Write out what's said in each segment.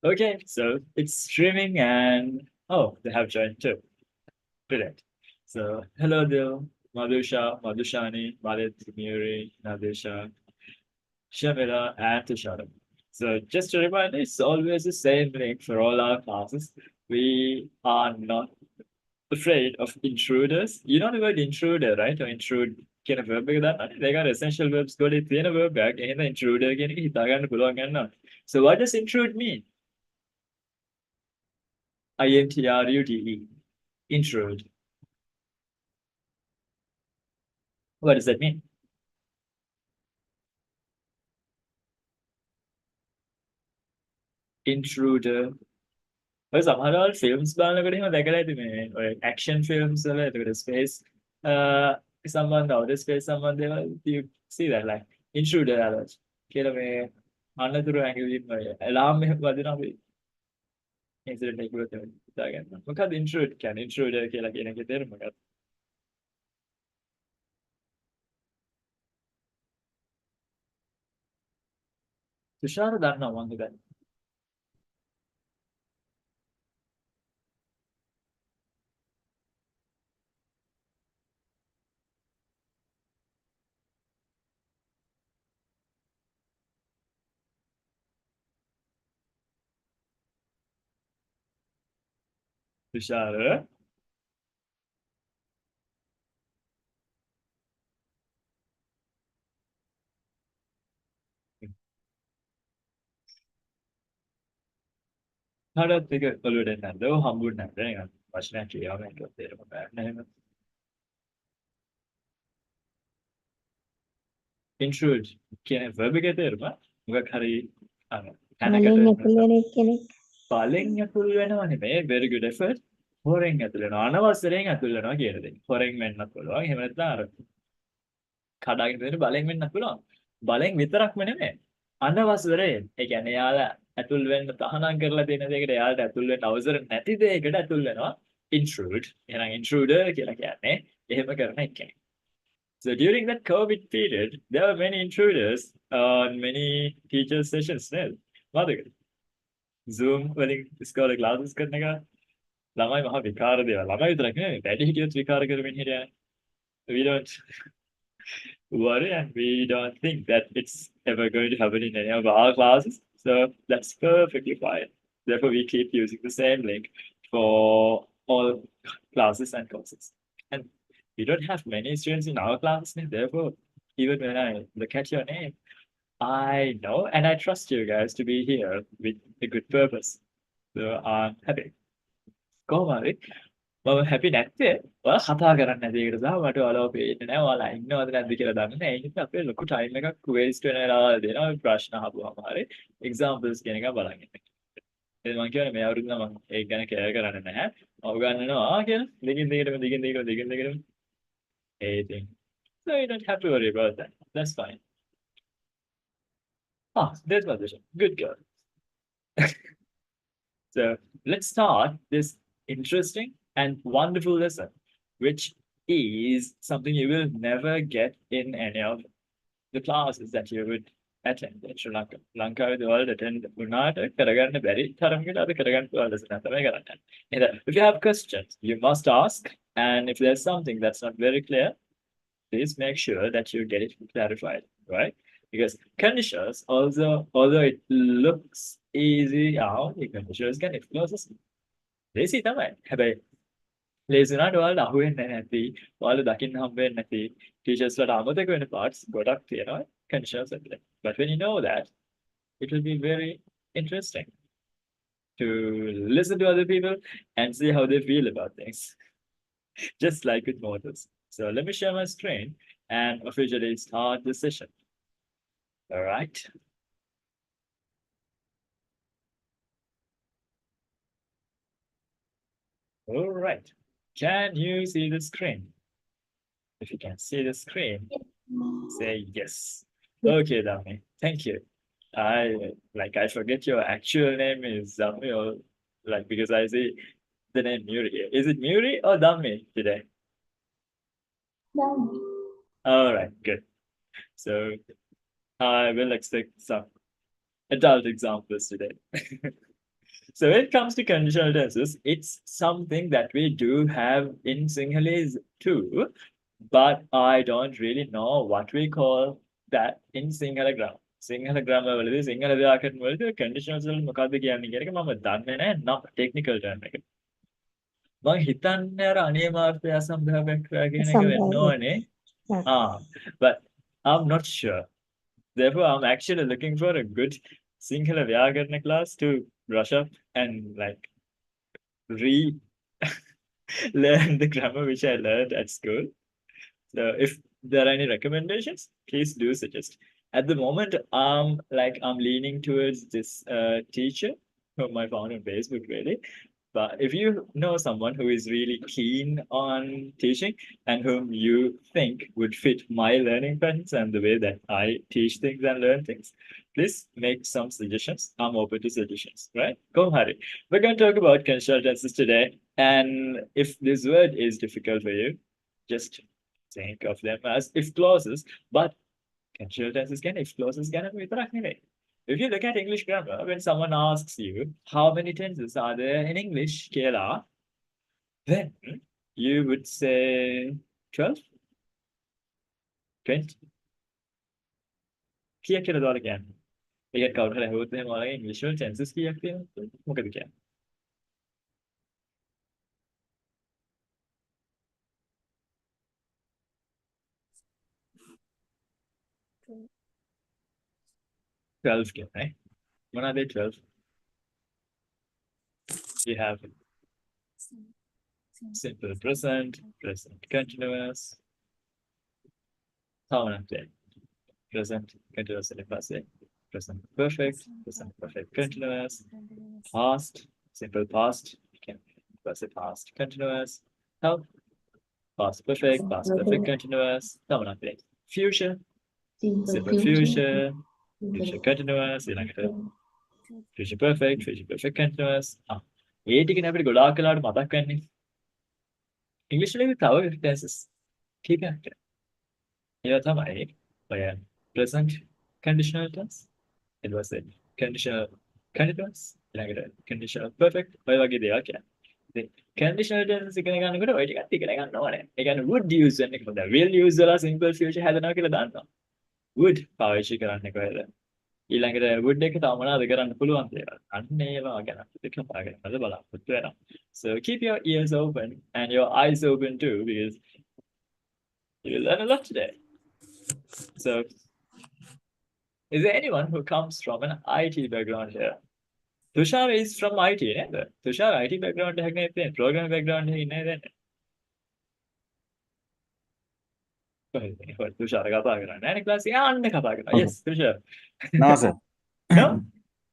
Okay, so it's streaming and oh, they have joined too. Brilliant. So hello there, Madhusha, Madhushani, Malit, Muri, Nadesha, Shamila, and Tushara. So just a reminder, it's always the same link for all our classes. We are not afraid of intruders. You know the word intruder, right? Or intrude කියන verb එක දන්නවනේ. They got essential verbs වලදී තියෙන verb එකක්. එහෙනම් intruder කියන එක හිතා ගන්න පුළුවන් ගන්නවා. So what does intrude mean? INTRUDE. Intrude. What does that mean? Intruder. ඔය සමහරවල් ෆිල්ම්ස් බලනකොට එහෙම දැකලා ඇති මේ ඔය ඇක්ෂන් ෆිල්ම්ස් වල එතකොට ස්පේස් සම්බන්ධ outer space සම්බන්ධ දේවල් you see that like intruder alert කියලා මේ අනතුරු ඇඟිල්ලින් ඔය alarm එකක් වදිනවා අපි incident එකක් වුණොත් හිතා ගන්නවා. මොකක්ද intrude කියන්නේ? intruder කියලා කියන එකේ තේරුම මොකක්ද? තුෂාර දන්නවා මං හිතන්නේ. තුෂාර කාටවත් එක ඔළුවට එන්නේ නැද්ද? ඔව් හම්බුනේ නැද්ද? නිකන් වචනයක් කියවම හිතුවා තේරුම ගන්න එහෙම. intrude කියන verb එකේ තේරුම මොකක් හරි අර බලෙන් තැනකට ඇතුල් වෙන කෙනෙක්. බලෙන් ඇතුල් වෙනව නෙමෙයි very good effort හොරෙන් ඇතුල් වෙනවා අනවසරයෙන් ඇතුල් වෙනවා කියන දේ. හොරෙන් වෙන්නත් පුළුවන්. එහෙම නැත්නම් අර කඩාගෙන දෙන්න බලෙන් වෙන්නත් පුළුවන්. බලෙන් විතරක්ම නෙමෙයි. අනවසරයෙන්. ඒ කියන්නේ යාලා ඇතුල් වෙන්න තහනම් කරලා තියෙන දෙයකට යාලට ඇතුල් වෙන්න අවසර නැති දෙයකට ඇතුල් වෙනවා intrude. එහෙනම් intruder කියලා කියන්නේ එහෙම කරන එකෙක්. So during that COVID period, there were many intruders on many teacher sessions. නේද? Zoom වලින් ඉස්කෝලේ classes කරන එක ළමයි මහා විකාර දේවල්. ළමයි විතරක් නෙවෙයි වැඩි හිටියොත් විකාර කරමින් හිටියනේ. We don't worry and we don't think that it's ever going to happen in any of our classes. So that's perfectly fine. Therefore, we keep using the same link for all classes and courses. And we don't have many students in our class. Therefore, even when I look at your name, I know and I trust you guys to be here with a good purpose. So I'm happy. කොහොම හරි මම හැපි නැත්තේ ඔයාලා කතා කරන්නේ නැති එකට සහ මට ඔයාලව පේන්නේ නැහැ ඔයාලා ඉන්නවද නැද්ද කියලා දන්නේ නැහැ. ඒ නිසා අපේ ලොකු ටයිම් එකක් වේස්ට් වෙන වෙලාවල් දෙනවා ප්‍රශ්න අහපුවාම හරි එක්සැම්පල්ස් කියන එක බලන් ඉන්න. ඒ මම කියන්නේ මේ අවුරුද්ද මම ඒක ගැන කෑ කරන්නේ නැහැ. මම උගන්වනවා කියලා දිගින් දිගටම ඒ thing. So you don't have to worry about that. That's fine. Ah, there's Madhusha. Good girl. So let's start this interesting and wonderful lesson, which is something you will never get in any of the classes that you would attend in Sri Lanka. ලංකාවේ දේවල් attend වුණාට කරගන්න බැරි තරමකට අද කරගන්න පුළුවන් lesson එක තමයි කරන්නේ. And if you have questions, you must ask. And if there's something that's not very clear, please make sure that you get it clarified, right? Because conditions also, although it looks easy out, the conditions can influence us. ලේසි තමයි. හැබැයි ලේසි වුණාට ඔයාලට අහු වෙන්නේ නැති, ඔයාලට දකින්න හම්බ වෙන්නේ නැති ටීචර්ස්ලාට අමතක වෙන parts ගොඩක් තියෙනවා conditions වල. But when you know that, it will be very interesting to listen to other people and see how they feel about things. Just like with models. So let me share my screen and officially start the session. All right. All right. Can you see the screen? If you can see the screen, say yes. Okay, Dami. Thank you. I forget your actual name is Dami or like because I see the name Muri. Is it Muri or Dami today? Dami. All right, good. So I will expect some adult examples today. So when it comes to conditional tenses, it's something that we do have in Sinhalese too, but I don't really know what we call that in Sinhala grammar. Sinhala grammar වලදී සිංහල ව්‍යාකරණ වලදී conditionals වල මොකද්ද කියන්නේ කියන එක මම දන්නේ නැහැ නම් technical term එක. මම හිතන්නේ අර අනියමාර්ථය අසම්භාව්‍ය කියන එක වෙන්න Somebody. ඕනේ. But I'm not sure. Therefore, I'm actually looking for a good Sinhala Vyakarna class to brush up and like re learn the grammar which I learned at school. So if there are any recommendations, please do suggest. At the moment, I'm leaning towards this teacher whom I found on Facebook really. But if you know someone who is really keen on teaching and whom you think would fit my learning patterns and the way that I teach things and learn things, please make some suggestions. I'm open to suggestions, right? Go, Hari. We're going to talk about conditional tenses today. And if this word is difficult for you, just think of them as if clauses. But conditional tenses can if clauses can be anyway. If you look at English grammar, when someone asks you how many tenses are there in English, Kela, then you would say 12, 20. කීයක් කියලා දාලා කියන්නේ. ඒකත් කවුරු හරි අහුවොත් එහෙම ඔයාලගේ ඉංග්‍රීසි වල chances කීයක් තියෙනවද? මොකද කියන්නේ? 12 කියන්නේ. මොනවාද 12? You have simple present, present continuous. Permanent. Present continuous in the past, present perfect, present perfect continuous, past, simple past, you can press it past continuous, now past perfect continuous, permanent. Future, simple future, future continuous, future perfect continuous. ඒ ටිකනේ අපිට ගොඩාක් වෙලාවට මතක් වෙන්නේ. ඉංග්‍රීසි වල තව tenses කීපයක් තියෙනවා. ඒවා තමයි ඔය present conditional tense, it was a conditional continuous, ඊළඟට conditional perfect ඔය වගේ දේවල් කියන්නේ. ඉතින් conditional tense ඉගෙන ගන්නකොට ඔය ටිකත් ඉගෙන ගන්න ඕනේ. ඒ කියන්නේ would use වෙන එක හොඳයි. will use වල simple future හැදෙනවා කියලා දන්නවා. would පාවිච්චි කරන්නේ කොහෙද? ඊළඟට would එක තව මොනවද කරන්න පුළුවන් දේවල්. අන්න ඒවා ගැන අපිට කතා කරන්න බලාපොරොත්තු වෙනවා. So keep your ears open and your eyes open too, because you will learn a lot today. So is there anyone who comes from an IT background here? Tushar is from IT, nේද? Tushar IT background එකක් නේ තියෙන්නේ. Programming background එකක් ඉන්නේ නේද? කොහෙද? Tushar කතා කරන්නේ නැහැ නේ class එකේ. අන්න කතා කරනවා. Yes, Tushar. No, sir. No?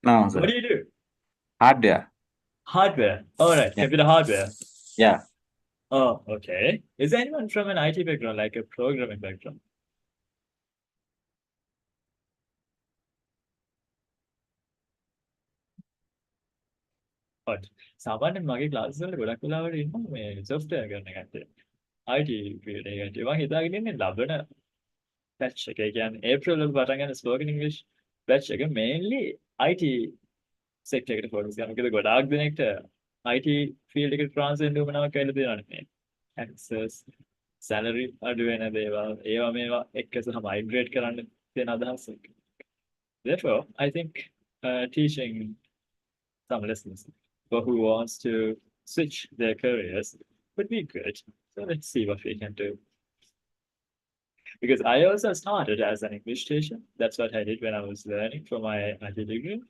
No, sir. What do you do? Hardware. Hardware. All right, Yeah. computer hardware. Yeah. Oh, okay. Is there anyone from an IT background, like a programming background? But සාමාන්‍යයෙන් මගේ class වල ගොඩක් වෙලාවට ඉන්නවා මේ software කරන කට්ටිය. IT field එක කට්ටිය. මම හිතාගෙන ඉන්නේ ලබන batch එක. ඒ කියන්නේ April වල පටන් ගන්න spoken English batch එක mainly IT sector එකට focus කරනවා. මොකද ගොඩාක් දෙනෙක්ට IT field එකට transition වෙනවා කියලා දෙනවනේ මේ. Access, salary අඩු වෙන දේවල්, ඒවා මේවා එක්ක සහ migrate කරන්න තියෙන අදහස. Therefore, I think teaching some lessons for who wants to switch their careers would be good. So let's see what we can do. Because I also started as an English teacher. That's what I did when I was learning for my IT degree.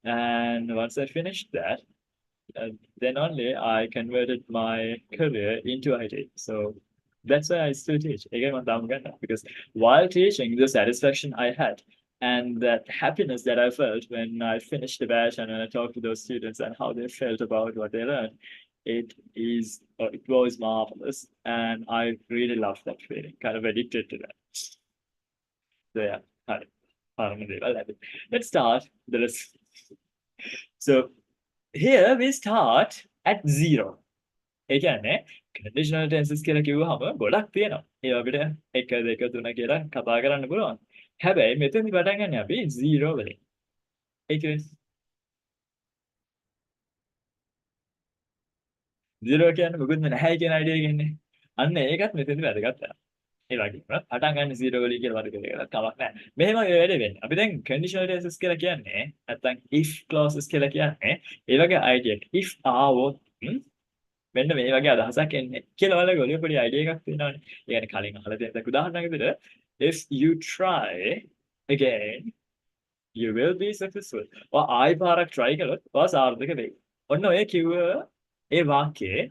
And once I finished that, then only I converted my career into IT. So that's why I still teach. Again, because while teaching, the satisfaction I had and that happiness that I felt when I finished the batch and when I talked to those students and how they felt about what they learned, it was marvelous. And I really loved that feeling, kind of addicted to that. So yeah, let's start the lesson. So here we start at 0. ඒ කියන්නේ conditional tenses කියලා කිව්වහම ගොඩක් තියෙනවා. ඒ අපිට 1 2 3 කියලා කතා කරන්න පුළුවන්. හැබැයි මෙතෙන්දි පටන් ගන්න අපි 0 වලින්. ඒ කියන්නේ 0 කියන්නේ මොකද නැහැ කියන අයිඩියා එකන්නේ. අන්න ඒකත් මෙතෙන්ද වැදගත් වෙනවා. ඒ වගේම පටන් ගන්න 0 වලින් කියලා වර්ග දෙකකට කමක් නැහැ. මෙහෙම වැඩේ වෙන්නේ. අපි දැන් conditional tenses කියලා කියන්නේ නැත්තම් if clauses කියලා කියන්නේ ඒ වගේ අයිඩියා එක. if ආවොත් මෙන්න මේ වගේ අදහසක් එන්නේ කියලා වල ගොලිය පොඩි අයිඩියා එකක් තියෙනවානේ. ඒ කියන්නේ කලින් අහලා තියෙන දැන් උදාහරණයක් විදිහට if you try again you will be successful. ඔය ආයි පාරක් try කළොත් ඔය සාර්ථක වෙයි. ඔන්න ඔය කිව්ව ඒ වාක්‍යයේ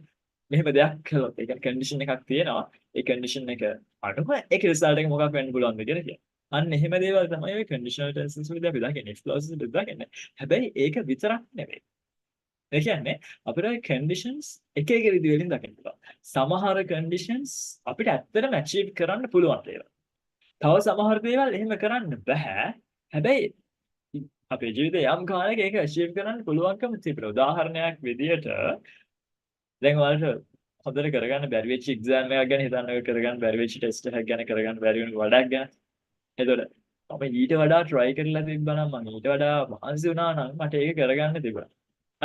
මෙහෙම දෙයක් කළොත් ඒ කියන්නේ condition එකක් තියෙනවා. ඒ condition එක අනුව ඒක result එක මොකක් වෙන්න පුළුවන්ද කියලා කියනවා. අන්න එහෙම දේවල් තමයි ඔය conditional tenses වලදී අපි දකින්නේ. if clauses වලදී දකින්නේ. හැබැයි ඒක විතරක් නෙවෙයි. ඒ කියන්නේ අපිට ওই conditions එක එක විදි වලින් දකින්න පුළුවන්. සමහර conditions අපිට ඇත්තටම achieve කරන්න පුළුවන් දේවල්. තව සමහර දේවල් එහෙම කරන්න බෑ. හැබැයි අපේ ජීවිතේ යම් කාලයක ඒක achieve කරන්න පුළුවන්කම තිබෙනවා. උදාහරණයක් විදියට දැන් ඔයාලට හොඳට කරගන්න බැරි වෙච්ච exam එකක් ගැන හිතන්න ඔය කරගන්න බැරි වෙච්ච test එකක් ගැන කරගන්න බැරි වෙන වැඩක් ගැන. එතකොට මම ඊට වඩා try කරලා තිබ්බනම් මම ඊට වඩා මහන්සි වුණා නම් මට ඒක කරගන්න තිබුණා.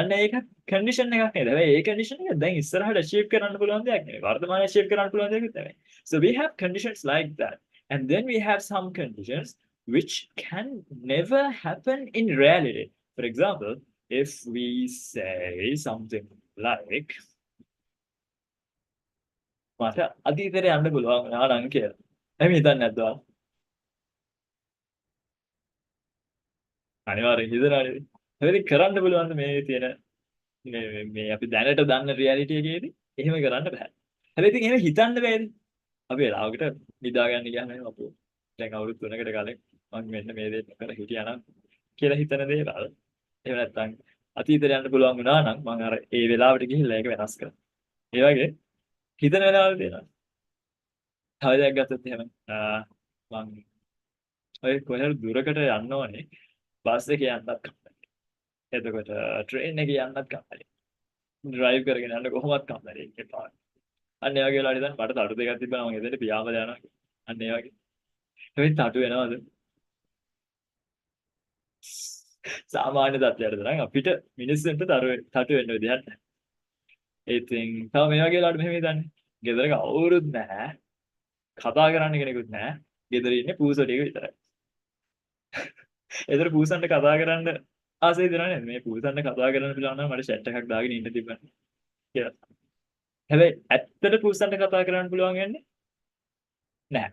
අන්න ඒක condition එකක් නේද? හැබැයි ඒ condition එක දැන් ඉස්සරහට achieve කරන්න පුළුවන් දෙයක් නෙවෙයි. වර්තමානයේ achieve කරන්න පුළුවන් දෙයක් නෙවෙයි. So we have conditions like that. And then we have some conditions which can never happen in reality. For example, if we say something like මට අතීතයට යන්න පුළුවන් වුණා නම් කියලා. එහෙම හිතන්නේ නැද්ද ඔයාලා? අනිවාර්යෙන් හිතනවානේ. හැබැයි කරන්න පුළුවන් මේ තියෙන මේ අපි දැනට දන්න රියැලිටි එකේදී එහෙම කරන්න බෑ. හැබැයි ඉතින් එහෙම හිතන්න බෑනේ. අපි වෙලාවකට නිදා ගන්න ගියාම එහෙම අපෝ දැන් අවුරුදු 3කට කලින් මම මෙන්න මේ දේ කර හිටියා නම් කියලා හිතන දේවල්. එහෙම නැත්නම් අතීතයට යන්න පුළුවන් වුණා නම් මම අර ඒ වෙලාවට ගිහිල්ලා ඒක වෙනස් කරා. ඒ වගේ හිතන වෙලාවල් තියෙනවා. තව දෙයක් ගත්තොත් එහෙම මම ඔය කොහෙද දුරකට යන්න ඕනේ බස් එකේ යන්නත් කම්මැලි. එතකොට ට්‍රේන් එකේ යන්නත් කම්මැලි. ඩ්‍රයිව් කරගෙන යන්න කොහොමවත් කම්මැලි එපා. අන්න ඒ වගේ වෙලාවට දැන් මට තටු දෙකක් තිබ්බම මම එතනට පියාඹල යනවා. අන්න ඒ වගේ. හැබැයි තටු වෙනවද? සාමාන්‍ය තත්ත්වයකට නම් අපිට මිනිස්සුන්ට තටු වෙන්න විදිහක් නැහැ. ඉතින් තව මේ වගේ වෙලාවට මෙහෙම හිතන්නේ. ගෙදරක අවුරුදු නැහැ. කතා කරන්න කෙනෙකුත් නැහැ. ගෙදර ඉන්නේ පූසෝ ටික විතරයි. ඒතර පූසන්ට කතා කරන්න ආසයි දෙනවා නේද? මේ පූසන්ට කතා කරන්න පුළුවන් නම් මට chat එකක් දාගෙන ඉන්න තිබ්බනේ කියලා. හැබැයි ඇත්තට පූසන්ට කතා කරන්න පුළුවන් වෙන්නේ නැහැ.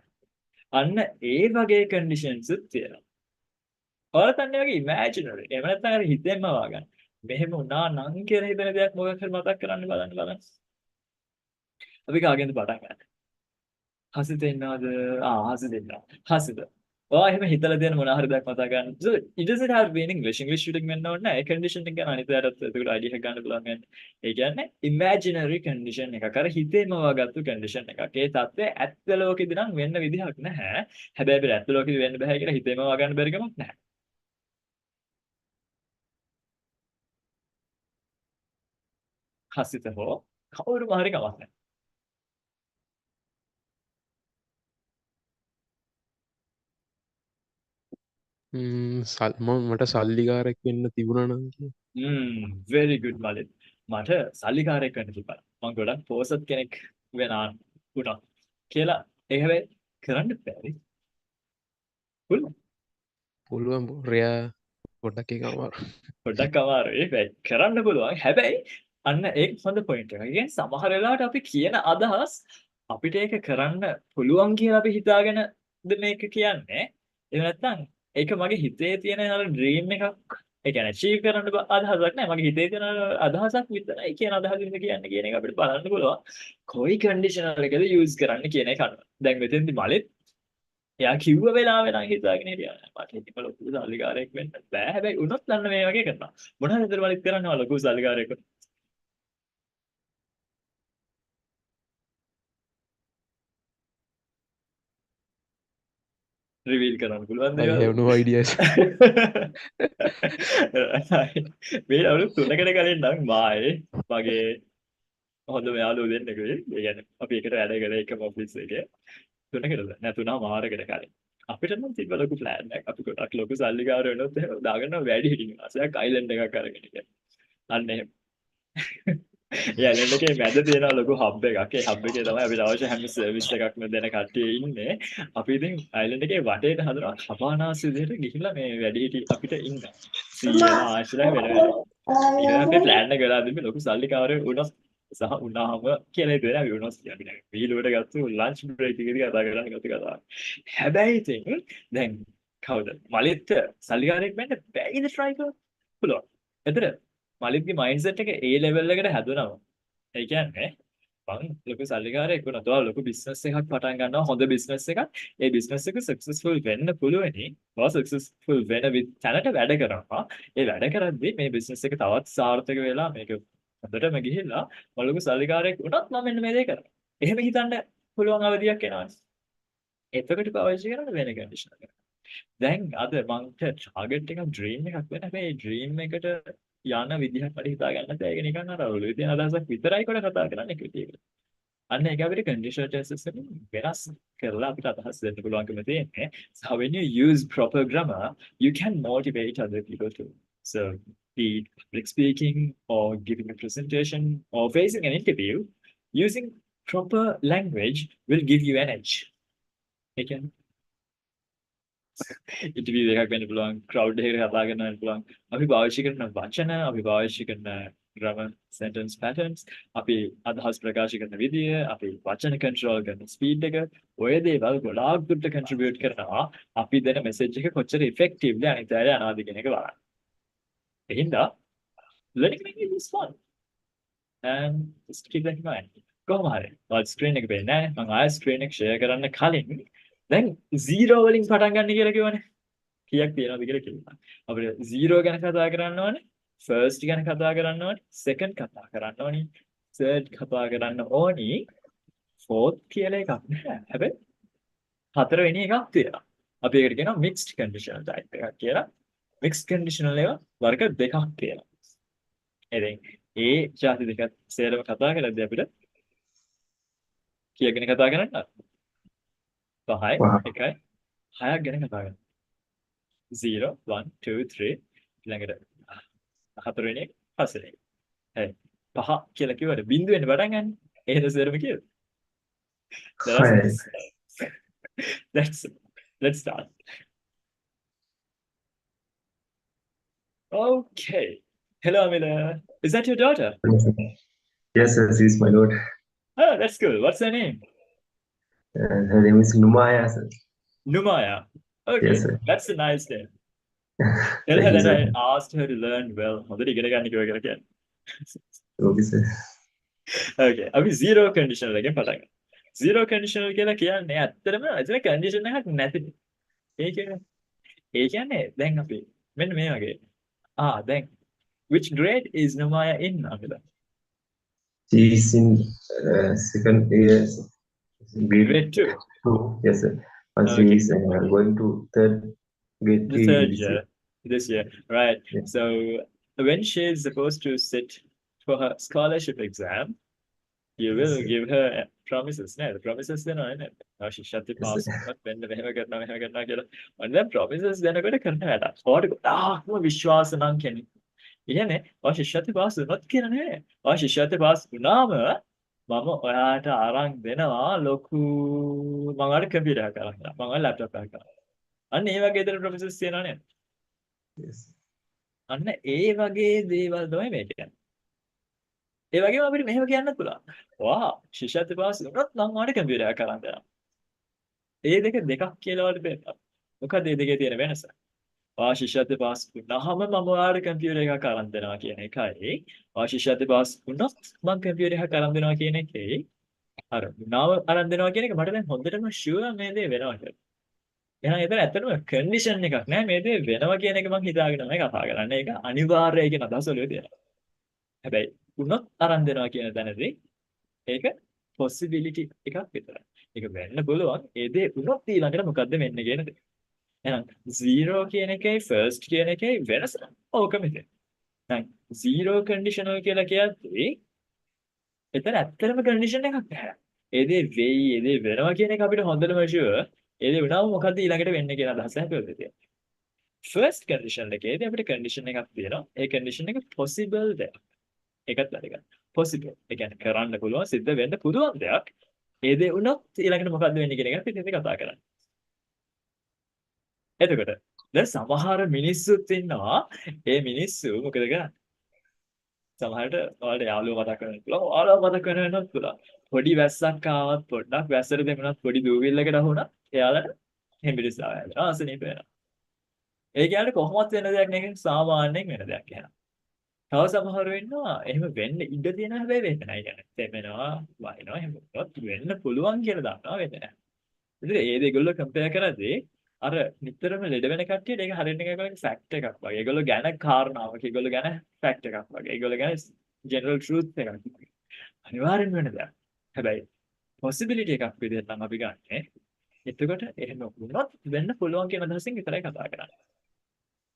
අන්න ඒ වගේ conditions උත් තියෙනවා. ඔයාලත් අන්න ඒ වගේ imaginary. එහෙම නැත්නම් අර හිතෙන්ම වාගන්න. මෙහෙම වුණා නම් කියලා හිතන දෙයක් මොකක් හරි මතක් කරන්න බලන්න. අපි කාගෙන්ද පටන් ගන්න? හසිත ඉන්නවද? හසිත ඉන්නවා. හසිත. ඔයා එහෙම හිතලා තියෙන මොනවා හරි දෙයක් මතක ගන්න. So it doesn't have to be in English. English shooting වෙන්න ඕනේ නැහැ. ඒ condition එක ගැන අනිත් පැයටත් එතකොට idea එකක් ගන්න පුළුවන් වෙන්නේ. ඒ කියන්නේ imaginary condition එකක්. අර හිතේම වාගත්තු condition එකක්. ඒ தත්ත්වය ඇත්ත ලෝකෙදී නම් වෙන්න විදිහක් නැහැ. හැබැයි අපිට ඇත්ත ලෝකෙදී වෙන්න බෑ කියලා හිතේම වාගන්න බැරි කමක් නැහැ. හසිත හෝ කවුරුම හරි කමක් නැහැ. මට සල්ලිකාරෙක් වෙන්න තිබුණා නම් very good මලින්. මට සල්ලිකාරයෙක් වෙන්න තිබ්බා. මම ගොඩක් පෝසත් කෙනෙක් වෙනා වුණා කියලා ඒක හැබැයි කරන්න බැරි. පුළුවන් රයා පොඩ්ඩක් එක අමාරු. පොඩ්ඩක් අමාරුයි. ඒක කරන්න පුළුවන්. හැබැයි අන්න ඒක හොඳ පොයින්ට් එකක්. ඒ කියන්නේ සමහර වෙලාවට අපි කියන අදහස් අපිට ඒක කරන්න පුළුවන් කියලා අපි හිතාගෙනද මේක කියන්නේ. එහෙම නැත්නම් ඒක මගේ හිතේ තියෙන අර ඩ්‍රීම් එකක්. ඒ කියන්නේ achieve කරන්න අදහසක් නෑ. මගේ හිතේ තියෙන අදහසක් විතරයි කියන අදහසින්ද කියන්නේ කියන එක අපිට බලන්න පුළුවන්. කොයි කන්ඩිෂනල් එකද යූස් කරන්න කියන එක අනුව. දැන් මෙතෙන්දි මලෙත් එයා කිව්ව වෙලාවෙ නම් හිතාගෙන හිටියා. මට හිතේ ලොකු සල්ලිකාරයෙක් වෙන්න බෑ. හැබැයි උනොත් අන්න මේ වගේ කරනවා. මොනවද හිතේ මලෙත් කරන්නේ ලොකු සල්ලිකාරයෙක් වෙන්න. රිවීල් කරන්න පුළුවන් I දේවල්. have no ideas. මේ අවුරුදු 3කට කලින් නම් මායේ මගේ හොඳ යාළුවෝ දෙන්නෙකුයි. ඒ කියන්නේ අපි එකට වැඩ කරේ එකම ඔෆිස් එකේ. 3කටද? නෑ 3මාරකට කලින්. අපිට නම් තිබ්බ ලොකු ප්ලෑන් එකක්. අපි ගොඩක් ලොකු සල්ලිකාර වෙනොත් එහෙම දාගන්නවා වැඩි හිටින් මාසයක් අයිලන්ඩ් එකක් අරගෙන ඉන්නේ. අන්න එහෙම. ඒ ඇලන්ඩ් එකේ මැද තියෙන ලොකු හබ් එකක්. ඒ හබ් එකේ තමයි අපිට අවශ්‍ය හැම සර්විස් එකක්ම දෙන කට්ටිය ඉන්නේ. අපි ඉතින් අයිලන්ඩ් එකේ වටේට හදනවා කපානාස් විදිහට ගිහිල්ලා මේ වැඩිහිටි අපිට ඉන්න. සීයලා ආශ්‍රය වෙන වෙන. ඊළඟ අපේ ප්ලෑන් එක ගලා තිබ්බේ ලොකු සල්ලිකාරයෝ වුණොත් සහ උනාම කියලා හිතුවේ අපි වුණොත් කියන්නේ. වීලුවට ගත්තු ලන්ච් බ්‍රේක් එකේදී කතා කරන්නේ ගත්ත කතාව. හැබැයි ඉතින් දැන් කවුද? මලිත් සල්ලිකාරයෙක් වෙන්න බැයිද try කරලා? පුළුවන්. එතන මලිත්ගේ මයින්ඩ්සෙට් එක ඒ ලෙවල් එකට හැදුනම ඒ කියන්නේ මං ලොකු සල්ලිකාරයෙක් වුණා. තව ලොකු බිස්නස් එකක් පටන් ගන්නවා. හොඳ බිස්නස් එකක්. ඒ බිස්නස් එක සක්සස්ෆුල් වෙන්න පුළුවනි. ඔය සක්සස්ෆුල් වෙන තැනට වැඩ කරනවා. ඒ වැඩ කරද්දී මේ බිස්නස් එක තවත් සාර්ථක වෙලා මේක හොඳටම ගිහිල්ලා මම ලොකු සල්ලිකාරයෙක් වුණත් මම මෙන්න මේ දේ කරනවා. එහෙම හිතන්න පුළුවන් අවධියක් එනවා. එතකොට පාවිච්චි කරන්න වෙන කන්ඩිෂන් එකක්. දැන් අද මන්ට ටාගට් එකක් ඩ්‍රීම් එකක් වෙන හැබැයි ඩ්‍රීම් එකට යන විදිහක් මට හිතා ගන්න බෑ. ඒක නිකන් අර ඔළුවේ තියෙන අදහසක් විතරයි කොට කතා කරන්නේ කිව්වේ. අන්න ඒක අපිට conditional tenses වලින් වෙනස් කරලා අපිට අදහස් දෙන්න පුළුවන්කම තියෙන්නේ. So when you use proper grammar, you can motivate other people too. So be it public speaking or giving a presentation or facing an interview, using proper language will give you an edge. Okay? Interview එකක් වෙන්න පුළුවන් crowd එකකට කතා කරන්න වෙන්න පුළුවන් අපි පාවිච්චි කරන වචන අපි පාවිච්චි කරන grammar sentence patterns අපි අදහස් ප්‍රකාශ කරන විදිය අපි වචන control කරන speed එක ඔය දේවල් ගොඩාක් දුරට contribute කරනවා අපි දෙන message එක කොච්චර effectively අනිත් අයට යනවාද කියන එක බලන්න. එහෙනම් learning language is fun and just keep that in mind. කොහොම හරි ඔය ස්ක්‍රීන් එක පේන්නේ නැහැ මම ආයෙ ස්ක්‍රීන් එක share කරන්න කලින් දැන් 0 වලින් පටන් ගන්න කියලා කිව්වනේ. කීයක් තියෙනවද කියලා කිව්වා. අපිට 0 ගැන කතා කරන්න ඕනේ. first ගැන කතා කරන්න ඕනේ. second කතා කරන්න ඕනේ. third කතා කරන්න ඕනේ. fourth කියලා එකක් නෑ. හැබැයි හතරවෙනි එකක් තියෙනවා. අපි ඒකට කියනවා mixed conditional type එකක් කියලා. mixed conditional ඒවා වර්ග දෙකක් තියෙනවා. ඉතින් ඒ જાති දෙකක් සේරම කතා කරද්දී අපිට කීයක් ගැන කතා කරන්නද? 5යි 1යි 6ක් ගැන කතා කරනවා. 0 1 2 3 ඊළඟට හතරවෙනි එක පස්වෙනි එක. හරි. පහ කියලා කිව්වට බිඳුවෙන් පටන් ගන්න. එහෙද සරම කියද? Let's start. Okay. Hello Amila. Is that your daughter? Yes, yes, she's my daughter. Oh, that's cool. What's her name? Her name is Numaya, sir. Numaya. Okay, Yes, sir. that's a nice name. Tell Thank her you, that sir. I asked her to learn well. හොඳට ඉගෙන ගන්න කිව්වා කියලා කියන්නේ. Okay, sir. Okay. අපි zero conditional එකෙන් පටන් ගමු. Zero conditional කියලා කියන්නේ ඇත්තටම එතන condition එකක් නැතිනේ. ඒ කියන්නේ දැන් අපි මෙන්න මේ වගේ. දැන් which grade is Numaya in Amila? She is in second year, grade Grade 2. 2. Yes, sir. And she Okay. is going to third grade The 3 third this year. year. This year. Right. Yes. So when she is supposed to sit for her scholarship exam, you will Yes, sir. give her promises. No, the promises then are in it. She shut the Yes, pass. sir. But when the behavior get now, and then promises then are going to convert. Or විශ්වාස නම් කියන්නේ. ඉන්නේ ඔය ශිෂ්‍යත්ව pass වුණොත් කියලා නෙවෙයි. ඔය ශිෂ්‍යත්ව pass වුණාම මම ඔයාට අරන් දෙනවා ලොකු මම ඔයාලට කම්පියුටර් එකක් අරන් දෙනවා. මම ඔයාලට ලැප්ටොප් එකක් අරන්. අන්න ඒ වගේ දෙන ප්‍රොෆෙසර්ස් තියෙනවා නේද? Yes. අන්න ඒ වගේ දේවල් තමයි මේ කියන්නේ. ඒ වගේම අපිට මෙහෙම කියන්නත් පුළුවන්. වා ශිෂ්‍යත්ව පාස් වුණොත් මම ඔයාලට කම්පියුටර් එකක් අරන් දෙනවා. ඒ දෙකක් කියලා වලට බෙදලා. මොකද මේ දෙකේ තියෙන වෙනස? ඔයා ශිෂ්‍යත්ව පාස් වුණාම මම ඔයාලට කම්පියුටර් එකක් අරන් දෙනවා කියන එකයි. ඔයා ශිෂ්‍යත්ව පාස් වුණොත් මම කම්පියුටර් එකක් අරන් දෙනවා කියන එකයි. අර වුණාම අරන් දෙනවා කියන එක මට දැන් හොඳටම ෂුවර් මේ දේ වෙනවා කියලා. එහෙනම් එතන ඇත්තටම කන්ඩිෂන් එකක් නෑ මේ දේ වෙනවා කියන එක මම හිතාගෙන තමයි කතා කරන්නේ. ඒක අනිවාර්යයි කියන අදහස ඔළුවේ තියෙනවා. හැබැයි වුණොත් අරන් දෙනවා කියන තැනදී ඒක possibility එකක් විතරයි. ඒක වෙන්න පුළුවන්. ඒ දේ වුණොත් ඊළඟට මොකද්ද වෙන්නේ කියන දේ. එහෙනම් 0 කියන එකයි first කියන එකයි වෙනස ඕකම ඉතින්. දැන් 0 conditional කියලා කියන්නේ එතන ඇත්තටම condition එකක් නැහැ. ඒ දේ වෙයි, ඒ දේ වෙනවා කියන එක අපිට හොඳටම sure. ඒ දේ වුණාම මොකද්ද ඊළඟට වෙන්නේ කියන අදහස හැපෙන්නේ තියෙනවා. first condition එකේදී අපිට condition එකක් තියෙනවා. ඒ condition එක possible දෙයක්. ඒකත් වැදගත්. possible. ඒ කියන්නේ කරන්න පුළුවන් සිද්ධ වෙන්න පුළුවන් දෙයක්. ඒ දේ වුණොත් ඊළඟට මොකද්ද වෙන්නේ කියන එක අපි ඉතින් කතා කරන්නේ. එතකොට දැන් සමහර මිනිස්සුත් ඉන්නවා ඒ මිනිස්සු මොකද කරන්නේ? සමහරට ඔයාලට යාළුවෝ මතක් වෙන්න පුළුවන්. ඔයාලව මතක් වෙන්නත් පුළුවන්. පොඩි වැස්සක් ආවත් පොඩ්ඩක් වැස්සට දෙමුණත් පොඩි දූවිල්ලකට අහුණා එයාලට හෙම්බිරිස්සාව හැදෙනවා. ආසනීප වෙනවා. ඒ කියන්නේ කොහොමවත් වෙන දෙයක් නෙවෙයි සාමාන්‍යයෙන් වෙන දෙයක් කියනවා. තව සමහරව ඉන්නවා එහෙම වෙන්න ඉඩ තියෙනවා හැබැයි වෙන්නේ නැහැ. يعني තෙමෙනවා, වහිනවා එහෙම වුණොත් වෙන්න පුළුවන් කියලා දන්නවා වෙන්නේ නැහැ. ඉතින් ඒ දෙගොල්ලෝ කම්පෙයාර් කරද්දී අර නිතරම ලෙඩ වෙන කට්ටියට ඒක හරියට ඒගොල්ලෝ ෆැක්ට් එකක් වගේ. ඒගොල්ලෝ ගැන කාරණාවක්. ඒගොල්ලෝ ගැන ෆැක්ට් එකක් වගේ. ඒගොල්ලෝ ගැන ජෙනරල් ට්‍රූත් එකක් වගේ. අනිවාර්යෙන් වෙන දෙයක්. හැබැයි possibility එකක් විදිහට නම් අපි ගන්නෙ. එතකොට එහෙම වුණොත් වෙන්න පුළුවන් කියන අදහසින් විතරයි කතා කරන්නේ.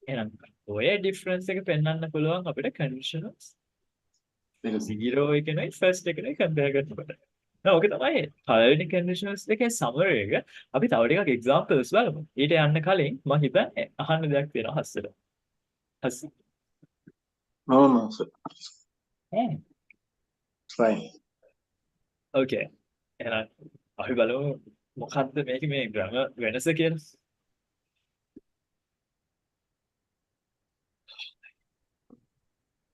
එහෙනම් ඔය ඩිෆරන්ස් එක පෙන්වන්න පුළුවන් අපිට conditionals 0 එකනේ ෆස්ට් එකනේ කම්පෙයාර් කරනකොට. නෝ ඔක තමයි පළවෙනි conditionals දෙකේ summary එක. අපි තව ටිකක් examples බලමු. ඊට යන්න කලින් මම හිතන්නේ අහන්න දෙයක් තියෙනවා හස්සට. හස්. No, no, sir. Fine. Okay. එහෙනම් අපි බලමු මොකද්ද මේ grammar වෙනස කියලා.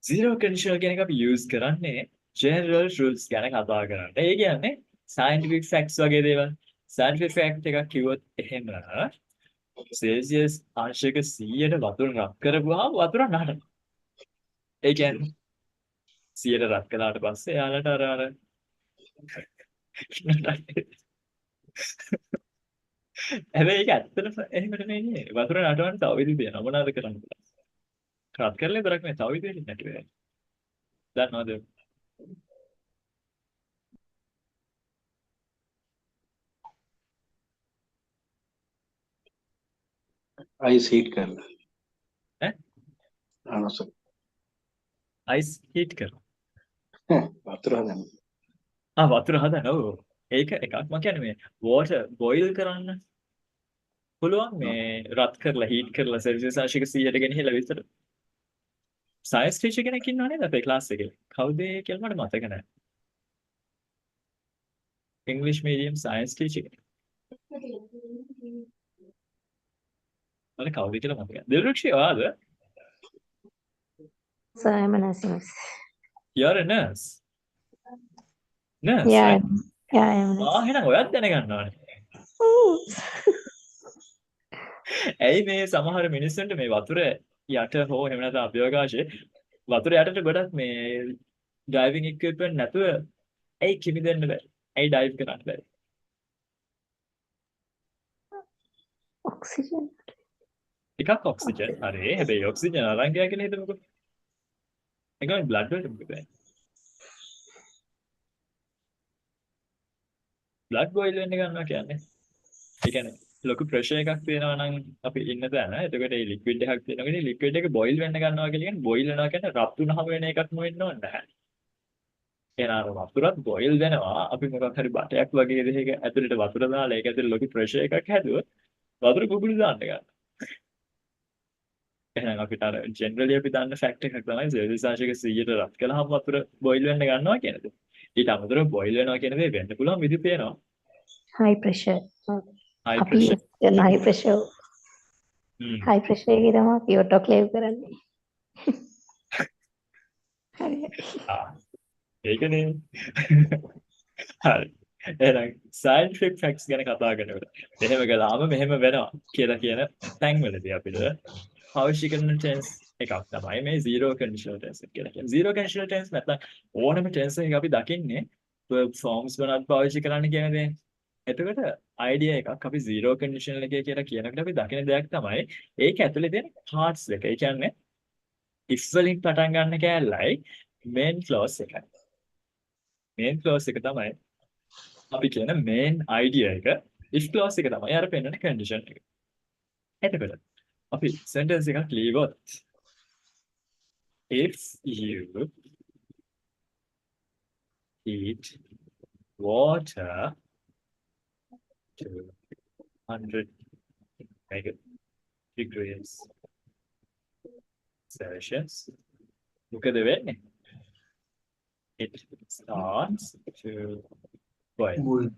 zero conditional කියන එක අපි use කරන්නේ general rules ගැන කතා කරන්න. ඒ කියන්නේ scientific facts වගේ දේවල්. scientific fact එකක් කිව්වොත් එහෙම Celsius අංශක 100ට වතුර රත් කරපුවාම වතුර නටනවා. ඒ කියන්නේ 100ට රත් කළාට පස්සේ යාලට අර හැබැයි ඒක ඇත්තටම එහෙම නෙමෙයි. වතුර නටවන්න තව විදි තියෙනවා. මොනවද කරන්න පුළුවන්? රත් කරලා ඉවරක් නෙවෙයි තව විදිහකින් නැටුවේ. දන්නවද? Ice heat करना. ඈ? हाँ सर. ice heat කරනවා. වතුර හදන්න. වතුර හදන්න. ඔව්. ඒක එකක් මම කියන්නේ මේ water boil කරන්න පුළුවන් මේ රත් කරලා heat කරලා Celsius අංශක 100ට ගෙනහිලා විතර. science teacher කෙනෙක් ඉන්නව නේද අපේ class එකේ? කවුද ඒ කියලා මට මතක නැහැ. English medium science teacher කෙනෙක්. මට කවුද කියලා මතක නැහැ. Dilrukshi ඔයාද? So I'm a nurse. Miss. You're a nurse. Nurse, Yeah, right? yeah, I am a nurse. එහෙනම් ඔයත් දැනගන්න ඕනේ. ඇයි මේ සමහර මිනිස්සුන්ට මේ වතුර යට හෝ එහෙම නැත්නම් අභ්‍යවකාශයේ වතුර යටට ගොඩක් මේ ඩ්‍රයිවිං ඉක්විප්මන්ට් නැතුව ඇයි කිමිදෙන්න බැරි? ඇයි ඩයිව් කරන්න බැරි? Oxygen. එකක් ඔක්සිජන්. හරි. හැබැයි ඔක්සිජන් අරන් ගියා කියලා හිතමුකෝ. ඒකයි බ්ලඩ් වලට මොකද වෙන්නේ? බ්ලඩ් බොයිල් වෙන්න ගන්නවා කියන්නේ. ඒ කියන්නේ ලොකු ප්‍රෙෂර් එකක් තියෙනවා නම් අපි ඉන්න තැන. එතකොට මේ ලික්විඩ් එකක් තියෙනකොට ලික්විඩ් එක බොයිල් වෙන්න ගන්නවා කියන්නේ බොයිල් වෙනවා කියන්නේ රත් වුණාම වෙන එකක් නෙවෙන්න ඕනේ නැහැ. එහෙනම් වතුරත් බොයිල් වෙනවා. අපි මොකක් හරි බටයක් වගේ දෙයක ඇතුළට වතුර දාලා ඒක ඇතුළේ ලොකු ප්‍රෙෂර් එකක් හැදුවොත් වතුර බුබුලු දාන්න ගන්නවා. එහෙනම් අපිට අර ජෙනරලි අපි දන්න ෆැක්ට් එකක් තමයි සෙල්සියස් අංශක 100ට රත් කළාම වතුර බොයිල් වෙන්න ගන්නවා කියන එක. ඊට අමතරව බොයිල් වෙනවා කියන දේ වෙන්න පුළුවන් විදි තියෙනවා. High pressure. high අපි pressure. කරන high pressure. හ්ම්. High pressure එකේ තමයි අපි autoclave කරන්නේ. හරි. ඒකනේ. හරි. එහෙනම් scientific facts ගැන කතා කරනකොට එහෙම කළාම මෙහෙම වෙනවා කියලා කියන තැන්වලදී අපිට අවශ්‍ය කරන tense එකක් තමයි මේ zero conditional tense කියලා කියන්නේ. zero conditional tense නැත්නම් ඕනම tense එකක් අපි දකින්නේ verb forms වලත් පාවිච්චි කරන්න කියන දේ. එතකොට idea එකක් අපි zero conditional එකේ කියලා කියනකොට අපි දකින දෙයක් තමයි ඒක ඇතුලේ තියෙන parts එක. ඒ කියන්නේ if වලින් පටන් ගන්න කෑල්ලයි main clause එකයි. main clause එක තමයි අපි කියන main idea එක. if clause එක තමයි අර පෙන්වන condition එක. එතකොට අපි sentence එකක් ලියවොත් if you eat water to 100 degrees Celsius මොකද වෙන්නේ? it starts to boil. Boys.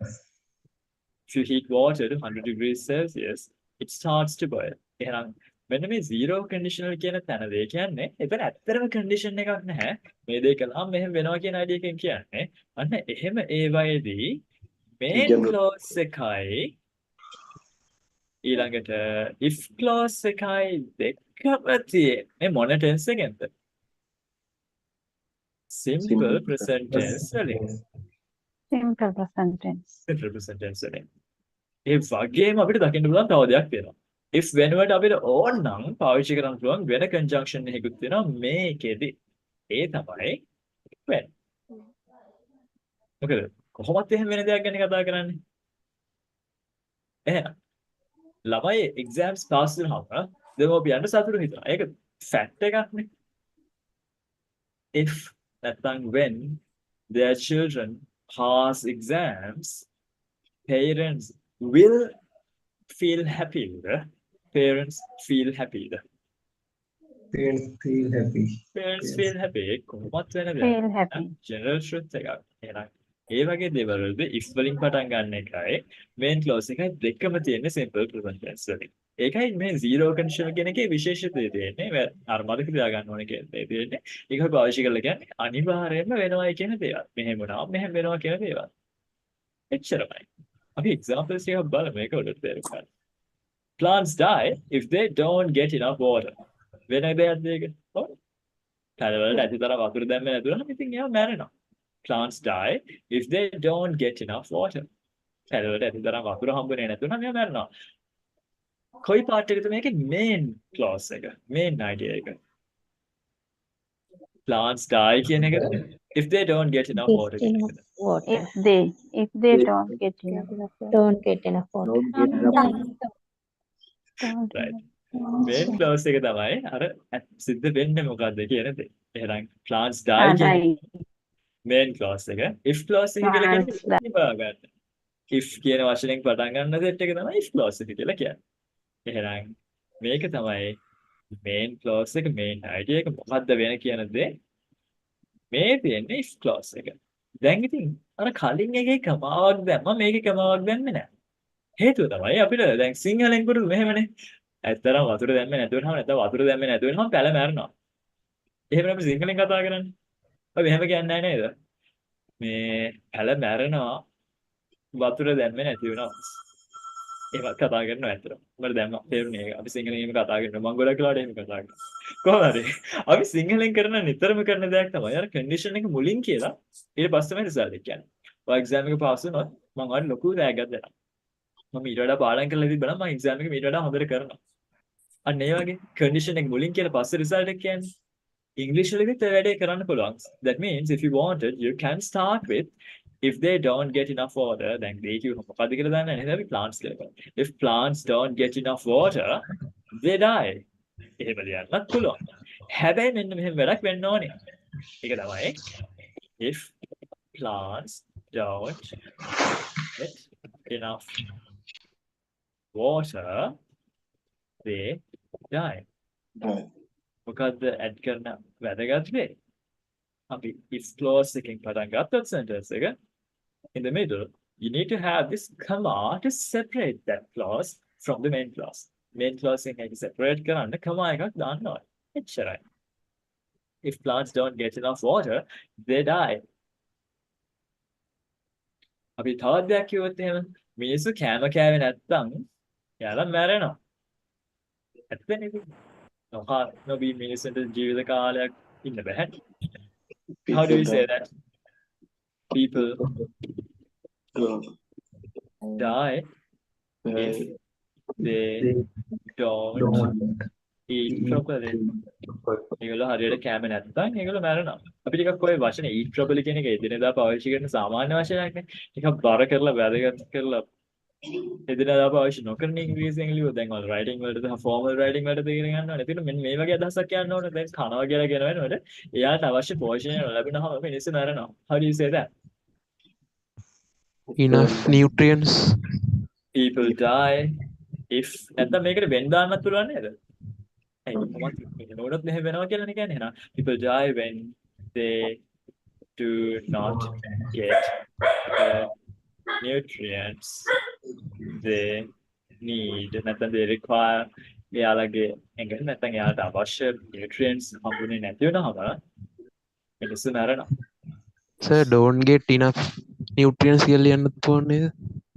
If you heat water to 100 degrees Celsius, it starts to boil. එහෙනම් මෙන්න මේ zero conditional කියන තැනදී කියන්නේ එතන ඇත්තටම condition එකක් නැහැ. මේ දේ කළාම මෙහෙම වෙනවා කියන idea එකෙන් කියන්නේ. අන්න එහෙම ඒ වගේදී main General. clause එකයි ඊළඟට if clause එකයි දෙකම තියෙන්නේ මොන tense එකෙන්ද? Simple Simple present tense වලින්. Simple present tense. Simple present tense වලින්. ඒ වගේම අපිට දකින්න පුළුවන් තව දෙයක් තියෙනවා. if වෙනුවට අපිට ඕන නම් පාවිච්චි කරන්න පුළුවන් වෙන conjunction එකකුත් තියෙනවා මේකෙදි. ඒ තමයි when. මොකද කොහොමද එහෙම වෙන දෙයක් ගැන කතා කරන්නේ? එහෙනම් ළමයි exams pass වෙනවම දෙමෝපියන්ට සතුටු හිතනවා. ඒක fact එකක්නේ. if නැත්නම් when their children pass exams, parents will feel happy. Parents feel happy. Parents feel happy. Parents Yes. feel happy. කොහොමත් වෙන දෙයක්. Feel happy. General truth එකක්. එහෙනම් ඒ වගේ දේවල් වලදී if වලින් පටන් ගන්න එකයි main clause එකයි දෙකම තියෙන්නේ simple present tense වලින්. ඒකයි මේ zero conditional කියන එකේ විශේෂත්වය තියෙන්නේ. අර මතක තියාගන්න ඕනේ කියන දේ තියෙන්නේ. ඒක පාවිච්චි කරලා කියන්නේ අනිවාර්යයෙන්ම වෙනවයි කියන දේවල්. මෙහෙම වුණා මෙහෙම වෙනවා කියන දේවල්. එච්චරමයි. අපි examples ටිකක් බලමු මේක උඩට තේරුම් ගන්න. Plants die if they don't get enough water. වෙන දෙයක්ද ඒක? ඔව්. කලවලට ඇතිතරම් වතුර දැම්මේ නැතුනම ඉතින් ඒවා මැරෙනවා. Plants die if they don't get enough water. කලවලට ඇතිතරම් වතුර හම්බුනේ නැතුනම ඒවා මැරෙනවා. කොයි part එකද මේකේ main clause එක? main idea එක. Plants die කියන එකද? If they don't get enough water කියන enough එකද? water. If they don't get enough. Don't get enough water. Don't get enough. Don't Right. get main enough. clause එක තමයි අර සිද්ධ වෙන්නේ මොකද්ද කියන දේ. එහෙනම් plants die Ah, කියන die. main clause එක. if clause එක කියලා Plants කියන්නේ ඉබා ගන්න. if කියන වචනෙන් පටන් ගන්න set එක තමයි if clause එක කියලා කියන්නේ. එහෙනම් මේක තමයි main clause එක main idea එක මොකද්ද වෙන කියන දේ. මේ තියෙන්නේ if clause එක. දැන් ඉතින් අර කලින් එකේ කමාවක් දැම්මම මේකේ කමාවක් දැම්මේ නැහැ. හේතුව තමයි අපිට දැන් සිංහලෙන් කරුත් මෙහෙමනේ. ඇත්තටම වතුර දැම්මේ නැතුවම නැත්නම් වතුර දැම්මේ නැතුවම පැල මැරෙනවා. එහෙම අපි සිංහලෙන් කතා කරන්නේ. අපි එහෙම කියන්නේ නැහැ නේද? මේ පැල මැරෙනවා වතුර දැම්මේ නැති වුණා. ඒවත් කතා කරනවා ඇත්තටම. මට දැන් තේරුණේ ඒක. අපි සිංහලෙන් එහෙම කතා කරනවා. මම ගොඩක් වෙලාවට එහෙම කතා කරනවා. කොහොමද? අපි සිංහලෙන් කරන නිතරම කරන දෙයක් තමයි අර කන්ඩිෂන් එක මුලින් කියලා ඊට පස්සේ තමයි රිසල්ට් එක කියන්නේ. ඔය එක්සෑම් එක පාස් වුණොත් මම ඔයාලට ලොකු රෑගයක් දෙනවා. මම ඊට වඩා පාඩම් කරලා තිබ්බනම් මම එක්සෑම් එක ඊට වඩා හොඳට කරනවා. අන්න ඒ වගේ කන්ඩිෂන් එක මුලින් කියලා පස්සේ රිසල්ට් එක කියන්නේ. English වලදීත් ඒ වැඩේ කරන්න පුළුවන්. That means if you wanted you can start with if they don't get enough water then they කිව්ව මොකද්ද කියලා දන්නේ නැහැ. අපි plants කියලා කරනවා. If plants don't get enough water they die. එහෙම ලියන්නත් පුළුවන්. හැබැයි මෙන්න මෙහෙම වැඩක් වෙන්න ඕනේ. ඒක තමයි if plants don't get enough water they die. Die. මොකද්ද ඇඩ් කරන වැදගත් දේ? අපි if clause එකෙන් පටන් ගත්තොත් sentence එක in the middle you need to have this comma to separate that clause from the main clause. main clause එකෙන් separate කරන්න comma එකක් දාන්න ඕනේ. එච්චරයි. If plants don't get enough water they die. අපි තවත් දෙයක් කිව්වොත් එහෙම මිනිස්සු කෑම කෑවේ නැත්තම් එයාලා මැරෙනවා. ඇත්තනේ ඉතින්. නොබී මිනිස්සුන්ට ජීවිත කාලයක් ඉන්න බෑ. How do you say that? People die if they don't Don't eat properly. ඒගොල්ලෝ හරියට කෑම නැත්නම් ඒගොල්ලෝ මැරෙනවා. අපි ටිකක් ඔය වචනේ eat properly කියන එක එදිනෙදා පාවිච්චි කරන සාමාන්‍ය වචනයක් නේ. ටිකක් බර කරලා වැදගත් කරලා එදිනෙදා පාවිච්චි නොකරන ඉංග්‍රීසියෙන් ලියුවොත් දැන් ඔය writing වලට සහ formal writing වලට තේරුම් ගන්න ඕනේ. ඒකට මෙන්න මේ වගේ අදහසක් කියන්න ඕනේ. දැන් කනවා කියලා කියන වෙනකොට එයාට අවශ්‍ය පෝෂණය ලැබෙනවම මිනිස්සු මැරෙනවා. How do you say that? enough nutrients. People die if නැත්නම් මේකට වෙන් දාන්නත් පුළුවන් නේද? ඒ කොහොමද නෝඩත් මෙහෙම වෙනවා කියලා නේ කියන්නේ. එහෙනම් people die when they do not get the nutrients they need. නැත්නම් they require එයාලගේ එංගල නැත්නම් එයාලට අවශ්‍ය nutrients හම්බුනේ නැති වුණාම මිනිස්සු මැරෙනවා. Sir, don't get enough nutrients කියලා යන්නත් පුළුවන් නේද?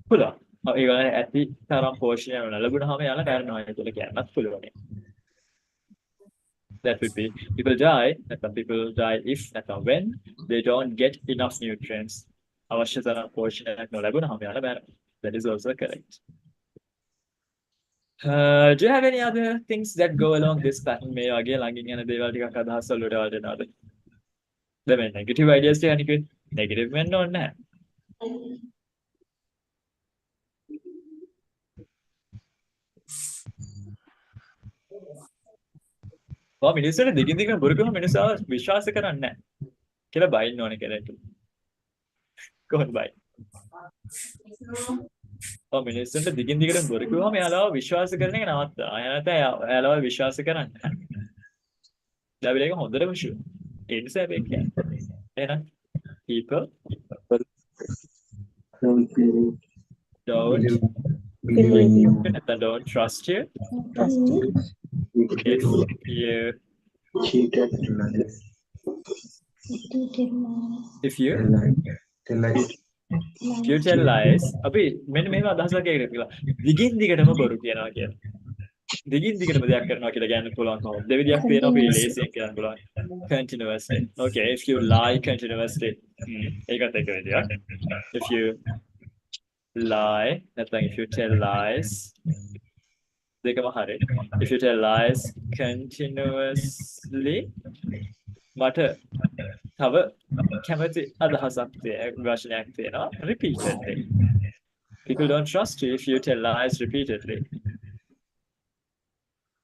පුළුවන්. ඒගොල්ලන් ඇති තරම් පෝෂණය ලැබුණාම එයාලා මැරෙනවා කියලා කියන්නත් පුළුවන්. That would be people die, නැත්නම් people die if නැත්නම් when they don't get enough nutrients. අවශ්‍ය තරම් පෝෂණයක් නොලැබුණාම එයාලා මැරෙනවා. That is also correct. Do you have any other things that go along this pattern? මේ වගේ ළඟින් යන දේවල් ටිකක් අදහස් වලට වඩනවාද? දැන් negative ideas ටික අනික negative වෙන්න ඕනේ නැහැ. මිනිස්සුන්ට දිගින් දිගටම බොරු කරන මිනිස්සුව විශ්වාස කරන්නේ නැහැ කියලා බයින්න ඕනේ කියලා හිතුවා. කොහොමද බයි? මිනිස්සුන්ට දිගින් දිගටම බොරු කිව්වම එයාලව විශ්වාස කරන එක නවත්තා. නැත්නම් එයාලව විශ්වාස කරන්නේ නැහැ. දැන් මේක හොඳටම ෂුවර්. ඒ නිසා මේක කියන්නේ. එහෙනම් people don't don't trust you if you tell lies. අපි මෙන්න මෙහෙම අදහසක් එකකට කියලා දිගින් දිගටම බොරු කියනවා කියලා. දිගින් දිගටම දෙයක් කරනවා කියලා කියන්න පුළුවන් කොහොමද? දෙවිදියක් තියෙනවා අපි ලේසියෙන් කියන්න පුළුවන්. Continuously. Okay, if you lie continuously. ඒකත් එක විදියක්. If you lie, නැත්නම් if you tell lies. දෙකම හරි. If you tell lies continuously මට තව කැමති අදහසක් වචනයක් තියෙනවා repeatedly. People don't trust you if you tell lies repeatedly.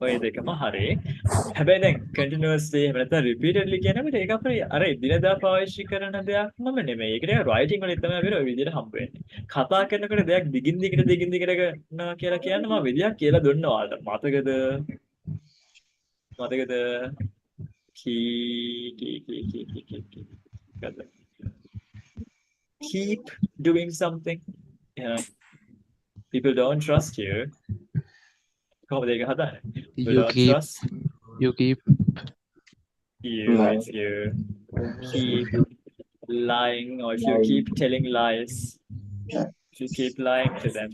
ඔය දෙකම හරි. හැබැයි දැන් continuously එහෙම නැත්නම් repeatedly කියනකොට ඒක අපේ අර දිනදා පාවිච්චි කරන දෙයක් මම නෙමෙයි. ඒකට writing වලින් තමයි අපිට ඔය විදිහට හම්බ වෙන්නේ. කතා කරනකොට දෙයක් දිගින් දිගට කරනවා කියලා කියන්නේ මම විදියක් කියලා දුන්නා ඔයාලට. මතකද? Keep doing something. Yeah. People don't trust you. කොහොමද ඒක හදන්නේ? You keep if you keep lying or if you keep telling lies. If you keep lying to them.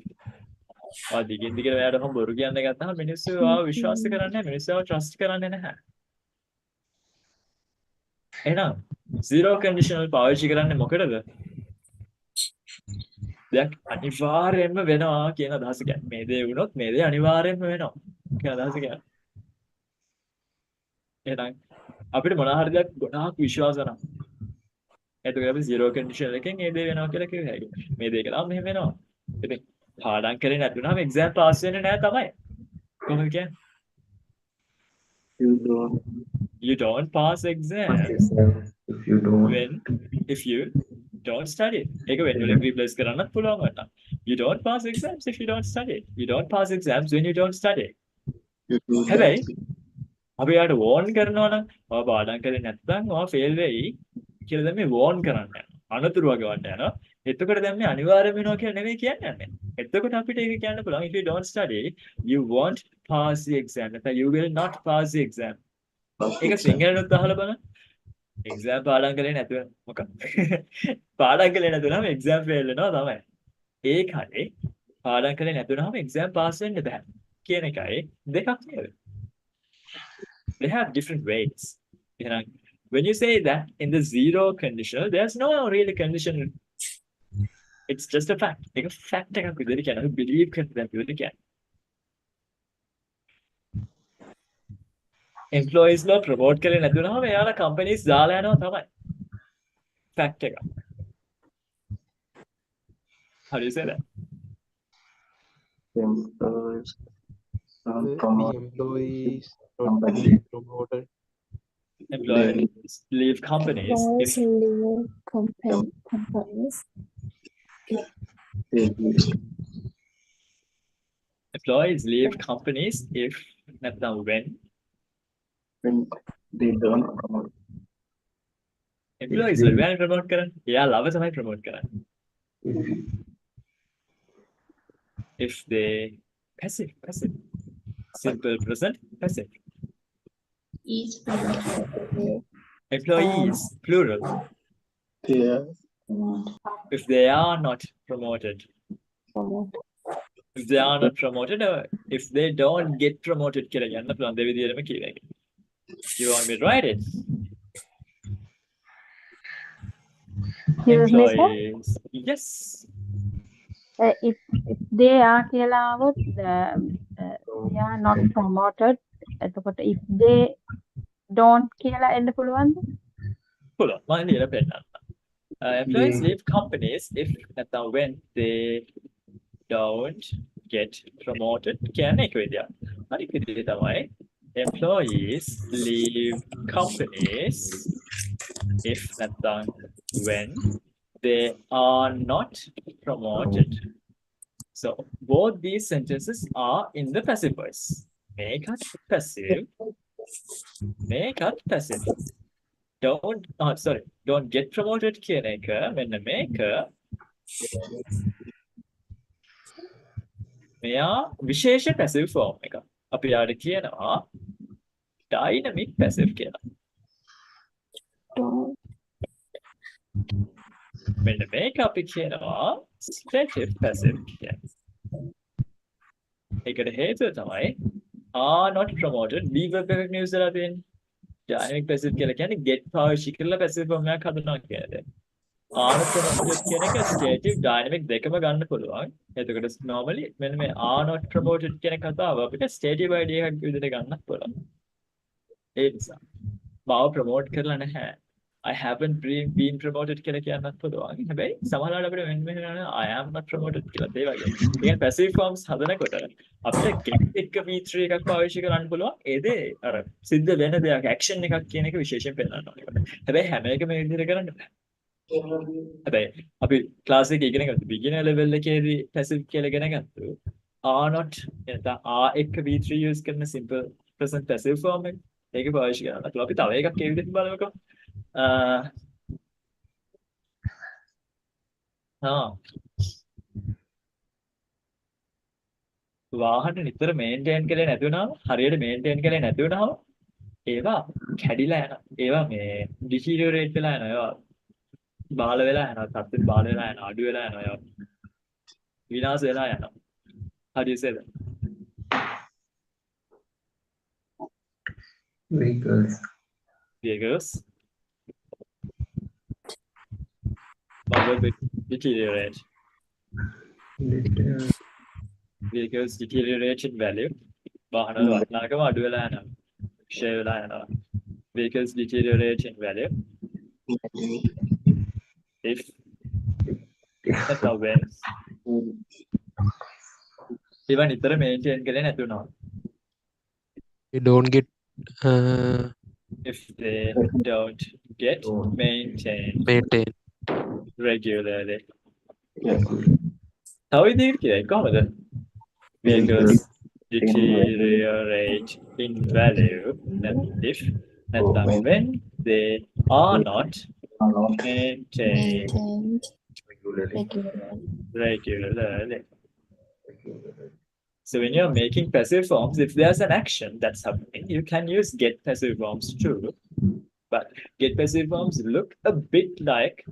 දිගින් දිගට ඔයාලට කොහොම බොරු කියන්න ගත්තාම මිනිස්සු ආව විශ්වාස කරන්නේ නැහැ. මිනිස්සු ආව trust කරන්නේ නැහැ. එහෙනම් zero conditional පාවිච්චි කරන්නේ මොකටද? දෙයක් අනිවාර්යයෙන්ම වෙනවා කියන අදහස කියන්නේ. මේ දේ වුණොත් මේ දේ අනිවාර්යයෙන්ම වෙනවා කියන අදහස කියන්නේ. එහෙනම් අපිට මොනවා හරි දෙයක් ගොඩාක් විශ්වාස කරනවා. එතකොට අපි zero conditional එකෙන් මේ දේ වෙනවා කියලා කිව්ව හැකියි. මේ දේ කළාම මෙහෙම වෙනවා. ඉතින් පාඩම් කරේ නැතුනම exam pass වෙන්නේ නැහැ තමයි. කොහොමද කියන්නේ? You don't pass exams if you don't study. ඒක when you replace කරන්නත් පුළුවන් වටා. You don't pass exams if you don't study. You don't pass exams when you don't study. හැබැයි අපි යාට warn කරනවා නම් ඔයා පාඩම් කරේ නැත්නම් ඔයා fail වෙයි කියලා දැන් මේ warn කරන්නේ. අනතුරු වගේ වට යනවා. එතකොට දැන් මේ අනිවාර්යම වෙනවා කියලා නෙමෙයි කියන්නේ. එතකොට අපිට ඒක කියන්න පුළුවන් if you don't study you won't pass the exam. නැත්නම් you will not pass the exam. ඒක සිංහලෙන්ත් අහලා බලන්න. exam පාඩම් කරේ නැතුව මොකක්ද? පාඩම් කරේ නැතුනම exam fail වෙනවා තමයි. ඒකයි පාඩම් කරේ නැතුනම exam pass වෙන්න බෑ කියන එකයි දෙකක් නේද? They have different ways. When you say that in the zero conditional, there's no really condition. It's just a fact. Like a fact එකක් විදිහට කියනවා. Believe කරන විදිහට කියනවා. Employees ලා promote කරේ නැතුනම එයාලා companies දාලා යනවා තමයි. Fact එක. How do you say that? Employees employees not being promoted. Employees leave companies if employees leave companies if නැත්නම් when they don't promote. Employees If වල ප්‍රොමෝට් කරන්නේ. එයා ලව තමයි ප්‍රොමෝට් කරන්නේ. If they passive. Simple present passive. Is promoted. Employees plural. There. If they are not promoted. If they are not promoted or if they don't get promoted කියලා කියන්න පුළුවන් දෙවිදියටම කියන එක. You want me to write it? Excuse me, sir. Employees. Yes. If they are කියලා આવොත් they are not promoted. එතකොට if they don't කියලා එන්න පුළුවන්ද? පුළුවන්. මම ලියලා පෙන්නන්න. Employees leave companies if නැත්නම් when they don't get promoted කියන එක විදියක්. හරි විදිය තමයි employees leave companies if නැත්නම් when they are not promoted. So both these sentences are in the passive voice. Make us passive. Make us passive. Don't get promoted කියන එක මෙන්න මේක මෙයා විශේෂ passive form එක. අපි යාට කියනවා dynamic passive කියලා. මෙන්න මේක අපි කියනවා stative passive කියලා. ඒකට හේතුව තමයි are not promoted B verb එකක් use කරලා තියෙන්නේ. dynamic passive කියලා කියන්නේ get පාවිච්චි කරලා passive form එකක් හදනවා කියන්නේ. are not promoted කියන එක stative dynamic දෙකම ගන්න පුළුවන්. එතකොට normally මෙන්න මේ are not promoted කියන කතාව අපිට stative idea එකක් විදිහට ගන්නත් පුළුවන්. ඒ නිසා මාව promote කරලා නැහැ. I haven't been promoted කියලා කියන්නත් පුළුවන්. හැබැයි සමහරවිට අපිට මෙන්න I am not promoted කියලා ඒ වගේ. ඒ කියන්නේ passive forms හදනකොට අපිට get එක V3 එකක් පාවිච්චි කරන්න පුළුවන්. ඒ දේ අර සිද්ධ වෙන දෙයක් action එකක් කියන එක විශේෂයෙන් පෙන්නන්න ඕනේ. හැබැයි හැම එකම මේ විදිහට කරන්න බෑ. හැබැයි අපි ක්ලාස් එකේ ඉගෙන ගත්ත beginner level එකේදී passive කියලා ඉගෙන ගත්තා. are not නැත්නම් are එක V3 use කරන simple present passive form එක. ඒක පාවිච්චි කරනවා. අපි තව එකක් ඒ විදිහට බලමුකෝ. වාහන නිතර මේන්ටේන් කරේ නැති වුණාම හරියට මේන්ටේන් කරේ නැති වුණාම ඒවා කැඩිලා යනවා. ඒවා මේ ඩිටීරියරේට් වෙලා යනවා. ඒවා බාල වෙලා යනවා. තත්ත්වෙත් බාල වෙලා යනවා. අඩු වෙලා යනවා. ඒවා විනාශ වෙලා යනවා. හරියද? Vehicles. Deteriorate. Vehicles deteriorate in value. වාහන වටිනාකම අඩු වෙලා යනවා. ක්ෂය වෙලා යනවා. Vehicles deteriorate in value. If that's how when even නිතර maintain කරේ නැති වුණා. You don't get If they don't get maintained regularly. How is it here? Common. Vehicles deteriorate in value if and when they are not maintained regularly. So when you're making passive forms, if there's an action that's happening, you can use get passive forms too. But get passive forms look a bit like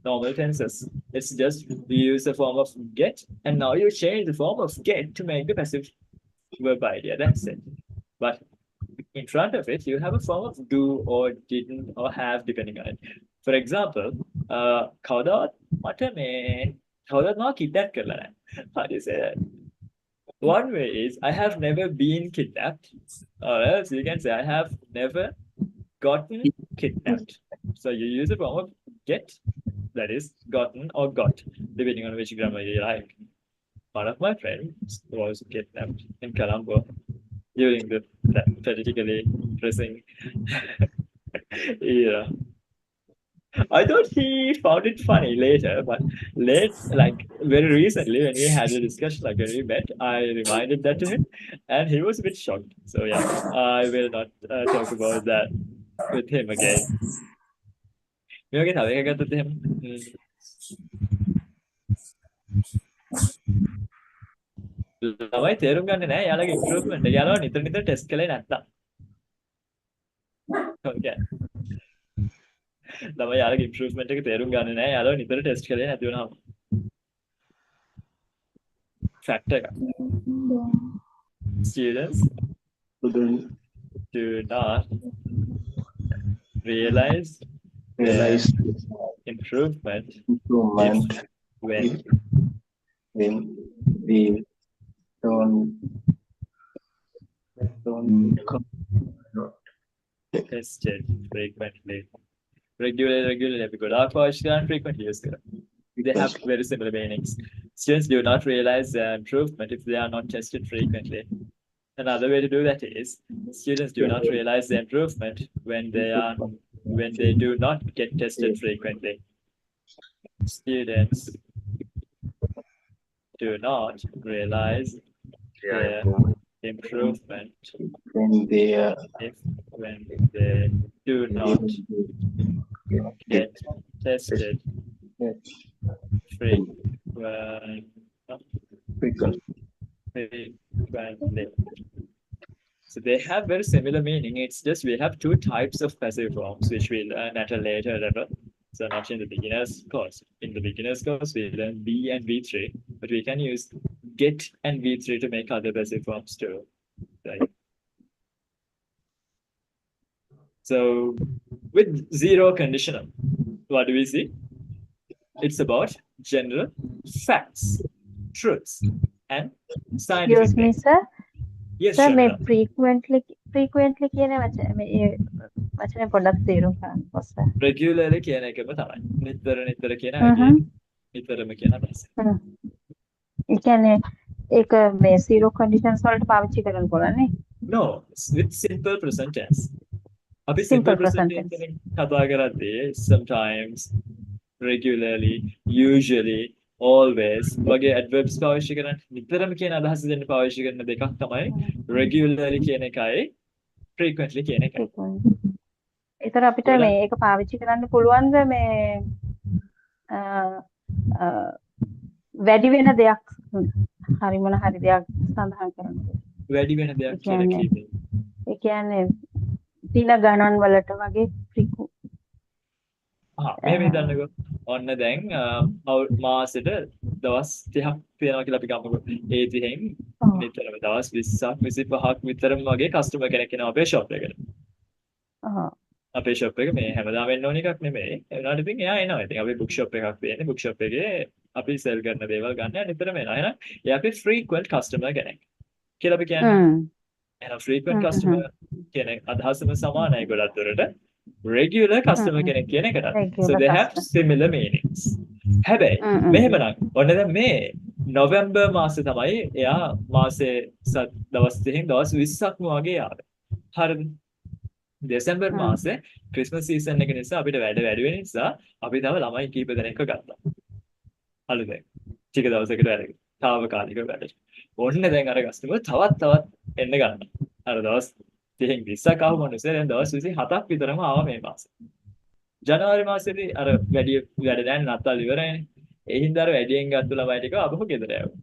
normal tenses. It's just you use the form of get, and now you change the form of get to make the passive verb idea. That's it. But in front of it, you have a form of do or didn't or have, depending on it. For example, කවදාවත් මට kidnap කරලා නැහැ. How do you say that? One way is I have never been kidnapped, or else you can say I have never gotten kidnapped. So you use a form of get, that is gotten or got, depending on which grammar you like. One of my friends was kidnapped in Colombo during that politically pressing era. I thought he found it funny later, but very recently when we had a discussion, like when we met, I reminded that to him, and he was a bit shocked. So yeah, I will not talk about that with him again. මේ වගේ තව එකක් ගත්තොත් එහෙම ළමයි තේරුම් ගන්නේ නැහැ යාළුවගේ ඉම්ප්‍රූව්මන්ට් එක. යාළුවා නිතර නිතර ටෙස්ට් කළේ නැත්තම්. ඔකේ. ළමයි යාළුවගේ ඉම්ප්‍රූව්මන්ට් එක තේරුම් ගන්නේ නැහැ යාළුවා නිතර ටෙස්ට් කළේ නැති වුණාම. ෆැක්ට් එක. Students Students do not realize realize improvement improvement when when we don't tested frequently. Regularly අපි ගොඩාක් පාවිච්චි කරන frequently use කරා. They have very similar meanings. Students do not realize their improvement if they are not tested frequently. Another way to do that is students do not realize the improvement when they do not get tested frequently. Students do not realize their improvement when they are when they do not get tested frequently. So they have very similar meaning. It's just we have two types of passive forms which we learn at a later level. So not in the beginner's course. In the beginner's course, we learn be and V3, but we can use get and V3 to make other passive forms too. Right? So with zero conditional, what do we see? It's about general facts, truths, and scientific Excuse me, things. sir. Yes, Sir, may Shamila. frequently කියන වචනේ පොඩ්ඩක් තේරුම් ගන්න ඔස්සා. Regularly කියන එකම තමයි. නිතර කියන හ්ම්. නිතරම කියන අදහස. ඒ කියන්නේ ඒක මේ zero conditions වලට පාවිච්චි කරන්න පුළුවන්නේ. No, with simple present tense. අපි Simple simple present present tense එකෙන් කතා කරද්දී sometimes, regularly, usually, always වගේ adverbs පාවිච්චි කරන්නේ. නිතරම කියන අදහස දෙන්න පාවිච්චි කරන දෙකක් තමයි regularly කියන එකයි frequently කියන එකයි. ඒතර අපිට මේ ඒක පාවිච්චි කරන්න පුළුවන්ද මේ වැඩි වෙන දෙයක් හරි මොන හරි දෙයක් සඳහන් කරනකොට. වැඩි වෙන දෙයක් කියලා කිව්වේ. ඒ කියන්නේ දින ගණන් වලට වගේ මේ හිතන්නකෝ. ඔන්න දැන් මාසෙට දවස් 30ක් තියෙනවා කියලා අපි ගමුකෝ. ඒ 30න් නිතරම දවස් 20ක් 25ක් විතරම වගේ කස්ටමර් කෙනෙක් එනවා අපේ ෂොප් එකට. අපේ ෂොප් එක මේ හැමදාම එන්න ඕන එකක් නෙමෙයි. ඒ වුණාට ඉතින් එයා එනවා. ඉතින් අපි බුක් ෂොප් එකක් තියෙන්නේ. බුක් ෂොප් එකේ අපි සෙල් කරන දේවල් ගන්න නිතරම එනවා. එහෙනම් එයා අපේ frequent customer කෙනෙක් කියලා අපි කියන්නේ. එහෙනම් frequent customer කියන අදහසම සමානයි ගොඩක් දුරට regular customer කෙනෙක් කියන එකට. So they have similar meanings. හැබැයි මෙහෙමනම් ඔන්න දැන් මේ නොවැම්බර් මාසේ තමයි එයා මාසේ දවස් 30න් දවස් 20ක්ම වගේ ආවේ. හරිද? දෙසැම්බර් මාසේ ක්‍රිස්මස් සීසන් එක නිසා අපිට වැඩ වැඩි වෙන නිසා අපි තව ළමයි කීප දෙනෙක්ව ගත්තා. අලුතෙන්. ටික දවසකට වැඩ. තාවකාලිකව වැඩ. ඔන්න දැන් අර කස්ටමර් තවත් එන්න ගන්නවා. අර දවස් 30න් 20ක් ආව මිනිස්සේ දැන් දවස් 27ක් විතරම ආවා මේ මාසේ. ජනවාරි මාසේදී අර වැඩි වැඩ දැන් නත්තල් ඉවරයිනේ. ඒ හින්දා අර වැඩියෙන් ගත්ත ළමයි ටික අපහු ගෙදර යවුවා.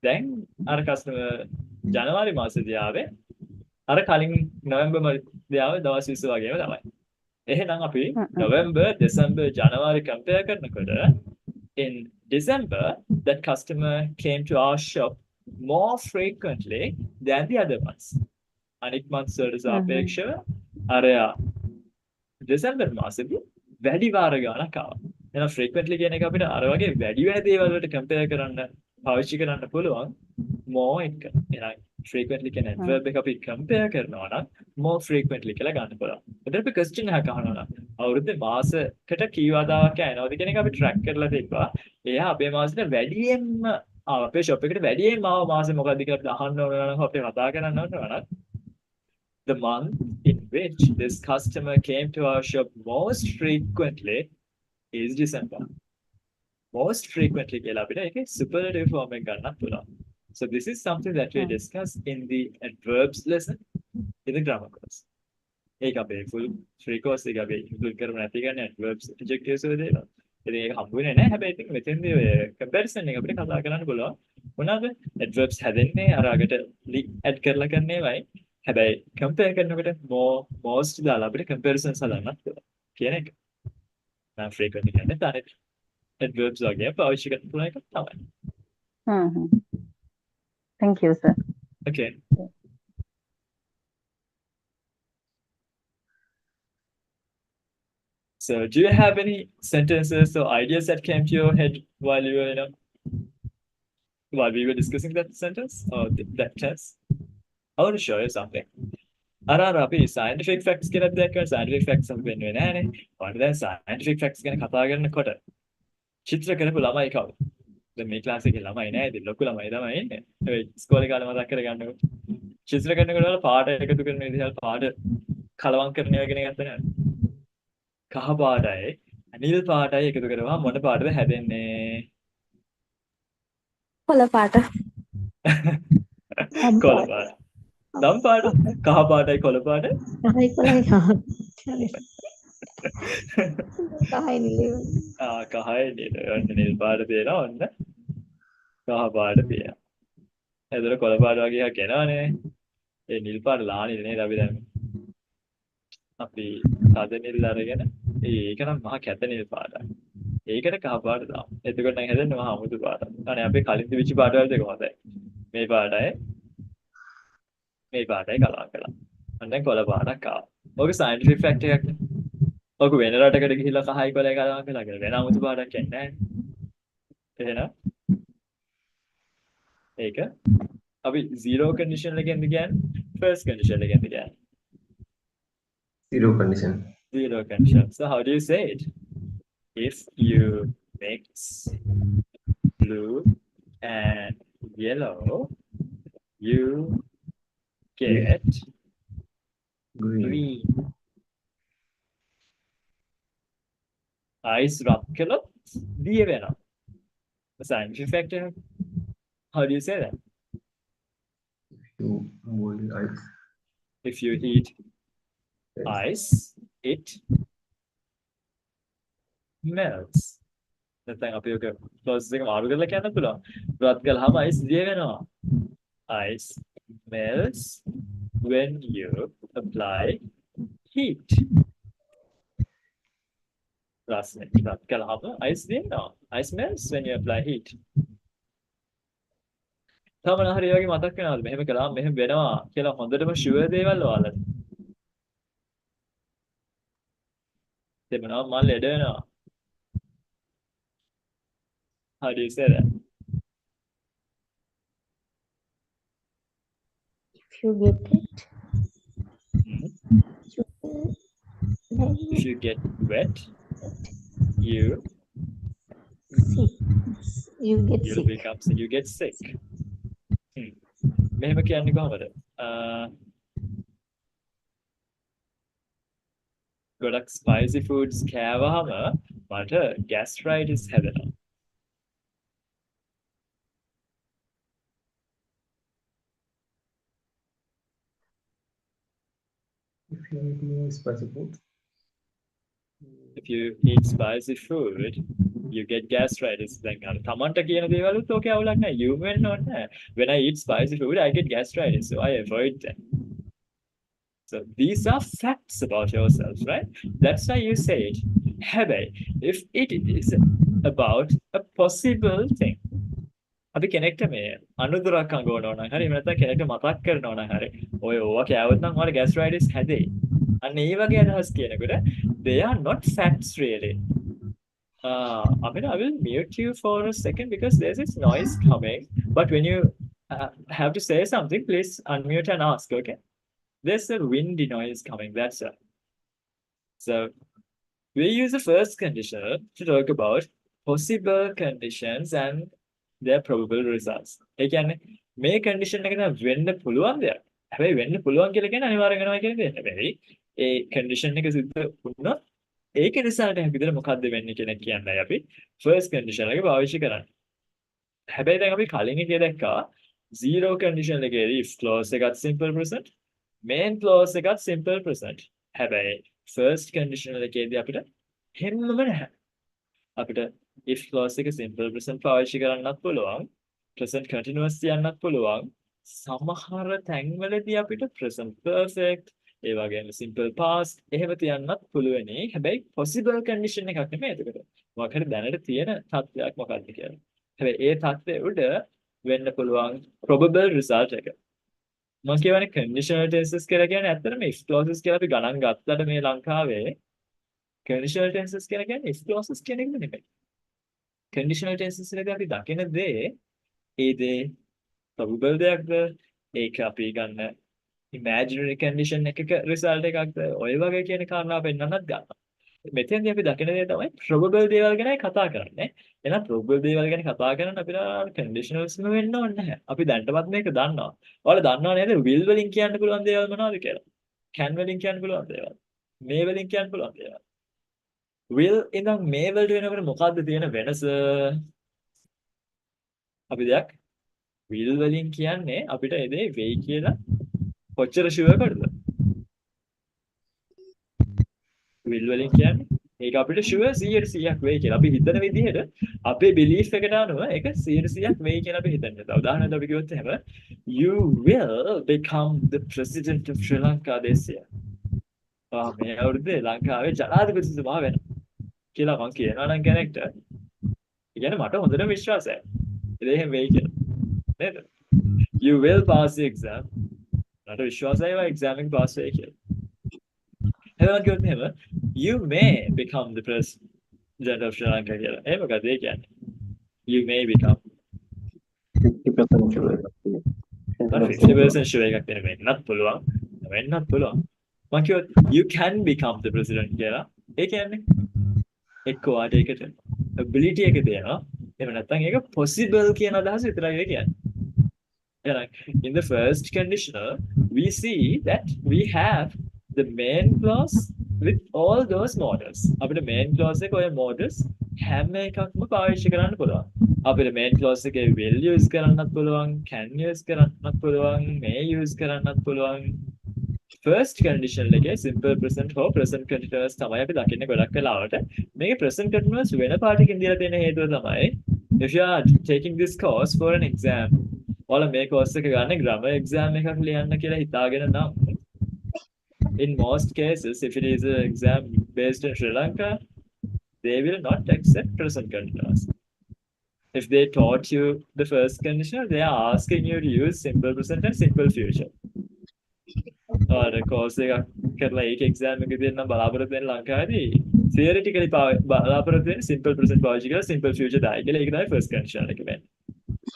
දැන් අර කස්ටමර් ජනවාරි මාසේදී ආවේ අර කලින් නොවැම්බර් මාසේදී ආවේ දවස් 20 වගේම තමයි. එහෙනම් අපි නොවැම්බර්, දෙසැම්බර්, ජනවාරි කම්පෙයාර් කරනකොට in December that customer came to our shop more frequently than the other months. අනිත් months වලට සාපේක්ෂව අර දෙසැම්බර් මාසෙදී වැඩි වාර ගණනක් ආවා. එහෙනම් frequently කියන එක අපිට අර වගේ වැඩි වෙන දේවල් වලට compare කරන්න පාවිච්චි කරන්න පුළුවන් more එක. එහෙනම් frequently කියන adverb එක අපි compare කරනවා නම් more frequently කියලා ගන්න පුළුවන්. එතන අපි question එකක් අහනවා නම් අවුරුද්දේ මාසෙකට කී වතාවක් යනවද කියන එක අපි track කරලා තිබ්බා. එයා අපේ මාසෙට වැඩියෙන්ම අපේ shop එකට වැඩියෙන්ම ආව මාසෙ මොකක්ද කියලා අපිට අහන්න ඕන නම් අපිට කතා කරන්න ඕන නම් the month in which this customer came to our shop most frequently is December. Most frequently කියලා අපිට ඒකේ superlative form එක ගන්නත් පුළුවන්. So this is something that we discuss in the adverbs lesson in the grammar course. ඒක අපේ full free course එක අපි include කරමු නැති කියන්නේ adverbs adjectives වල දේවල්. ඉතින් ඒක හම්බ වෙන්නේ නැහැ. හැබැයි ඉතින් මෙතෙන්දී ඔය comparison එක අපිට කතා කරන්න පුළුවන්. මොනවාද? adverbs හැදෙන්නේ අර අගට add කරලා කරන ඒවායි. හැබැයි compare කරනකොට most දාලා අපිට comparisons හදන්නත් පුළුවන්. කියන එක. නම් frequent කියන්නේ තනිත් adverbs වගේ පාවිච්චි කරන්න පුළුවන් එකක් තමයි. Thank you, sir. Okay. So, do you have any sentences or ideas that came to your head while you were, while we were discussing that sentence or that tense? I want to show you something. අර අපි scientific facts කියලා දෙයක් කරන scientific facts අපි වෙන්නේ නැහැනේ. ඔයාලට දැන් scientific facts ගැන කතා කරනකොට චිත්‍ර කරපු ළමයි කවුද? දැන් මේ ක්ලාස් එකේ ළමයි නෑ. ඉතින් ලොකු ළමයි තමයි ඉන්නේ. ඒ ඉස්කෝලේ කාලේ මතක් කරගන්නකො. චිත්‍ර කරනකොට ඔයාලා පාට එකතු කරන විදිහට පාට කලවම් කරන ඒවා ගැන ගත්තා නේද? කහ පාටයි නිල් පාටයි එකතු කරවම මොන පාටද හැදෙන්නේ? කොළ පාට. කොළ පාට. දම් පාට කහ පාටයි කොළ පාට. කහයි කොළයි කහයි නිලයි. කහයි නිල. ඔන්න නිල් පාට තියෙනවා ඔන්න. කහ පාට තියෙනවා. එතකොට කොළ පාට වගේ එකක් එනවනේ. ඒ නිල් පාට ලානිල් නේද අපි දැන්. අපි සාද නිල් අරගෙන ඒක නම් මහා කැත නිල් පාටයි. ඒකට කහ පාට දාමු. එතකොට නම් හැදෙන්නේ මහා අමුතු පාටක්. අනේ අපේ කලින් තිබිච්ච පාට වල දෙක හොඳයි. මේ පාටයි කලවම් කළා. අන්න දැන් කොළ පාටක් ආවා. ඔක scientific fact එකක් නේ. ඔක වෙන රටකට ගිහිල්ලා කහයි කොළයි කලවම් කළා කියලා වෙන අමුතු පාටක් කියන්නේ නැහැ. එහෙනම් ඒක අපි zero condition එකෙන්ද කියන්නේ first condition එකෙන්ද කියන්නේ? Zero condition. Zero condition. So how do you say it? If you mix blue and yellow, you get green. Ice rub කළොත් දිය වෙනවා. Scientific fact. How do you say that? You boil ice. If you heat ice, it melts. නැත්නම් අපි ඔක process එක මාරු කරලා කියන්න පුළුවන්. රත් කළාම ice දිය වෙනවා. Ice melts when you apply heat. රත් කළාම ice දිය වෙනවා. Ice melts when you apply heat. තමන හරි වගේ මතක් වෙනවද? මෙහෙම කළාම මෙහෙම වෙනවා කියලා හොඳටම sure දේවල් ඔයාලට. දෙමනවා මල් ලෙඩ වෙනවා. How do you say that? If you get it, If you get wet, you sick. You get you'll sick. become sick. You get sick. මෙහෙම කියන්නේ කොහොමද? ගොඩක් spicy foods කෑවහම මට gastritis හැදෙනවා. If you eat more spicy food, If you eat spicy food, you get gastritis. දැන් අර තමන්ට කියන දේවලුත් ඔකේ අවුලක් නැහැ. You වෙන්න ඕනේ නැහැ. When I eat spicy food, I get gastritis, so I avoid them. So these are facts about yourself, right? That's why you say it. හැබැයි if it is about a possible thing. අපි කෙනෙක්ට මේ අනුදුරක් අඟවනවා නම් හරි එහෙම නැත්නම් කෙනෙක්ට මතක් කරනවා නම් හරි ඔය ඕවා කෑවොත් නම් ඔයාලට gastritis හැදෙයි. අන්න ඒ වගේ අදහස් කියනකොට they are not facts really. I mean, I will mute you for a second because there's this noise coming. But when you have to say something, please unmute and ask, okay? There's a windy noise coming, that's it. So, we use the first conditional to talk about possible conditions and their probable results. ඒ කියන්නේ මේ condition එක නම් වෙන්න පුළුවන් දෙයක්. හැබැයි වෙන්න පුළුවන් කියලා කියන්නේ අනිවාර්යෙන් වෙනවා කියන දෙයක් නෙවෙයි. ඒ condition එක සිද්ධ වුණොත් ඒකේ result එක විතර මොකද්ද වෙන්නේ කියන එක කියන්නයි අපි first condition එක පාවිච්චි කරන්නේ. හැබැයි දැන් අපි කලින් එකේ දැක්කා zero condition එකේදී if clause එකත් simple present main clause එකත් simple present. හැබැයි first conditional එකේදී අපිට හැමම නැහැ. අපිට if clause එක simple present පාවිච්චි කරන්නත් පුළුවන්. present continuous කියන්නත් පුළුවන්. සමහර තැන්වලදී අපිට present perfect ඒ වගේම simple past එහෙම තියන්නත් පුළුවනි. හැබැයි possible condition එකක් නෙමෙයි එතකොට. මොකක් හරි දැනට තියෙන තත්ත්වයක් මොකක්ද කියලා. හැබැයි ඒ තත්ත්වයේ උඩ වෙන්න පුළුවන් probable result එක. මම කියවනේ conditional tenses කියලා කියන්නේ ඇත්තටම if clauses කියලා අපි ගණන් ගත්තට මේ ලංකාවේ conditional tenses කියලා කියන්නේ if clauses කියන එක නෙමෙයි. conditional tenses එකදී අපි දකින දේ ඒ දේ probable දෙයක්ද ඒක අපි ගන්න imaginary condition එකක result එකක්ද ඔය වගේ කියන කාරණා පෙන්වන්නත් ගන්නවා. මෙතෙන්දී අපි දකින දේ තමයි probable දේවල් ගැනයි කතා කරන්නේ. එහෙනම් probable දේවල් ගැන කතා කරන අපිට conditionals වෙන්න ඕනේ නැහැ. අපි දැන්ටමත් මේක දන්නවා. ඔයාලා දන්නව නේද will වලින් කියන්න පුළුවන් දේවල් මොනවද කියලා? can වලින් කියන්න පුළුවන් දේවල්. may වලින් කියන්න පුළුවන් දේවල්. will ඉඳන් may වලට වෙනකොට මොකද්ද තියෙන වෙනස? අපි දෙයක් will වලින් කියන්නේ අපිට ඒ දේ වෙයි කියලා කොච්චර ෂුවර් කරද? will වලින් කියන්නේ ඒක අපිට ෂුවර් 100%ක් වෙයි කියලා. අපි හිතන විදිහට අපේ බිලීෆ් එකට අනුව ඒක 100%ක් වෙයි කියලා අපි හිතන්නේ. උදාහරණයක් අපි කිව්වොත් එහෙම you will become the president of Sri Lanka this year. මේ අවුරුද්දේ ලංකාවේ ජනාධිපතිතුමා වෙනවා කියලා මම කියනවා නම් කෙනෙක්ට. ඒ කියන්නේ මට හොඳට විශ්වාසයි. ඒක එහෙම වෙයි කියලා. නේද? You will pass the exam. මට විශ්වාසයි ඔය exam එක pass වෙයි කියලා. එහෙනම් කිව්වොත් එහෙම you may become the president of Sri Lanka කියලා. එහෙම මොකද ඒ කියන්නේ? You may become 50% sure. 50% sure එකක් වෙන්නත් පුළුවන්. වෙන්නත් පුළුවන්. මම කිව්වොත් you can become the president කියලා. ඒ කියන්නේ එක්ක වාට ඒකට ability එක තියෙනවා. එහෙම නැත්නම් ඒක possible කියන අදහස විතරයි ඒ කියන්නේ. In the first conditional, we see that we have the main clause with all those models. අපිට main clause එකේ ඔය models හැම එකක්ම පාවිච්චි කරන්න පුළුවන්. අපිට main clause එකේ will use කරන්නත් පුළුවන්, can use කරන්නත් පුළුවන්, may use කරන්නත් පුළුවන්. first conditional එකේ simple present හෝ present continuous තමයි අපි දකින්නේ ගොඩක් වෙලාවට. මේකේ present continuous වෙන පාටකින් දීලා තියෙන හේතුව තමයි if you are taking this course for an exam ඔයාලා මේ course එක ගන්න grammar exam එකක් ලියන්න කියලා හිතාගෙන නම් in most cases if it is an exam based in Sri Lanka they will not accept present continuous. If they taught you the first conditional they are asking you to use simple present and simple future. course එකක් කරලා ඒක exam එකකදී නම් බලාපොරොත්තු වෙන ලංකාවේදී theoretically බලාපොරොත්තු වෙන simple present පාවිච්චි කරලා simple future දායි කියලා ඒක තමයි first conditional එක වෙන්නේ.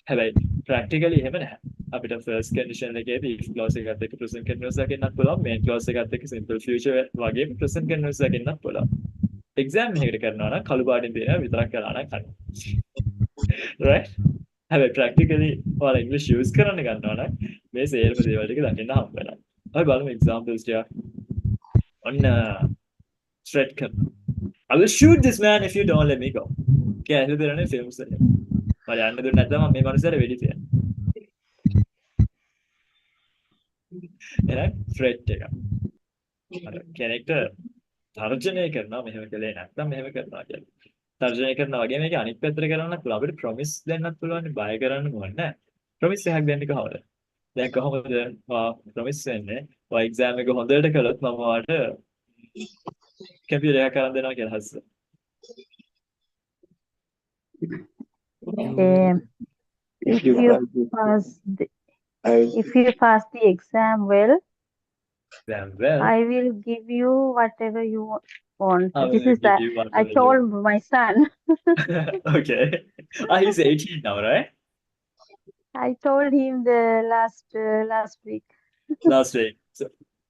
හැබැයි practically එහෙම නැහැ. අපිට first conditional එකේදී if clause එකත් එක්ක present continuous එකකින්වත් පුළුවන් main clause එකත් එක්ක simple future වගේම present continuous එකකින්වත් පුළුවන්. exam එකකට කරනවා නම් කළු පාටින් දෙනවා විතරක් කරලා නම් හරි. right? හැබැයි practically ඔයාලා English use කරන්න ගන්නවා නම් මේ සේරම දේවල් ටික දකින්න හම්බ වෙනවා. අපි බලමු examples ටික. ඔන්න threat කරනවා. I will shoot this man if you don't let me go. කියලා හිතන්නේ films එකේ. මම යන්න දුන්නේ නැත්නම් මේ මනුස්සයාට වෙඩි තියනවා. එහෙනම් threat එක. අර කෙනෙක්ට තර්ජනය කරනවා මෙහෙම කළේ නැත්නම් මෙහෙම කරනවා කියලා. තර්ජනය කරනවා වගේ මේක අනිත් පැත්තට කරන්නත් පුළුවන්. අපිට promise දෙන්නත් පුළුවන්. බය කරන්න ඕනේ නැහැ. promise එකක් දෙන්න කොහොමද? දැන් කොහොමද promise වෙන්නේ? ඔය exam එක හොඳට කළොත් මම ඔයාලට computer එකක් කරන් දෙනවා කියලා හස්ස. If you pass the, if you pass the exam well, Exam well. I will give you whatever you want. I will This is give the you whatever I you told my son. Okay. He's 18 now, right? I told him the last week. Last week. So,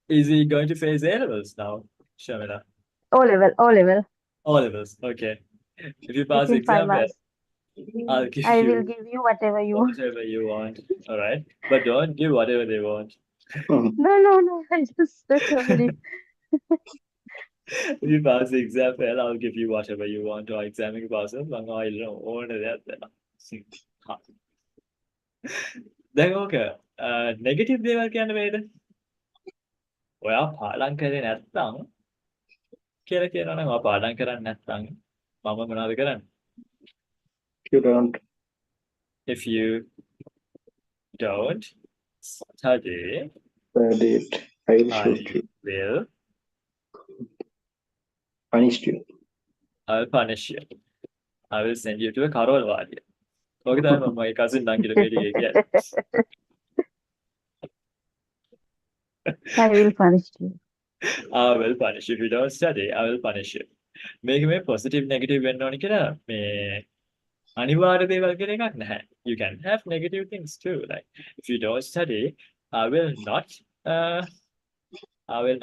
is he going to face A-levels now, Shamina? O level. O-levels. Okay. If you pass the Within 5 exam well, months. I'll give I you will give you whatever you want. whatever you want. All right. But don't give whatever they want. No. I just told him. If you pass the exam well, I'll give you whatever you want. Or exam එක pass කරලා මම ආයෙ ඕන දෙයක් දෙනවා. දැන් ඕක negative දේවල් කියන්න බෑද? ඔයා පාඩම් කරේ නැත්නම් කියලා කියනවා නම් ඔයා පාඩම් කරන්නේ නැත්නම් මම මොනවද කරන්නේ? You don't If you don't study, study it. I will I shoot you. will Punish you. punish you. I will send you to a කරවල වාඩිය. ඔක තමයි මම මගේ කසින් නංගිට මේ ටික කියන්නේ. I will punish you. I will punish you. If you don't study, I will punish you. මේක මේ positive negative වෙන්න ඕනි කියලා මේ අනිවාර්ය දේවල් කියන එකක් නැහැ. You can have negative things too. Like if you don't study, I will not I will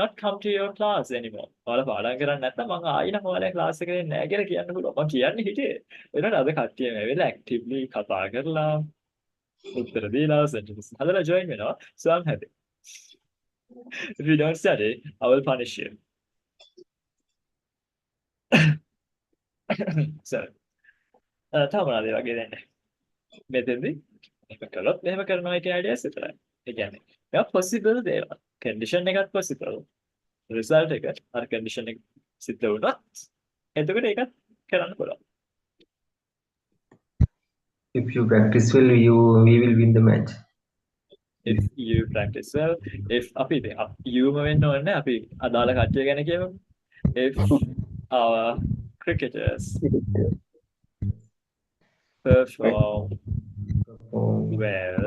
not come to your class anymore. ඔයාලා පාඩම් කරන්නේ නැත්නම් මම ආයෙ නම් ඔයාලා ක්ලාස් එකට එන්නේ නැහැ කියලා කියන්න පුළුවන්. මම කියන්නේ හිටියේ. ඒනට අද කට්ටිය මේ වෙලාව actively කතා කරලා උත්තර දීලා sentences හදලා join වෙනවා. So I'm happy. If you don't study, I will punish you. So, තව මොනවද ඒ වගේ දෙන්නේ? මෙතෙන්දී මේක කළොත් මෙහෙම කරනවා කියන ideas විතරයි. ඒ කියන්නේ ඒක possible දේවල්. condition එකත් possible. result එක අර condition එක සිද්ධ වුණොත් එතකොට ඒකත් කරන්න පුළුවන්. If you practice well, we will win the match. If you practice well, if අපි යුම වෙන්න ඕනේ අපි අදාළ කට්ටිය ගැන කියමු. If our cricketers perform well,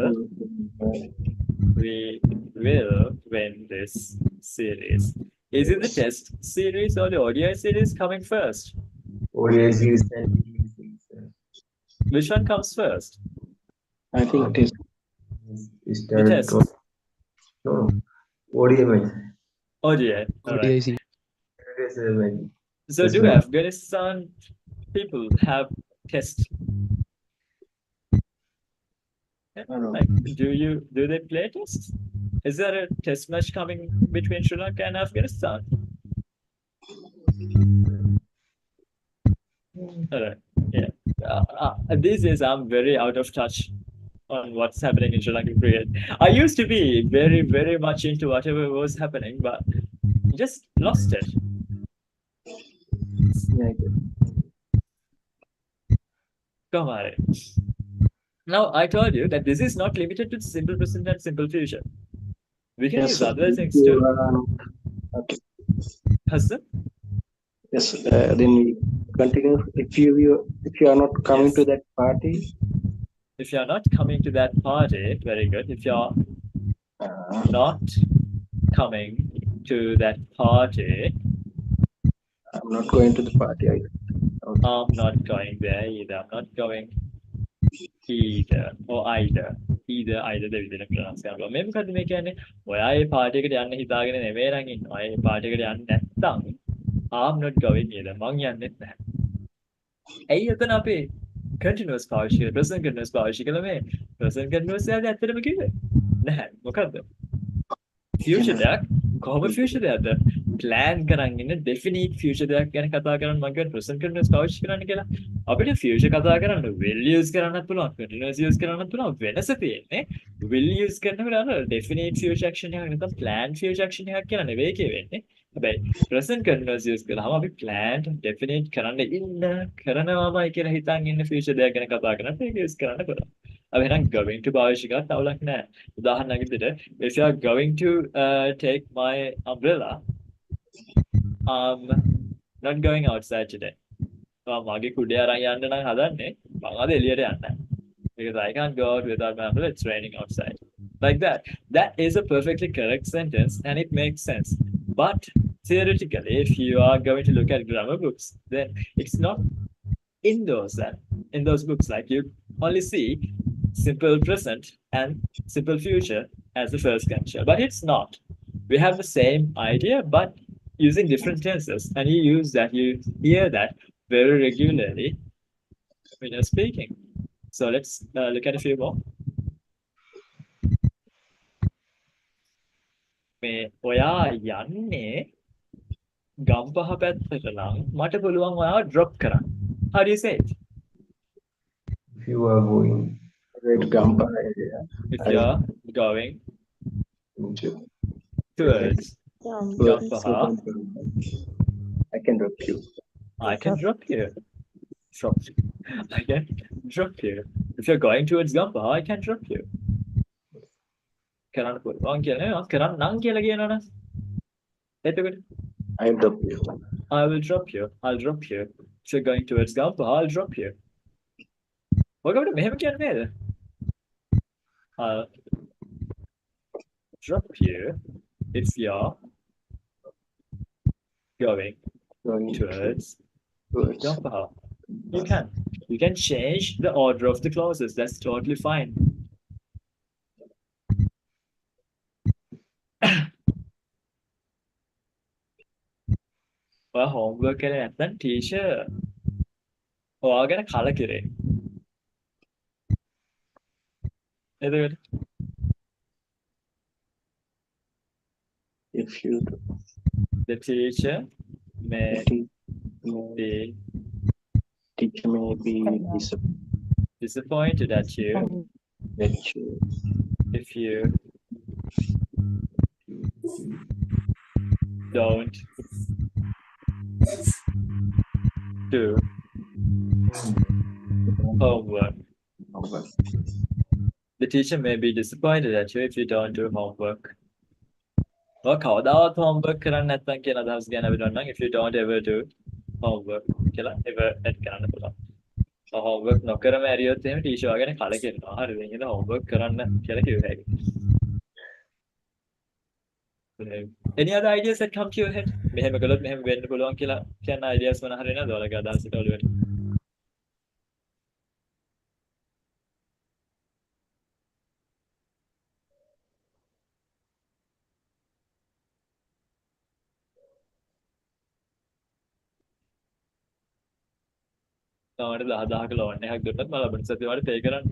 we will win this series. Is it the test series or the ODI series coming first? ODI series and T20 series. Which one comes first? I think it is. We The started test. no, ODI match. ODI. All right. ODIC. It is a match. So Yes, do ma'am. Afghanistan people have tests? No. Like, do they play tests? Is there a test match coming between Sri Lanka and Afghanistan? All right. Yeah. These days I'm very out of touch on what's happening in Sri Lankan cricket. I used to be very, very much into whatever was happening, but just lost it. Yeah, I get it. Come on. Now I told you that this is not limited to simple present and simple future. We can Yes, use sir. other things You too. are not- Okay. Hassan? Yes. Then we continue. If you are not coming Yes. to that party, If you're not coming to that party, very good. If you're not coming to that party, I'm not going to the party either. I'm not going there either. I'm not going either or either. Either දෙවිදිහට pronounce කරනවා. මේ මොකද්ද මේ කියන්නේ? ඔයා ඒ party එකට යන්න හිතාගෙන නෙමෙයි නම් ඉන්නවා. ඒ පාටි එකට යන්නේ නැත්තම් I'm not going either. මං යන්නෙත් නැහැ. ඇයි එතන අපි continuous පාවිච්චි කරලා present continuous පාවිච්චි කළා මේ present continuous එකද ඇත්තටම කිව්වේ? නැහැ. මොකද්ද? future දෙයක් කොහොම future දෙයක්ද? plan කරන් ඉන්න definite future දෙයක් ගැන කතා කරන්න මම කියන්නේ present continuous පාවිච්චි කරන්න කියලා. අපිට future කතා කරන්න will use කරන්නත් පුළුවන්, continuous use කරන්නත් පුළුවන්. වෙනස තියෙන්නේ will use කරනකොට අර definite future action එකක් නැත්නම් planned future action එකක් කියලා නෙවෙයි කියවෙන්නේ. හැබැයි present continuous use කළාම අපි planned definite කරන්න කරනවාමයි කියලා හිතන් ඉන්න future දෙයක් ගැන කතා කරනකොට ඒක use කරන්න පුළුවන්. අපි එහෙනම් going to පාවිච්චි කරත් අවුලක් නැහැ. උදාහරණයක් විදිහට if you are going to take my umbrella, not going outside today. මගේ කුඩේ අරන් යන්න නම් හදන්නේ මම අද එළියට යන්නේ. Because I can't go out without my umbrella. It's raining outside. Like that. That is a perfectly correct sentence and it makes sense. But theoretically, if you are going to look at grammar books, then it's not in those books. Like you only see simple present and simple future as the first condition. But it's not. We have the same idea, but using different tenses. And you hear that very regularly when you're speaking. So let's look at a few more. මේ ඔයා යන්නේ ගම්පහ පැත්තට නම් මට පුළුවන් ඔයාව drop කරන්න. How do you say it? If you are going Right, Gampa area. If you're going Into. towards Jump. Gampaha. I can drop you. I can drop you. Drop you. I can drop you. If you're going towards Gampaha, I can drop you. කරන්න පුළුවන් කියලා නේ කරන්න නම් කියලා කියනවනේ. එතකොට I drop you. I will drop you. I'll drop you. If you're going towards Gampaha, I'll drop you. ඔයකට මෙහෙම කියන්නේ නේද? I'll drop you if you're going Going towards towards. Gampaha. You can change the order of the clauses. That's totally fine. ඔයා homework කරේ නැත්නම් teacher ඔයා ගැන කලකිරේ. එතකොට If you the teacher may be teacher may be disappointed at you that you if you don't do homework. The teacher may be disappointed at you if you don't do homework. ඔය කවදාවත් homework කරන්නේ නැත්නම් කියන අදහස් ගැන අපි දන්නම් if you don't ever do homework කියලා ever add කරන්න පුළුවන්. homework නොකරම ඇරියොත් එහෙම ටීචර් වගේනේ කලකිරෙනවා. හරිද? එහෙනම් homework කරන්න කියලා කිව්ව හැකි. Any other ideas that come to your head? මෙහෙම කළොත් මෙහෙම වෙන්න පුළුවන් කියලා කියන ideas මොන හරි නේද? ඔයාලගේ අදහසට ඔළුවට. තමන්ට 10,000ක loan එකක් දුන්නත් මම ලබන සතිය වලට pay කරන්න.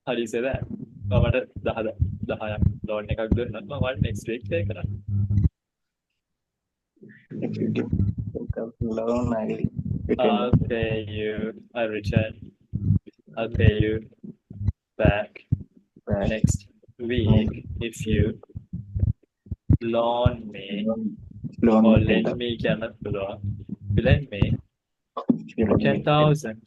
How do you say that? මමට 10ක් loan එකක් දුන්නත් මම වලට next week pay කරන්න. if you give loan I I'll pay you. I'll pay you back back next week if you loan me loan or lend me කියන්න පුළුවන්. You lend me 10,000.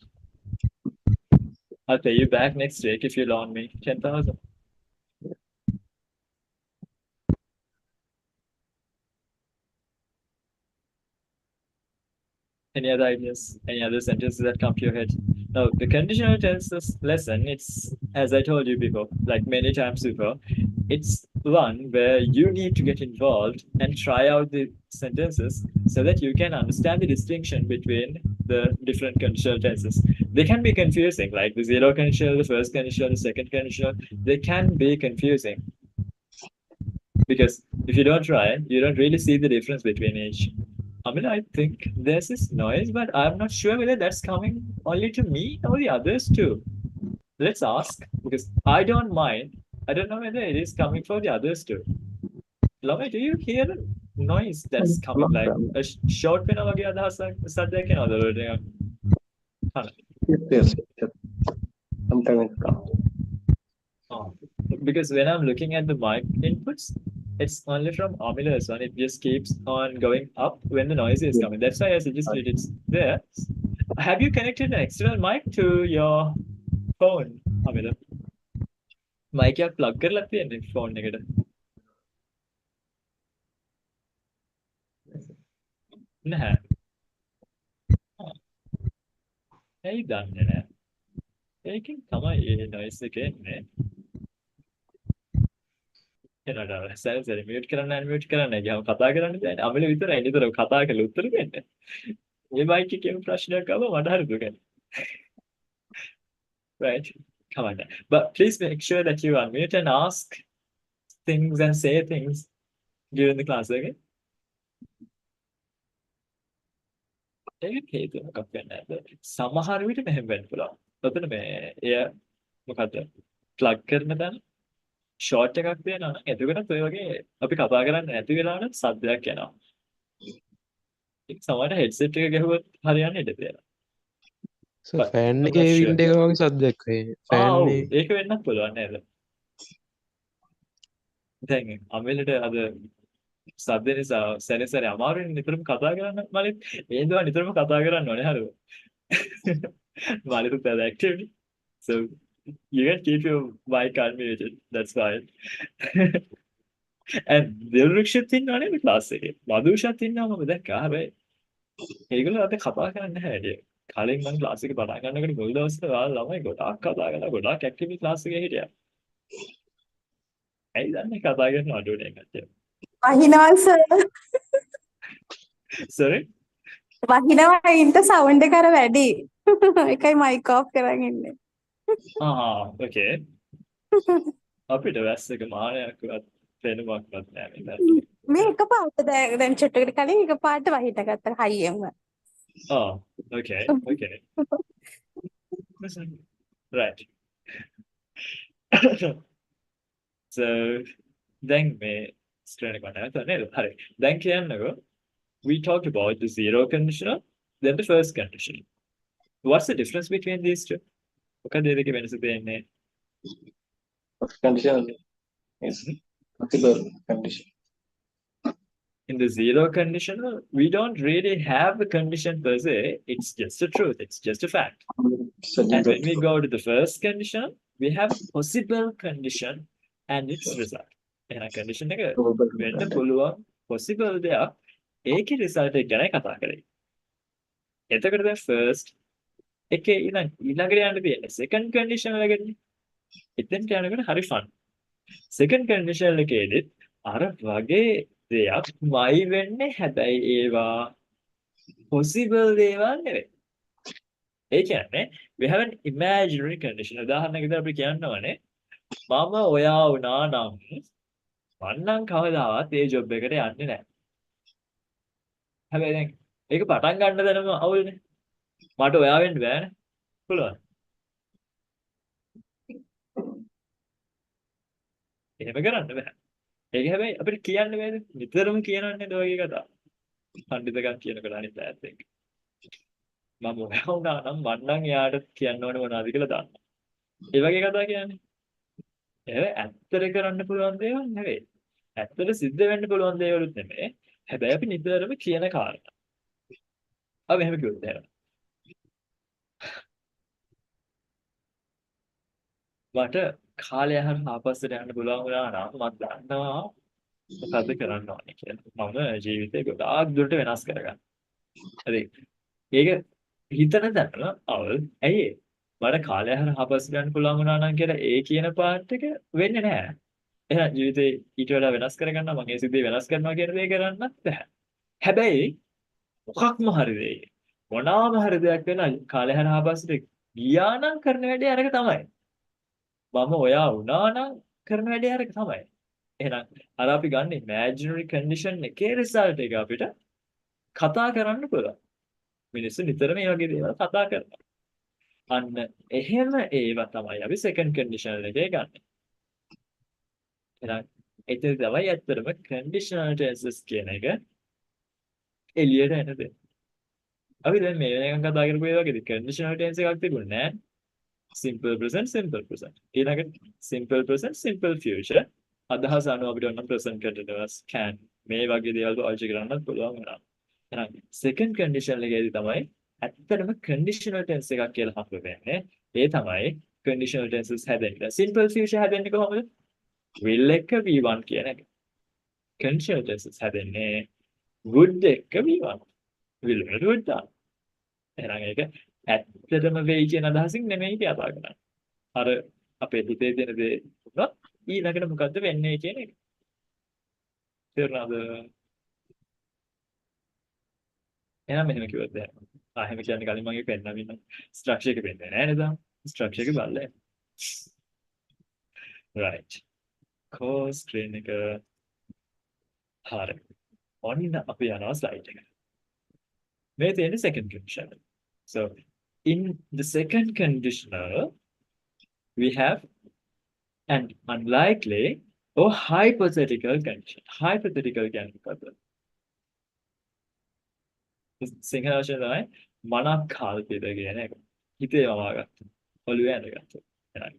I'll pay you back next week if you loan me 10,000. Any other ideas? Any other sentences that come to your head? Now, the conditional tenses lesson, it's, as I told you before, like many times before, it's one where you need to get involved and try out the sentences so that you can understand the distinction between the different conditional tenses. They can be confusing, like the zero conditional, the first conditional, the second conditional. They can be confusing because if you don't try, you don't really see the difference between each. I mean, I think there's this noise, but I'm not sure whether that's coming only to me or the others too. Let's ask, because I don't mind. I don't know whether it is coming for the others too. Love, do you hear the noise that's coming like a short pen of සද්දයක් එනවද ඔයාලට? yes sometimes it comes. Oh. Because when I'm looking at the mic inputs, it's only from Amila's one. It just keeps on going up when the noise is coming. That's why I suggested it's there. Have you connected an external mic to your phone, Amila? Mic එක plug කරලා තියෙන්නේ phone එකට. නැහැ. ඇයි දන්නේ නැහැ. ඒකෙන් තමයි මේ noise එක එන්නේ. එනඩා සැරසැර මියුට් කරන්න ගියාම කතා කරන්න බෑනේ. අමිල විතරයි නිතරම කතා කරලා උත්තර දෙන්නේ. මේ මයික් එකේම ප්‍රශ්නයක් ආවම මට හරි දුකයි. Right. Come on. But please make sure that you unmute and ask things and say things during the class, okay? ඒක හේතුව මොකක්ද නැද්ද? සමහර විට මෙහෙම වෙන්න පුළුවන්. ඔතන මේ එය මොකද්ද? plug කරන තැන ෂෝට් එකක් දෙනවා නම් එතකොටත් ඔය වගේ අපි කතා කරන්නේ නැති වෙලා නම් සද්දයක් එනවා. ඒක සමහරට headset එක ගැහුවොත් හරියන්නේ ඉඩ තියෙනවා. but ෆෑන් I'm එකේ not sure. වින්ඩ එක වගේ සද්දයක් වේ ෆෑන් ඔව් ඒක වෙන්නත් පුළුවන් නේද? දැන් අමිලට අද සද්ද නිසා සැරේ අමාරුවෙන් නිතරම කතා කරන්න මලින් ඒ දවා නිතරම කතා කරන්න ඕනේ හරිද? මලිට that activity. So you can keep your mic unmuted. That's fine. and දිල්රුක්ෂත් ඉන්නවා නේද ක්ලාස් එකේ. මදුෂත් ඉන්නවා මම දැක්කා. හැබැයි ඒගොල්ලෝ අද කතා කරන්නේ නැහැ ඇයි. කලින් මම ක්ලාස් එක පටන් ගන්නකොට මුල් දවස්වල ඔයාලා ළමයි ගොඩාක් කතා කරලා ගොඩාක් ඇක්ටිව් ක්ලාස් එකේ හිටියා. ඇයි දන්නේ කතා කරන අඩුවනේ කච්චේ. වහිනවා සර්. Sorry. වහිනවා ඉන්ට සවුන්ඩ් එක අර වැඩි. එකයි මයික් ඔෆ් කරන් ඉන්නේ. Okay. අපිට වැස්සක මානයක්වත් පෙනුමක්වත් නැහැ මේ. මේ එකපාරට දැන් චුට්ටකට කලින් එකපාරට වහිට ගත්තා හයියෙන්ම. Okay. Right. So then මේ ස්ක්‍රීන් එක ගන්න නේද? හරි. දැන් කියන්නකෝ we talked about the zero conditional then the first conditional. What's the difference between these two? මොකද දෙකේ වෙනස තියෙන්නේ? Conditional is possible condition. In the zero conditional, we don't really have a condition per se. It's just a truth. It's just a fact. So And when we go to the first condition, we have a possible condition and its result. And a condition එක වෙන්න පුළුවන් possible දෙයක් ඒකේ result එක ගැන කතා කරේ. එතකොට දැන් first එකේ ඊළඟට යන්න තියෙන්නේ second condition එකනේ. එතෙන්ට යනකොට හරි fun. Second condition එකේදී අර වගේ දෙයක් මයි වෙන්නේ හැබැයි ඒවා possible දේවල් නෙවෙයි. ඒ කියන්නේ we have an imaginary condition. උදාහරණයකට අපි කියනවානේ මම ඔයා වුණා නම් මං නම් කවදාවත් ඒ ජොබ් එකට යන්නේ නැහැ. හැබැයි දැන් ඒක පටන් ගන්න දැනම අවුල්නේ. මට ඔයා වෙන්න බෑනේ. පුළුවන්. එහෙම කරන්න බෑ. ඒක හැබැයි අපිට කියන්න බෑද? නිතරම කියනවනේ ඔය වගේ කතා. පඬිතුකම් කියනකොට අනිත් පැත්ත එක්ක. මම ඔයා වුණා නම් මං නම් එයාට කියන්න ඕනේ මොනවද කියලා දාන්න. ඒ වගේ කතා කියන්නේ. ඒ ඇත්තට කරන්න පුළුවන් දේවල් නෙවෙයි. ඇත්තට සිද්ධ වෙන්න පුළුවන් දේවලුත් නෙමෙයි. හැබැයි අපි නිතරම කියන කාරණා. අපි එහෙම කිව්වොත් එහෙම. මට කාලය හරි ආපස්සට යන්න පුළුවන් වුණා නම් මම දන්නවා මොකද්ද කරන්න ඕනේ කියලා. මම ජීවිතේ ගොඩාක් දුරට වෙනස් කරගන්න. හරි. ඒක හිතන දැනන අවල් ඇයි මට කාලය හරි ආපස්සට යන්න පුළුවන් වුණා නම් කියලා ඒ කියන පාර්ට් එක වෙන්නේ නැහැ. එහෙනම් ජීවිතේ ඊට වඩා වෙනස් කරගන්න මම ඒ සිද්ධිය වෙනස් කරනවා කියන දේ කරන්නත් බෑ. හැබැයි මොකක්ම හරි දෙයක් මොනවාම හරි දෙයක් වෙන කාලය හරි ආපස්සට ගියා නම් කරන වැඩේ අරක තමයි. මම ඔයා වුණා නම් කරන වැඩේ අරක තමයි. එහෙනම් අර අපි ගන්න imaginary condition එකේ result එක අපිට කතා කරන්න පුළුවන්. මිනිස්සු නිතරම මේ වගේ දේවල් කතා කරනවා. අන්න එහෙම ඒවා තමයි අපි second conditional එකේ ගන්න. එහෙනම් එතන තමයි ඇත්තටම conditional tenses කියන එක එළියට එන්නේ. අපි දැන් මේ වෙනකන් කතා කරපු ඒ වගේද conditional tense එකක් තිබුණේ නැහැ. Simple present, simple present. ඊළඟට simple present, simple future. අදහස අනුව අපිට ඔන්න present continuous can මේ වගේ දේවල් පාවිච්චි කරන්නත් පුළුවන් වෙනවා. එහෙනම් second condition එකේදී තමයි ඇත්තටම conditional tense එකක් කියලා හම්බ වෙන්නේ. ඒ තමයි conditional tenses හැදෙන්නේ. simple future හැදෙන්නේ කොහොමද? will එක V1 කියන එක. conditional tenses හැදෙන්නේ would එක V1. will වලට would දාන්න. එහෙනම් ඒක ඇත්තටම වෙයි කියන අදහසින් නෙමෙයි කතා කරන්නේ. අර අපේ හිතේ තියෙන දේ වුණා ඊළඟට මොකද්ද වෙන්නේ කියන එක. තේරුණාද? එහෙනම් මෙහෙම කිව්වොත් දැන් එහෙම කියන්නේ කලින් මම පෙන්නන්න ඉන්න ස්ට්‍රක්චර් එක පෙන්නන්නේ නැහැ නේද? ස්ට්‍රක්චර් එක බලන්න. right. කෝ ස්ක්‍රීන් එක හරි. ඔන්න අපි යනවා ස්ලයිඩ් එකට. මේ තියෙන්නේ second condition. So in the second conditional, we have an unlikely or hypothetical condition. Hypothetical කියන්නේ සිංහල වචන තමයි මනක්කල්පිත කියන එක. හිතේ වවාගත්තා. ඔළුවේ ඇඳගත්තා. එහෙනම්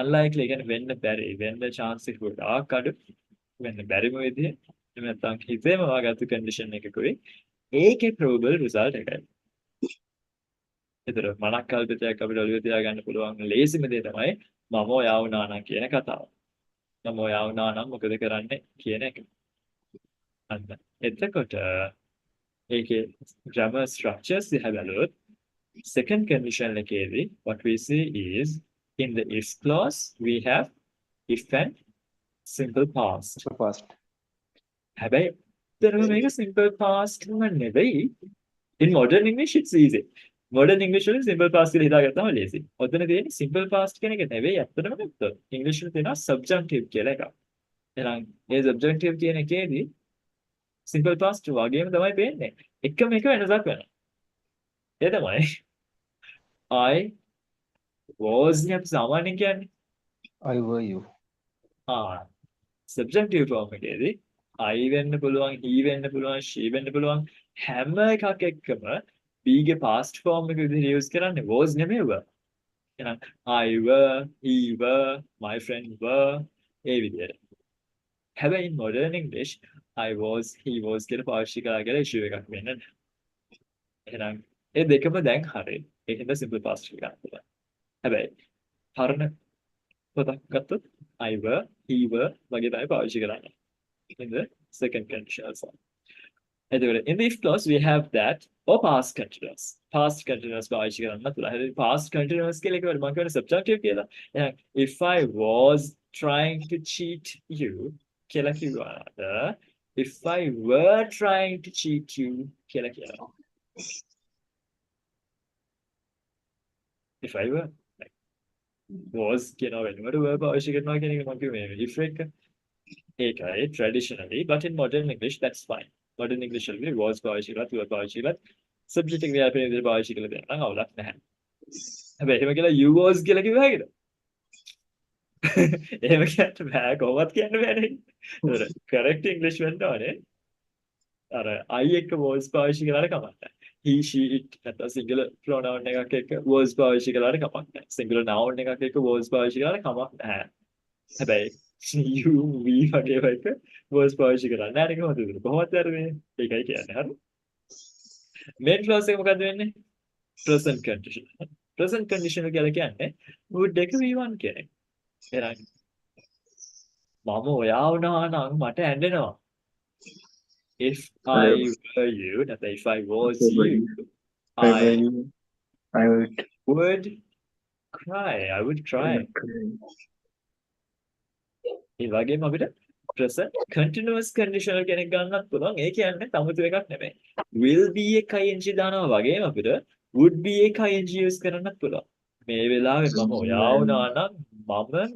unlikely කියන්නේ වෙන්න බැරි. වෙන්න chance එක ගොඩාක් අඩු. වෙන්න බැරිම විදිය. එහෙම නැත්නම් හිතේම වවාගත්තු condition එකකුයි. ඒකේ probable result එකයි. ඒතර මනක් කල්පිතයක් අපිට ඔළුවේ තියාගන්න පුළුවන් ලේසිම දේ තමයි මම ඔයා වුණා නම් කියන කතාව. මම ඔයා වුණා නම් මොකද කරන්නේ කියන එක. අන්න. එතකොට ඒකේ grammar structures දිහා බැලුවොත් second condition එකේදී what we see is in the if clause we have if and simple past. Past. හැබැයි ඒතරම මේක simple past නෙවෙයි. In modern English it's easy. Modern English වලින් simple past කියලා හිතාගත්තම ලේසි. ඔතන තියෙන්නේ simple past කියන එක නෙවෙයි අත්‍තරම ගත්තොත්. English වල තියෙනවා subjunctive කියලා එකක්. එහෙනම් මේ subjunctive කියන එකේදී simple past වගේම තමයි පේන්නේ. එකම එක වෙනසක් වෙනවා. ඒ තමයි I was නේ අපි සාමාන්‍යයෙන් කියන්නේ. I were you. subjunctive form එකේදී I වෙන්න පුළුවන්, he වෙන්න පුළුවන්, she වෙන්න පුළුවන් හැම එකක් එක්කම be ගේ past form එක විදිහට use කරන්නේ was නෙමෙයි were. එහෙනම් I were, he were, my friend were ඒ විදිහට. හැබැයි in modern English I was, he was කියලා පාවිච්චි කරලා කියලා issue එකක් වෙන්නේ නැහැ. එහෙනම් ඒ දෙකම දැන් හරි. ඒකෙන්ද simple past එක ගන්න පුළුවන්. හැබැයි පරණ පොතක් ගත්තොත් I were, he were වගේ තමයි පාවිච්චි කරන්නේ. In the second conditional form. එතකොට in the if clause we have that or past continuous. Past continuous පාවිච්චි කරන්න පුළුවන්. හැබැයි past continuous කියලා එක මම කියන්නේ subjunctive කියලා. එහෙනම් if I was trying to cheat you කියලා කිව්වද if I were trying to cheat you කියලා කියනවා. If I were like, was කියනවා වෙනකොට were පාවිච්චි කරනවා කියන එක මම කිව්වේ මේ if එක. ඒකයි traditionally but in modern English that's fine. Modern English වලදී was පාවිච්චි කරලා were පාවිච්චි කරලා subject එක ව්‍යාපනය විදිහට පාවිච්චි කරලා දෙනවා නම් අවුලක් නැහැ. හැබැයි එහෙම කියලා you was කියලා කිව්වා හැකිද? එහෙම කියන්න බෑ කොහොමවත් කියන්න බෑනේ. ඒතර correct English වෙන්න ඕනේ. අර I එක was පාවිච්චි කළාට කමක් නැහැ. He, she, it නැත්නම් singular pronoun එකක් එක්ක was පාවිච්චි කළාට කමක් නැහැ. Singular noun එකක් එක්ක was පාවිච්චි කළාට කමක් නැහැ. හැබැයි you, we වගේ එක was පාවිච්චි කරන්නේ නැහැ නේ කොහොමද? කොහොමද හරි ඒකයි කියන්නේ. හරි. main clause එක මොකද්ද වෙන්නේ? present condition. present condition කියලා කියන්නේ would එක v1 කියන එක. එහෙනම් මම ඔයා වුණා නම් මට ඇඬෙනවා. If I were you, නැත්නම් if I was you, I would cry. I would cry. ඒ වගේම අපිට present continuous conditional කෙනෙක් ගන්නත් පුළුවන්. ඒ කියන්නේ තමුතු එකක් නෙමෙයි. will be එක ing දානවා වගේම අපිට would be එක ing use කරන්නත් පුළුවන්. මේ වෙලාවේ මම ඔයා වුණා නම් මම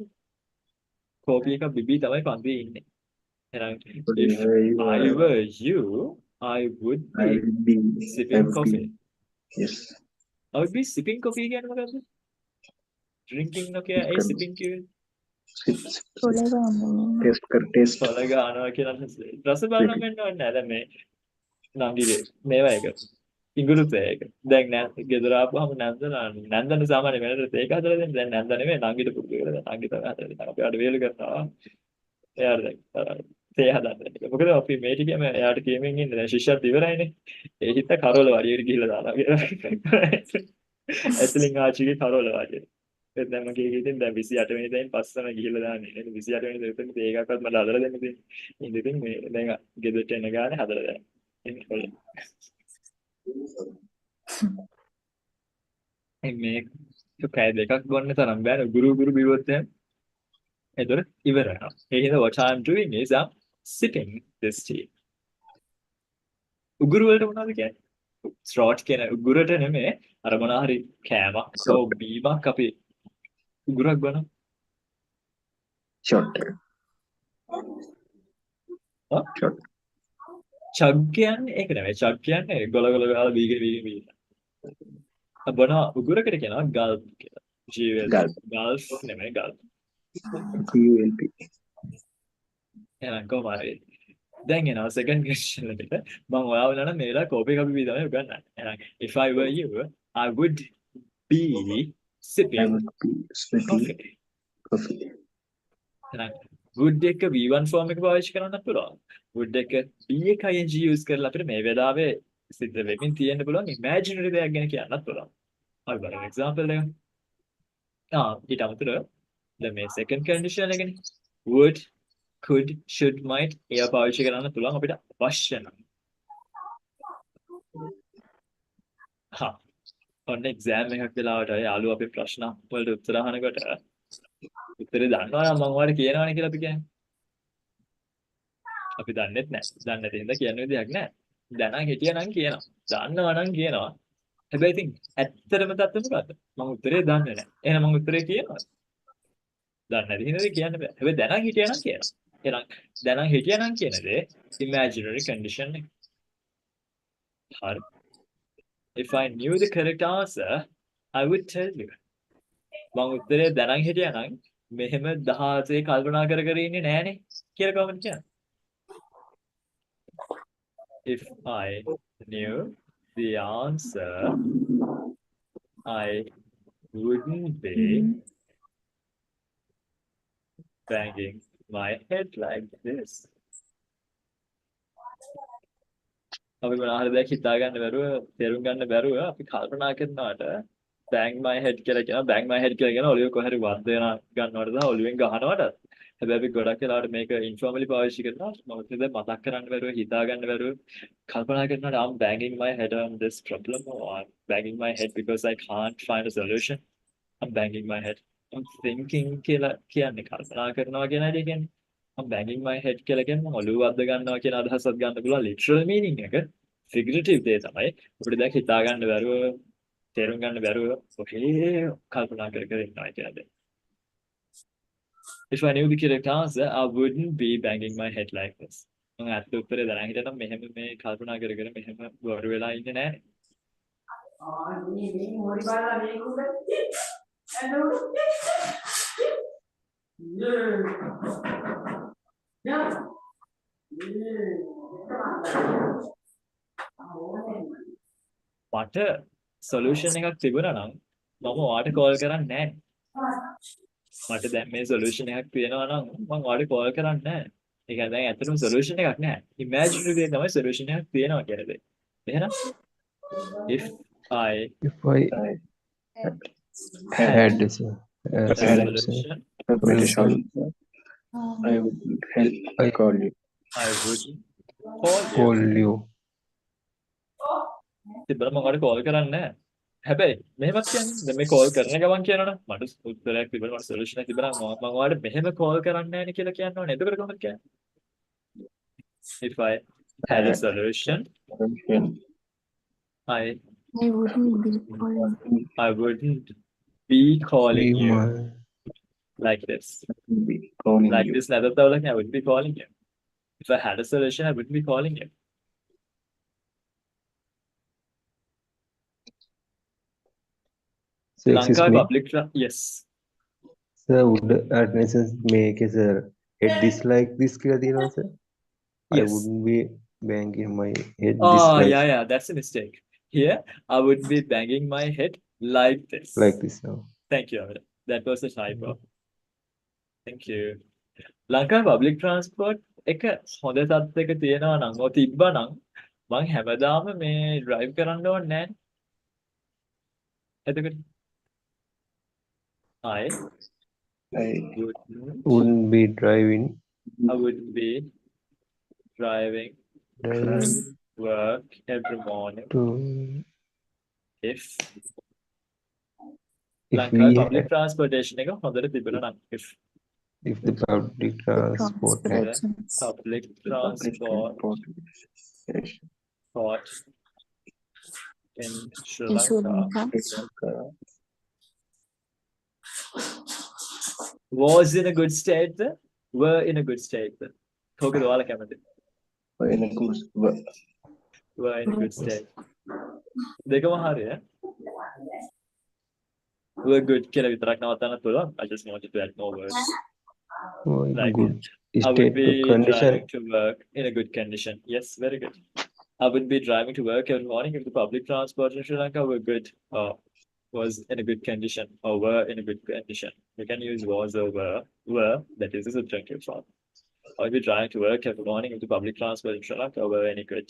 කෝපි එකක් බිබී තමයි පන්තියේ ඉන්නේ. එහෙනම් if I were you, I would be sipping coffee. Yes. I would be sipping coffee කියන්නේ මොකද්ද? Drinking නොකිය ඒ sipping කියන්නේ Taste. පොළ ගන්නවා කියන රස බලන්න වෙන්න ඕනේ නැහැ. දැන් මේ නංගිගේ මේවා එක ඉඟුරු තේ එක. දැන් නෑ ගෙදර ආපුවම නැන්දන සාමාන්‍ය වෙනද තේක හදලා දෙන්නේ. දැන් නැන්ද නෙමෙයි නංගිට පුරුදු කරලා දැන් නංගි තමයි හදලා දෙන්නේ. අපි ආඩ වේලු කරනවා. එයාට දැන් තේ හදන්න. මොකද අපි මේ ටිකම එයාට කියමින් ඉන්නේ. දැන් ශිෂ්‍යත් ඉවරයිනේ. ඒ හිත කරවල වඩියට ගිහිල්ලා දානවා කියලා. ඇතුලින් ආච්චිගේ කරවල වඩියට. දැන් මම කිව්වේ ඉතින් දැන් 28 වෙනි දවයින් පස්සම ගිහිල්ලා දාන්නේ. නේද 28 වෙනි දවසේ තේ එකක්වත් මට හදලා දෙන්න තියෙන්නේ. ඉතින් මේ දැන් ගෙදරට එන ගානේ හදලා දාන්න. මේ පැය දෙකක් ගොන්න තරම් බෑ ගුරු බිව්වොත් එහෙනම් එතකොට ඉවර වෙනවා. ඒ හින්දා what I'm doing is I'm sipping this tea. උගුරු වලට මොනවද කියන්නේ? throat කියන උගුරට නෙමෙයි අර මොනවා හරි කෑමක් හෝ බීමක් අපි උගුරක් ගන්නවා. Short. Short. චග් කියන්නේ ඒක නෙමෙයි. චග් කියන්නේ ගොල ගාලා බීගෙන. බොන උගුරකට කියනවා ගල්ප් කියලා. Gulp. ගල්ෆ් නෙමෙයි ගල්ප්. GULP. එහෙනම් කොහමද? දැන් එනවා second question එකට. මම ඔයාව නම් මේ වෙලාව කෝපි කපි තමයි උගන්වන්නේ. එහෙනම් if I were you, I would be I sipping would be sweating coffee. coffee. එහෙනම් would එක V1 form එක පාවිච්චි කරන්නත් පුළුවන්. would එක be එක ing use කරලා අපිට මේ වෙලාවේ සිද්ධ වෙමින් තියෙන්න පුළුවන් imaginary දෙයක් ගැන කියන්නත් පුළුවන්. අපි බලමු example එක. ඊට අමතරව දැන් මේ second condition එකනේ. would, could, should, might ඒවා පාවිච්චි කරන්න පුළුවන් අපිට අවශ්‍ය නම්. ඔන්න exam එකක් වෙලාවට යාළුවෝ අපේ ප්‍රශ්න වලට උත්තර අහනකොට උත්තරේ දන්නවා නම් මම ඔයාලට කියනවනේ කියලා අපි කියන්නේ. අපි දන්නෙත් නැහැ. දන්නේ නැති හින්දා කියන්න විදියක් නැහැ. දැනන් හිටියනම් කියනවා. දන්නවා නම් කියනවා. හැබැයි ඉතින් ඇත්තටම තත්ත්වෙ මොකද්ද? මම උත්තරේ දන්නේ නැහැ. එහෙනම් මම උත්තරේ කියනවා. දන්නේ නැති හින්දා කියන්න බෑ. හැබැයි දැනන් හිටියනම් කියනවා. එහෙනම් දැනන් හිටියනම් කියන දේ imaginary condition එක. හරි. If I knew the correct answer, I would tell you. මම උත්තරේ දැනන් හිටියනම් මෙහෙම 16 කල්පනා කර කර ඉන්නේ නෑනේ කියලා කොහොමද කියන්නේ? If I knew the answer, I wouldn't be banging my head like this. අපි මොනවාරි දෙයක් හිතා ගන්න බැරුව, තේරුම් ගන්න බැරුව අපි කල්පනා කරනවාට bang my head කියලා කියනවා. bang my head කියලා කියන ඔළුවේ කොහරි වද වෙන ගන්නවට දා ඔළුවෙන් ගහනවට. හැබැයි අපි ගොඩක් වෙලාවට මේක informally පාවිච්චි කරනවා. මොකද දැන් මතක් කරන්න බැරුව, හිතා ගන්න බැරුව කල්පනා කරනවාට I'm banging my head on this problem or I'm banging my head because I can't find a solution. I'm banging my head. I'm thinking කියලා කියන්නේ කල්පනා කරනවා කියන එක කියන්නේ. I'm banging my head කියලා කියන්නේ මම ඔළුව වද්ද ගන්නවා කියන අදහසක් ගන්න පුළුවන් literal meaning එක. figurative දේ තමයි. අපිට දැන් හිතා ගන්න බැරුව, තේරුම් ගන්න බැරුව ඔහේ කල්පනා කර කර ඉන්නවා කියන්නේ. If I knew the correct answer, I wouldn't be banging my head like this. මම අත් උත්තරේ දැනන් හිටියනම් මෙහෙම මේ කල්පනා කර කර මෙහෙම වරු වෙලා ඉන්නේ නැහැ. මට solution එකක් තිබුණා නම් මම ඔයාට call කරන්නේ නැහැ. මට දැන් මේ solution එකක් තියෙනවා නම් මම ඔයාලට call කරන්නේ නැහැ. ඒ කියන්නේ දැන් ඇත්තටම solution එකක් නැහැ. imaginary දේ තමයි solution එකක් තියෙනවා කියන දේ. එහෙනම් if I had a solution, I would help call you. I would call you. call you. තිබ්බම මම ඔයාලට call කරන්නේ නැහැ. හැබැයි මෙහෙමත් කියන්නේ දැන් මේ call කරන ගමන් කියනවනේ මට උත්තරයක් තිබුණා මට solution එකක් තිබුණා මම ඔයාලට මෙහෙම call කරන්නේ නැහැ නේ කියලා කියනවනේ. එතකොට කොහොමද කියන්නේ? If I had a solution, I wouldn't be calling. I wouldn't be calling Be you my- like this. Be calling Like you. this නැදතවලක් I wouldn't be calling you. If I had a solution, I wouldn't be calling you. So excuse Lanka me, public yes. sir, would admissions make a sir head this like this කියලා තියෙනවා sir? I Yes. wouldn't be banging my head this Oh, like, yeah, that's a mistake. Here, I would be banging my head like this. like this now. Thank you, Amir. That was a typo. Thank you. Lanka public transport එක හොඳ තත්ත්වයක තියෙනවා නම් ඔය තිබ්බා නම් මං හැමදාම මේ drive කරන්න ඕනේ නැහැ. එතකොට I Wouldn't be driving would be driving work every morning to if we Lanka public transportation එක හොඳට තිබුණා නම් if the public transport had public transport in Sri Lanka was in a good state then? Were in a good state then? කොහොමද ඔයාලා කැමති? Were in a good state. දෙකම හරි ඈ. Were good කියලා විතරක් නවත්තන්න පුළුවන්. I just wanted to add more words. Like good I would state be condition. driving to work in a good condition. Yes, very good. I would be driving to work every morning if the public transport in Sri Lanka were good. was in a good condition or were in a good condition. You can use was or were, that is the subjunctive form. Or if you're trying to work every morning into public transport in Sri Lanka, were any good.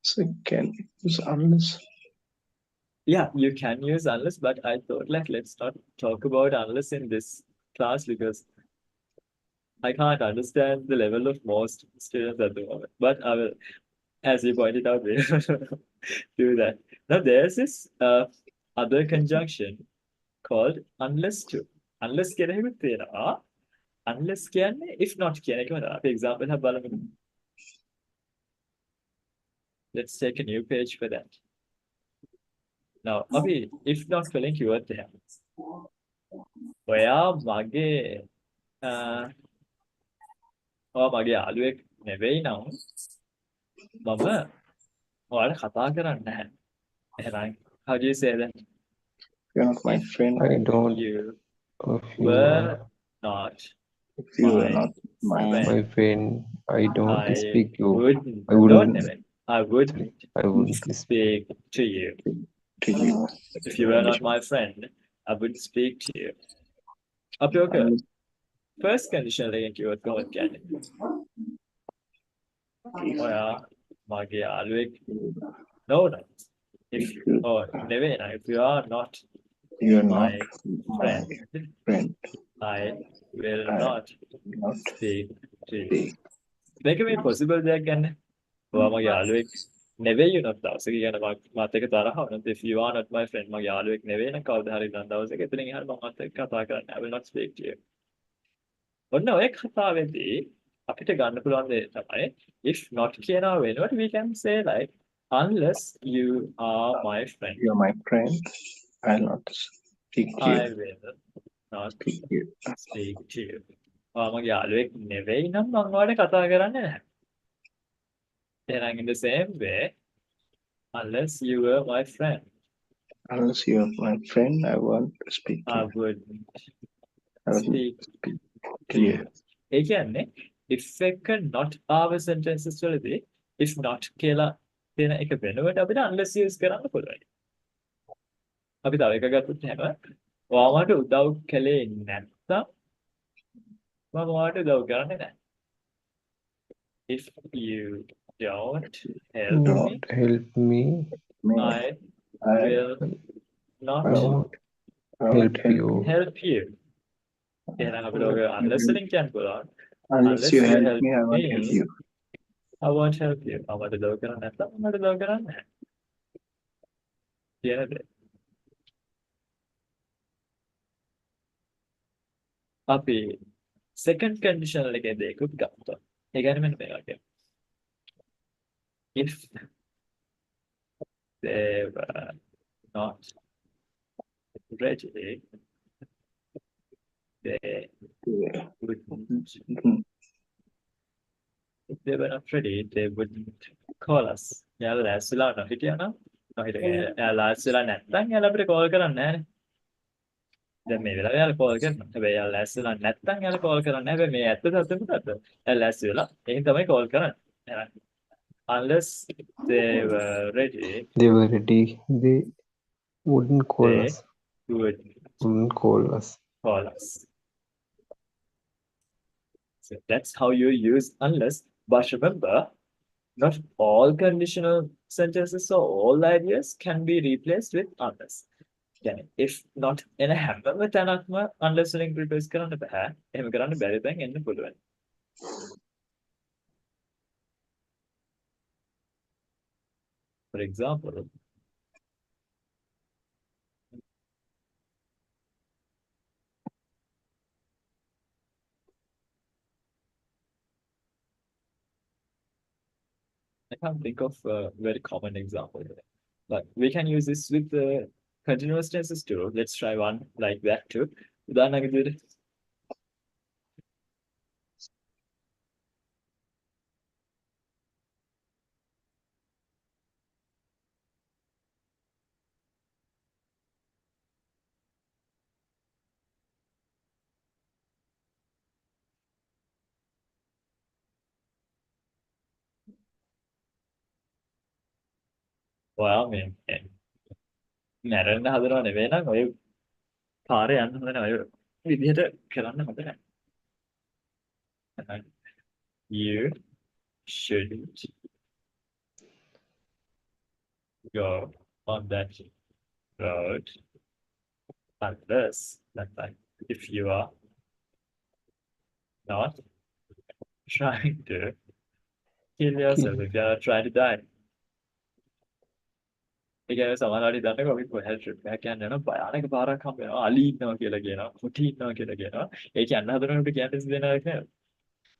So you can use unless. Yeah, you can use unless, but I thought like let's not talk about unless in this class because I can't understand the level of most students at the moment. But I will, as you pointed out, we do that. Now there's this other conjunction called unless to. Unless කියන එකකුත් තියෙනවා. Unless කියන්නේ if not කියන එකම තමයි. අපි example එකක් බලමු. Let's take a new page for that. Now, අපි if not වලින් කිව්වොත් එහෙම. ඔයා මගේ ඔයා මගේ යාළුවෙක් නෙවෙයි නම් මම ඔයාලට කතා කරන්නේ නැහැ. එහෙනම් how do you say that? You're not my friend. I don't You if you were are not If you are my not my friend. my friend. I don't I speak you. wouldn't. I wouldn't. Don't even. I wouldn't I wouldn't speak. speak to you. to you. If you were not my friend, I wouldn't speak to you. අපි ඔක first condition එකෙන් කිව්වොත් කොහොමද කියන්නේ? ඔයා මගේ යාළුවෙක් no. If or නෙවෙයි නේද? If you are not You are my not my friend, friend. I will I not Not speak to you. speak. මේක මේ possible දෙයක් ගන්න. ඔයා මගේ යාළුවෙක් නෙවෙයි වුණත් දවසක කියන මාත් එක්ක තරහ වුණත් if you are not my friend මගේ යාළුවෙක් නෙවෙයි නම් කවදා හරි නම් දවසක එතනින් එහාට මම මාත් එක්ක කතා කරන්නේ. I will not speak to you. ඔන්න ඔය කතාවේදී අපිට ගන්න පුළුවන් දේ තමයි if not කියනවා වෙනුවට we can say like unless you are my friend You are my friend. I'll not speak to you. I will not Speak to you. speak to you. ඔයා මගේ යාළුවෙක් නෙවෙයි නම් මම ඔයාලට කතා කරන්නේ නැහැ. එහෙනම් in the same way unless you were my friend Unless you are my friend, I won't speak to I you. wouldn't I will speak to you. ඒ කියන්නේ if එක not ආව sentences වලදී if not කියලා තියෙන එක වෙනුවට අපිට unless use කරන්න පුළුවන්. අපි තව එකක් ගත්තොත් එහෙම ඔයා මට උදව් කළේ නැත්නම් මම ඔයාට උදව් කරන්නේ නැහැ. If you don't help me Don't help me. I I will not I won't won't help you. help you. එහෙනම් අපිට ඔය unless වලින් කියන්න පුළුවන්. Unless you help me, I won't help you. I won't help you. මම උදව් කරන්නේ නැත්නම් මම උදව් කරන්නේ නැහැ. කියන දේ. අපි second conditional එකේ දෙයක්ත් ගත්තා. ඒ කියන්නේ මෙන්න මේ වගේ. If they were not ready, they wouldn't. If they were not ready, they wouldn't call us. යාළුවා ලෑස්තිලා නොහිටියනම් නොහිටිය. යාළුවා ලෑස්තිලා නැත්නම් යාළුවා අපිට call කරන්නේ නැහැනේ. දැන් මේ වෙලාවේ යාළුවා call කරනවා. හැබැයි යාළුවා ලෑස්තිලා නැත්නම් යාළුවා call කරන්නේ නැහැ. හැබැයි මේ ඇත්ත සත්‍ය මොකද්ද? යාළුවා ලෑස්ති වෙලා එහෙන් තමයි call කරන්නේ. එහෙනම් unless they were ready, They were ready. They wouldn't call they us. wouldn't Call us. call us. So that's how you use unless. But remember, not all conditional sentences or all ideas can be replaced with unless. Yani if not එන හැමම තැනක්ම unless වලින් replace කරන්න බෑ. එහෙම කරන්න බැරි තැන් එන්න පුළුවන්. For example, I can't think of a very common example here. But we can use this with the continuous tenses too. Let's try one like that too. උදාහරණයක් විදිහට ඔයා මේ මැරෙන්න හදනව නෙවෙයි නම් ඔය පාරේ යන්න හදන ඔය විදිහට කරන්න හොඳ නැහැ. You shouldn't go on that road unless that's like if you are not trying to kill yourself, if you are trying to die. ඒ කියන්නේ සමහරවිට දන්නකො අපි කොහෙද ට්‍රිප් එකක් යන්න යනවා භයානක පාරක් හම්බ වෙනවා අලි ඉන්නවා කියලා කියනවා කුටි ඉන්නවා කියලා කියනවා ඒක යන්න හදනකොට කියන්නේ දෙනවා නේද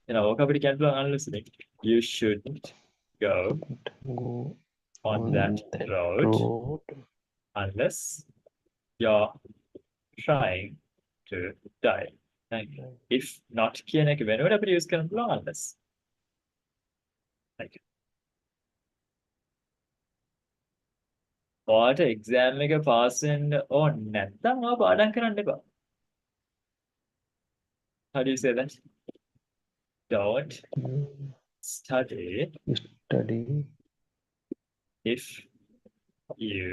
එහෙනම් ඕක අපිට කියන්න පුළුවන් අල්ලුස්නේ you shouldn't go Go on on that that road road unless you're trying to die. Like, if not කියන එක වෙනකොට අපිට use කරන්න පුළුවන් unless. Like ඔයාට exam එක pass වෙන්න ඕන නැත්නම් ඔයා පාඩම් කරන්න එපා. How do you say that? Don't study study if you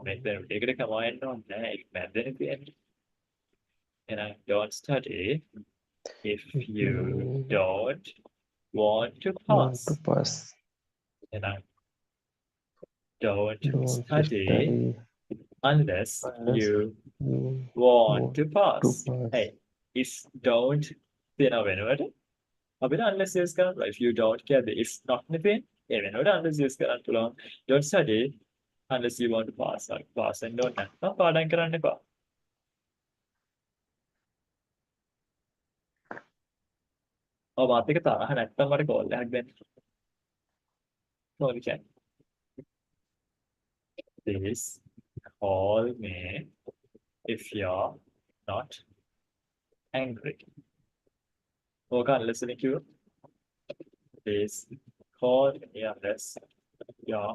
මේක ඒකට කමෙන්ට් ඕනේ නැහැ ඒක මැදනේ තියෙන්නේ. එහෙනම් don't study if you don't want to want pass. to pass. And I don't Don't study study unless unless you you want want to pass. to pass. Hey, if don't then වෙනවට අපිට unless use කරන්න පුළුවන්. If you don't care the if not නෙපේ. ඒ වෙනවට unless use කරන්න පුළුවන්. Don't study unless you want to pass. Like pass and don't නැත්නම් පාඩම් කරන්න එපා. ඔව් මාත් එක තරහ නැත්නම් මට කෝල් එකක් දෙන්න. Sorry chat. Please call me if you're not angry. ඕක unless නේ කිව්ව. Please call me unless you're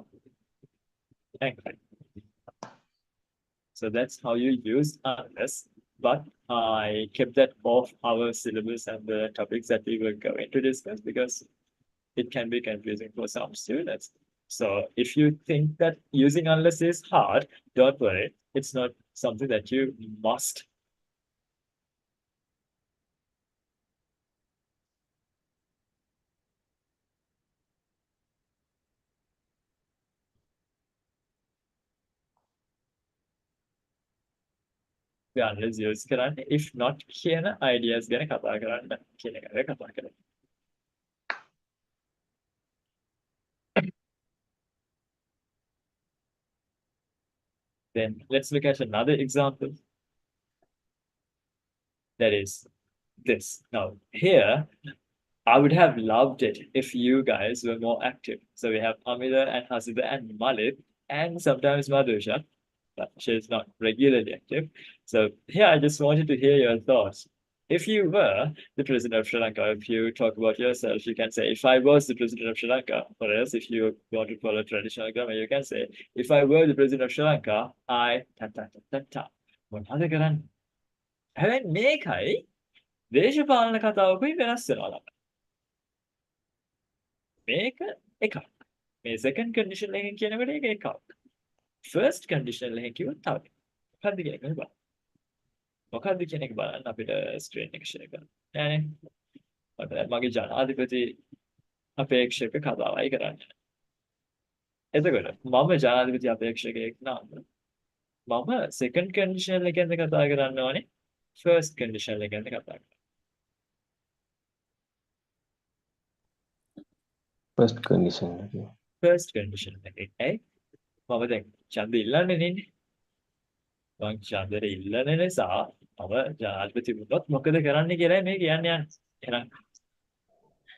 angry. So that's how you use unless. But I kept that off our syllabus and the topics that we were going to discuss because it can be confusing for some students. So if you think that using unless is hard, don't worry. It's not something that you must. The unless use කරන්නේ if not කියන ideas ගැන කතා කරන්න කියන එක කතා කරන්නේ. Then let's look at another example. That is this. Now here, I would have loved it if you guys were more active. So we have Amida and Hasida and Malik and sometimes Madhusha, but she's not regularly active. So here I just wanted to hear your thoughts. If you were the president of Sri Lanka, if you talk about yourself, you can say, if I was the president of Sri Lanka, or else if you want to follow traditional grammar, you can say, if I were the president of Sri Lanka, I ta ta ta ta ta. මොනවද කරන්නේ? හැබැයි මේකයි දේශපාලන කතාවකුයි වෙනස් වෙනවා ළඟ. මේක එකක්. මේ second condition එකෙන් කියනකොට ඒක එකක්. First condition එකෙන් කිව්වොත් තව එකක්. මොකද්ද කියන එක බලන්න. මොකද්ද කියන එක බලන්න අපිට ස්ක්‍රීන් එක ෂෙයා කරන්න. නෑනේ. මට මගේ ජනාධිපති අපේක්ෂක කතාවයි කරන්න. එතකොට මම ජනාධිපති අපේක්ෂකයෙක් නම් මම second condition එකෙන්ද කතා කරන්න ඕනේ first condition එකෙන්ද කතා කරන්න. First condition එකේ. First condition එකේ මම දැන් ඡන්ද ඉල්ලන්නේ නෙන්නේ. මං ඡන්දේ ඉල්ලන නිසා මම ජනාධිපති වුණොත් මොකද කරන්න කියලා මේ කියන්නේ යන්නේ. එහෙනම්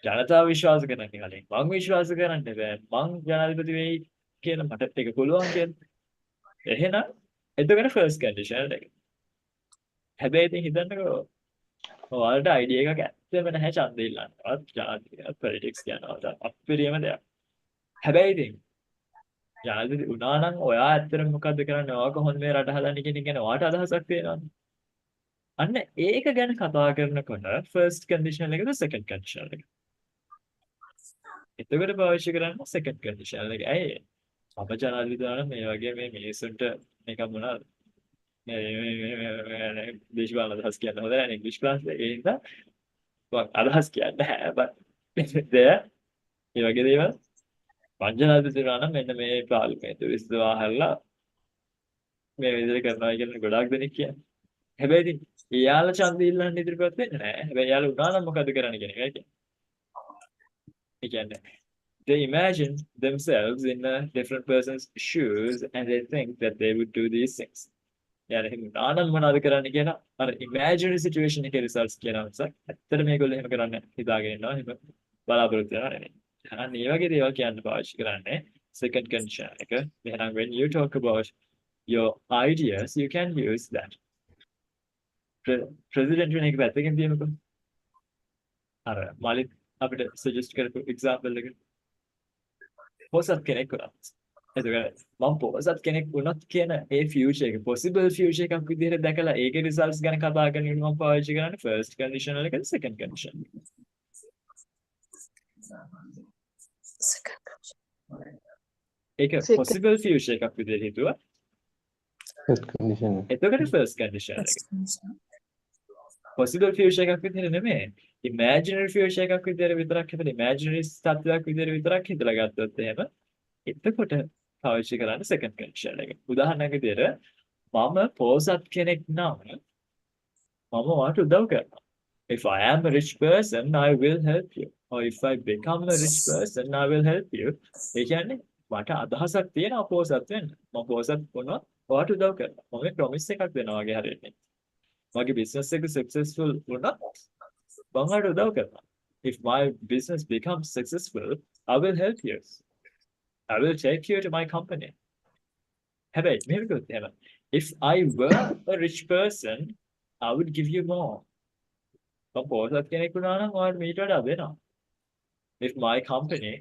ජනතාව විශ්වාස කරන්න කලින් මං විශ්වාස කරන්න බෑ. මං ජනාධිපති වෙයි කියලා මට ඒක පුළුවන් කියලා. එහෙනම් එතකොට first condition එක. හැබැයි ඉතින් හිතන්නකෝ ඔයාලට idea එකක් ඇත්තෙම නැහැ ඡන්ද ඉල්ලන්න. ඔයාත් ජනාධිපති politics කියනවා අප්පිරියම දෙයක්. හැබැයි ඉතින් ජනාධිපති වුණා නම් ඔයා ඇත්තටම මොකද්ද කරන්නේ? ඔයා කොහොමද මේ රට හදන්නේ කියන එක ගැන ඔයාට අදහසක් තියෙනවද? අන්න ඒක ගැන කතා කරනකොට first condition එකද second condition එක. එතකොට පාවිච්චි කරන්න second condition එක. ඇයි? අපචාරාධිපතිතුමාට මේ වගේ මේ මිනිස්සුන්ට නිකම් මොනවාද දේශපාලන අදහස් කියන්න හොඳ නැහැ ඉංග්‍රීසි ක්ලාස් එකේ ඒ නිසා අදහස් කියන්න බෑ බත් ඒ වගේ දේවල් පංචනාධිපතිතුමා නම් මෙන්න මේ පාර්ලිමේන්තු විශ්වා හැරලා මේ විදිහට කරනවා කියන ගොඩාක් දෙනෙක් කියන්නේ. හැබැයි ඉතින් එයාලා ඡන්දය ඉල්ලන්න ඉදිරියපත් වෙන්නේ නැහැ. හැබැයි එයාලා උනා නම් මොකද කරන්න කියන එකයි කියන්නේ. ඒ කියන්නේ they imagine themselves in a different person's shoes and they think that they would do these things. يعني එහෙම උනා නම් මොනවද කරන්න කියන අර imaginary situation එකේ results කියනවා මිසක් ඇත්තට මේගොල්ලෝ එහෙම කරන්නේ හිතාගෙන ඉන්නවා එහෙම බලාපොරොත්තු වෙනවා නෙමෙයි. අන්න ඒ වගේ දේවල් කියන්න පාවිච්චි කරන්නේ second condition එක. එහෙනම් when you talk about your ideas you can use that. president වෙන එක පැත්තකින් තියමුකෝ. අර මාලිත් අපිට suggest කරපු example එක. පොසත් කෙනෙක් වුණත්. එතකොට මම පොසත් කෙනෙක් වුණත් කියන ඒ future එක possible future එකක් විදිහට දැකලා ඒකේ results ගැන කතා කරගෙන මම පාවිච්චි කරන්නේ first conditional එක second condition. ඒක possible future එකක් විදිහට හිතුවා. First condition. එතකොට first condition එක. possible future එකක් විදිහට නෙමෙයි. imaginary future එකක් විදිහට විතරක් හිතලා imaginary තත්ත්වයක් විදිහට විතරක් හිතලා ගත්තොත් එහෙම එතකොට පාවිච්චි කරන්නේ second condition එක. උදාහරණයක් විදිහට මම පොසත් කෙනෙක් නම් මම ඔයාලට උදව් කරනවා. If I am a rich person, I will help you. Or if I become a rich person, I will help you. ඒ කියන්නේ මට අදහසක් තියෙනවා පොසත් වෙන්න. මම පොසත් වුණොත් ඔයාලට උදව් කරනවා. මම ප්‍රොමිස් එකක් දෙනවා වගේ හරියන්නේ. මගේ business එක successful වුණොත් මම ඔයාලට උදව් කරනවා. If my business becomes successful, I will help you. I will take you to my company. හැබැයි මේක කිව්වොත් එහෙම if I were a rich person, I would give you more. මම පොසත් කෙනෙක් වුණා නම් ඔයාලට මීට වඩා දෙනවා. If my company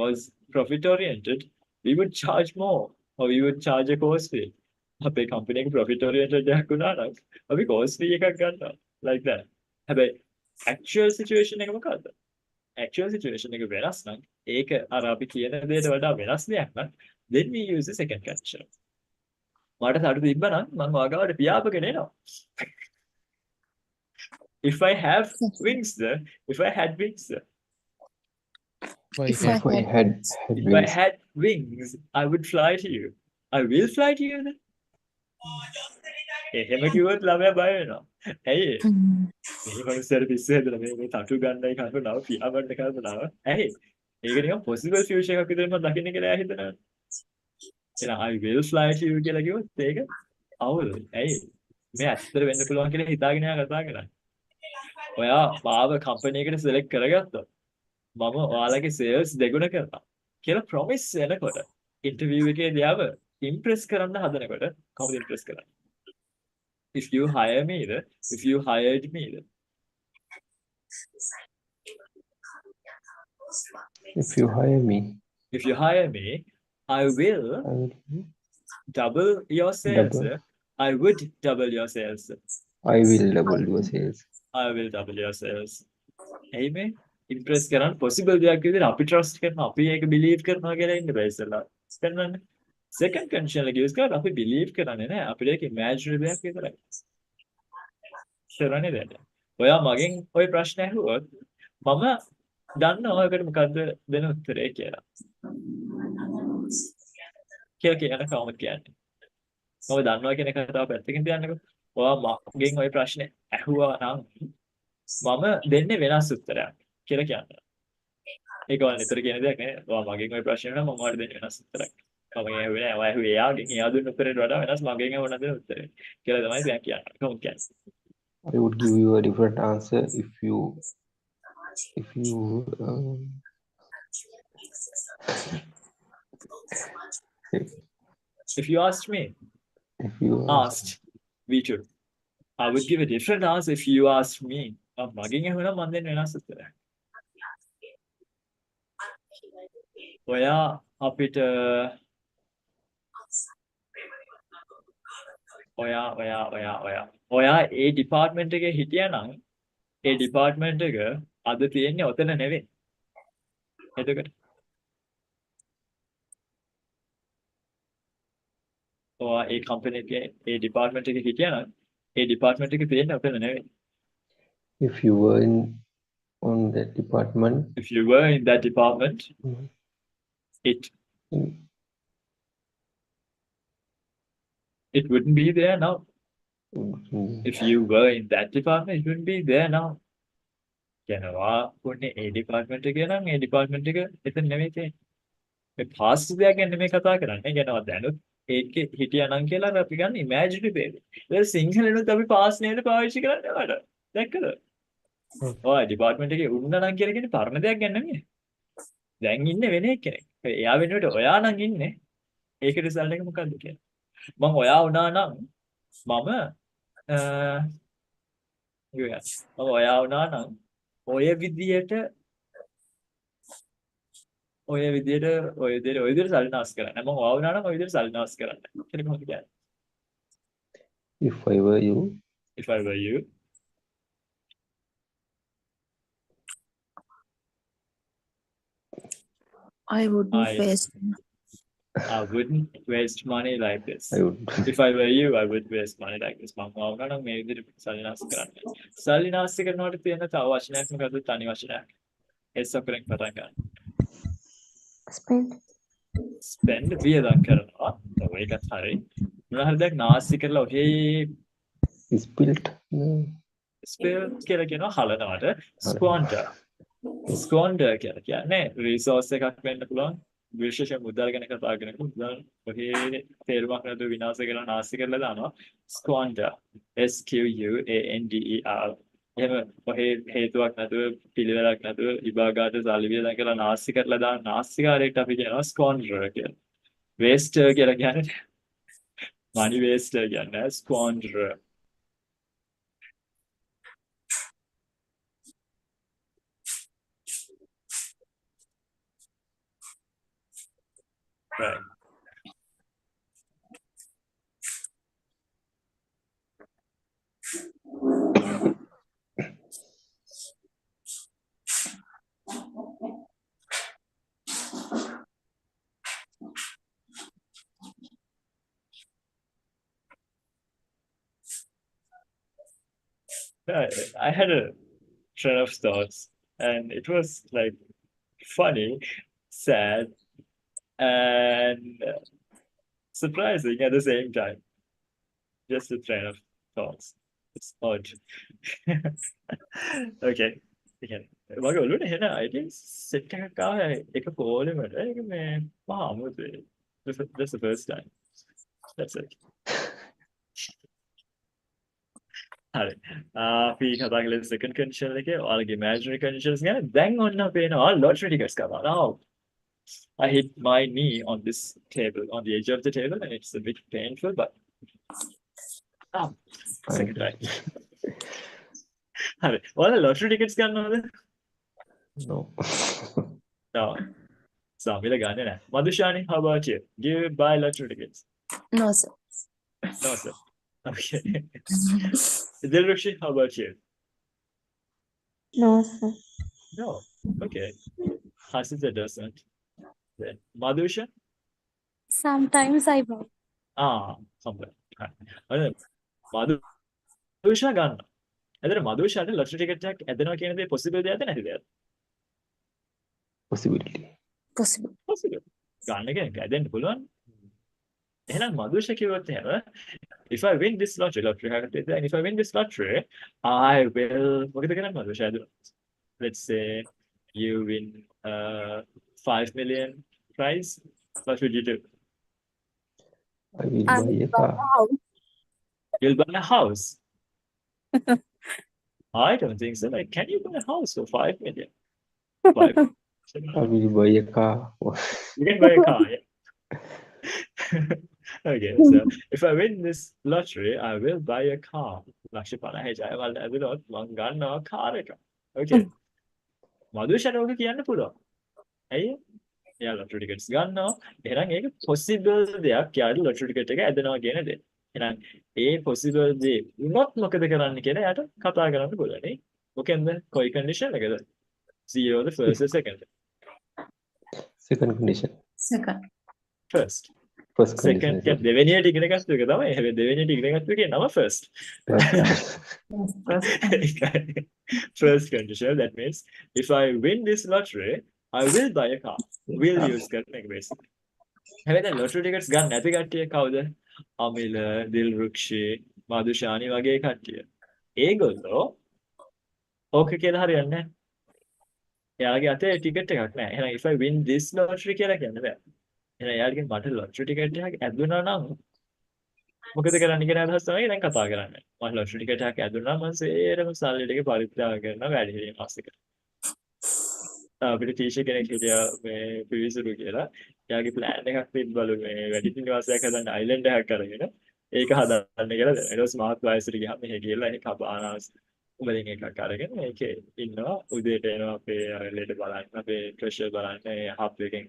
was profit oriented, we would charge more or we would charge a course fee. අපේ company එක profit oriented එකක් වුණා නම් අපි course fee එකක් ගන්නවා like that. හැබැයි actual situation එක මොකද්ද? actual situation එක වෙනස් නම් ඒක අර අපි කියන දේට වඩා වෙනස් දෙයක් නම් then we use the second condition. මට සතුට තිබ්බනම් මම වාගාවට පියාපගෙන එනවා. If I have wings, if I had wings, If I had if I wings. had wings, I would fly to you. I will fly to you then. එහෙම කිව්වොත් ළමයා බය වෙනවා. ඇයි ඒ? මේ මනුස්සයාට පිස්සු හැදලා මේ තටු ගන්නයි කල්පනාව පියාඹන්න කල්පනාව. ඇයි? ඒක නිකන් possible future එකක් විදිහට මම දකින්න කියලා එයා හිතනවා. එහෙනම් I will fly to you කියලා කිව්වොත් ඒක අවුල්. ඇයි? මේ ඇත්තට වෙන්න පුළුවන් කියලා හිතාගෙන එයා කතා කරන්නේ. ඔයා මාව කම්පැනි එකට select කරගත්තොත් මම ඔයාලගේ sales දෙගුණ කරනවා කියලා promise වෙනකොට interview එකේදී ආව impress කරන්න හදනකොට කොහොමද impress කරන්නේ? If you hire me, if you hired me, If you hire me, if you hire me, I will I will double your sales. Double. I would double your sales. double your sales. I will double your sales. එයිමේ impress කරන්න possible දෙයක් විදිහට අපි trust කරනවා අපි ඒක believe කරනවා කියලා ඉන්න බෑ ඉස්සෙල්ලා. ස්පෙන්නන්නේ. second condition එක use කරලා අපි believe කරන්නේ නැහැ. අපිට ඒක imaginary දෙයක් විතරයි. කරන්නේ දැන්. ඔයා මගෙන් ওই ප්‍රශ්න අහුවොත් මම දන්නවා ඔයකට මොකද්ද දෙන උත්තරේ කියලා. කියලා කියන කවුරුත් කියන්නේ. මම දන්නවා කියන කතාව පැත්තකින් තියන්නකෝ. ඔයා මගෙන් ওই ප්‍රශ්නේ අහුවා නම් මම දෙන්නේ වෙනස් උත්තරයක් කියලා කියනවා. ඒක වань විතර කියන දෙයක් නේ. ඔයා මගෙන් ওই ප්‍රශ්නේ නම් මම ඔයාලට දෙන්නේ වෙනස් උත්තරයක්. මම ඇහුවේ නෑ. ඔයා ඇහුවේ එයාගෙන්. එයා දුන්න උත්තරේට වඩා වෙනස් මගෙන් ඇහුණ දෙන උත්තරේ. කියලා තමයි දැන් කියන්නේ. කොහොමද කියන්නේ? I would give you a different answer if you If you asked me, asked me too. I would give a different answer if you asked me. මගෙන් ඇහුණා මම දෙන්නේ වෙනස් උත්තරයක්. ඔයා අපිට ඔයා ඒ ඩිපාර්ට්මන්ට් එකේ හිටියානම් ඒ ඩිපාර්ට්මන්ට් එක අද තියෙන්නේ ඔතන නෙවෙයි. එතකොට ඔයා ඒ කම්පැනි එකේ ඒ ඩිපාර්ට්මන්ට් එකේ හිටියා නම් ඒ ඩිපාර්ට්මන්ට් එකේ තියෙන ඔතන නෙවෙයි. If you were in on that department, If you were in that department, mm, it mm, it wouldn't be there now. mm, If you were in that department, it wouldn't be there now. කියන්නේ ඔයා කොන්නේ ඒ department එකේ නම් ඒ department එක එතන නෙවෙයි තියෙන්නේ. මේ past දෙයක් ගැන නෙමෙයි කතා කරන්නේ. කියන්නේ ඔයා දැනුත් ඒකේ හිටියා නම් කියලා අපි ගන්න imaginary baby. ඒක සිංහලෙනුත් අපි past නේද පාවිච්චි කරන්නේ ඔයාලට. දැක්කද? ඔය ඩිපාර්ට්මන්ට් එකේ උන්න නම් කියලා කියන්නේ පරණ දෙයක් ගැන නෙමෙයි. දැන් ඉන්නේ වෙන එක්කෙනෙක්. එයා වෙනුවට ඔයා නම් ඉන්නේ. ඒක රිසල්ට් එක මොකද්ද කියන්නේ? මම ඔයා වුණා නම් මම ඔයා වුණා නම් ඔය විදියට සල්ලි නාස් කරන්නේ. මම ඔයා වුණා නම් ඔය විදියට සල්ලි නාස් කරන්නේ. කියලා කොහොමද කියන්නේ? if I were you, If I were you, I wouldn't I- waste. I wouldn't waste money like this. I would. If I were you, I would waste money like this. මම ඔයා වුණා නම් මේ විදියට සල්ලි නාස් කරන්නේ. සල්ලි නාස් කරනකොට තියෙන තව වචනයක් මොකද්ද? තනි වචනයක්. ඒ සොකරෙන් පටන් ගන්න. Spend. spend වියදම් කරනවා. ඔව් ඒකත් හරි. මොනවා හරි දෙයක් නාස්ති කරලා ඔහේ Spilt. No. ස්පෙල් කියලා කියනවා හලනවට squander. Squander කියලා කියන්නේ resource එකක් වෙන්න පුළුවන්. විශේෂ මුදල් ගැන කතා කරනකොට මුදල් ඔහේ තේරුමක් නැතුව විනාශ කරලා නාස්ති කරලා දානවා. Squander. SQUANDER. එහෙම ඔහේ හේතුවක් නැතුව පිළිවෙලක් නැතුව විභාගාට සල්ලි වියදම් කරලා නාස්ති කරලා දාන නාස්තිකාරයෙක්ට අපි කියනවා squanderer කියලා. Waster කියලා කියන්නේ money waster කියන්නේ squanderer. Right. I had a train of thoughts, and it was like funny, sad, and surprising at the same time. Just a train of thoughts. It's odd. Okay. මගේ ඔළුවට හෙන ideas set එකක් ආවා එක පොලෙමට. ඒක මේ මහා අමුතුයි. That's the first time. That's it. හරි. අපි කතා කළේ second conditional එකේ ඔයාලගේ imaginary conditions ගැන. දැන් ඔන්න පේනවා lottery tickets කරනවා. Now I hit my knee on this table, on the edge of the table, and it's a bit painful, but second time. හරි. ඔයාලා lottery tickets ගන්නවද? No. No. සාමිල ගන්නේ නැහැ. Madushani, how about you? Do you buy lottery tickets? No, sir. No, sir. Okay. Dilrushi, how about you? No, sir. No. Okay. Hasita doesn't. Then Madhusha? Sometimes I buy. Somewhere. හරි. මදුෂා ගන්න. එතන මදුෂාට lottery ticket එකක් ඇදෙනවා කියන දේ possible දෙයක්ද නැති දෙයක්ද? Possibility. Possible. Possible. ගන්න එක ඇදෙන්න පුළුවන්. එහෙනම් මදුෂා කිව්වොත් එහෙම if I win this lottery එකකට and if I win this lottery I will මොකද කරන්නේ මදුෂා ඇදුනොත්? Let's say you win 5 million prize. What would you do? I will I buy will a buy car. a house. You'll buy a house. I don't think so. Like, can you buy a house for 5 million? 5. I will buy a car. You can buy a car, yeah. Okay, so if I win this lottery, I will buy a car. ලක්ෂ 50 ජයවල් ඇදුනොත් මං ගන්නවා car එක. Okay. මදුෂාට ඔක කියන්න පුළුවන්. ඇයි? එයා lottery tickets ගන්නවා. එහෙනම් ඒක possible දෙයක්. යාට lottery ticket එක ඇදෙනවා කියන දේ. එහෙනම් ඒ possible දේ වුණොත් මොකද කරන්න කියලා එයාට කතා කරන්න පුළුවන් නේ. මොකෙන්ද? කොයි condition එකද? 0 the first or second? Second condition. Second. First. First second condition. එක දෙවෙනියට ඉගෙන ගත්ත එක තමයි. හැබැයි දෙවෙනියට ඉගෙන ගත්ත එකේ නම first. First condition, that means if I win this lottery, I will buy a car. Will use කරන එක basically. හැබැයි දැන් lottery tickets ගන්න නැති කට්ටිය කවුද? අමිල, දිල්රුක්ෂි, මදුෂානි වගේ කට්ටිය. ඒගොල්ලෝ ඕක කියලා හරියන්නේ නැහැ. එයාගේ අතේ ටිකට් එකක් නැහැ. එහෙනම් if I win this lottery කියලා කියන්න බෑ. එහෙනම් එයාගෙන් මට lottery ticket එකක් ඇදුණා නම් මොකද කරන්න කියන අදහස් තමයි දැන් කතා කරන්නේ. මම lottery ticket එකක් ඇදුණා මම සේරම සල්ලි ටික පරිත්‍යාග කරනවා වැඩි හිටියේ මාසෙක. අපිට ටීචර් කෙනෙක් හිටියා මේ පිවිසුරු කියලා. එයාගේ plan එකක් තිබ්බලු මේ වැඩි නිවාසයක් හදන්න island එකක් අරගෙන ඒක හදන්න කියලා. ඊට පස්සේ මාත් වයසට ගියාම මෙහෙ ගිහලා ඒක කපානාස් උඹලින් එකක් අරගෙන මේකේ ඉන්නවා උදේට එනවා අපේ ලේට බලන්න අපේ ප්‍රෙෂර් බලන්න හබ් එකෙන්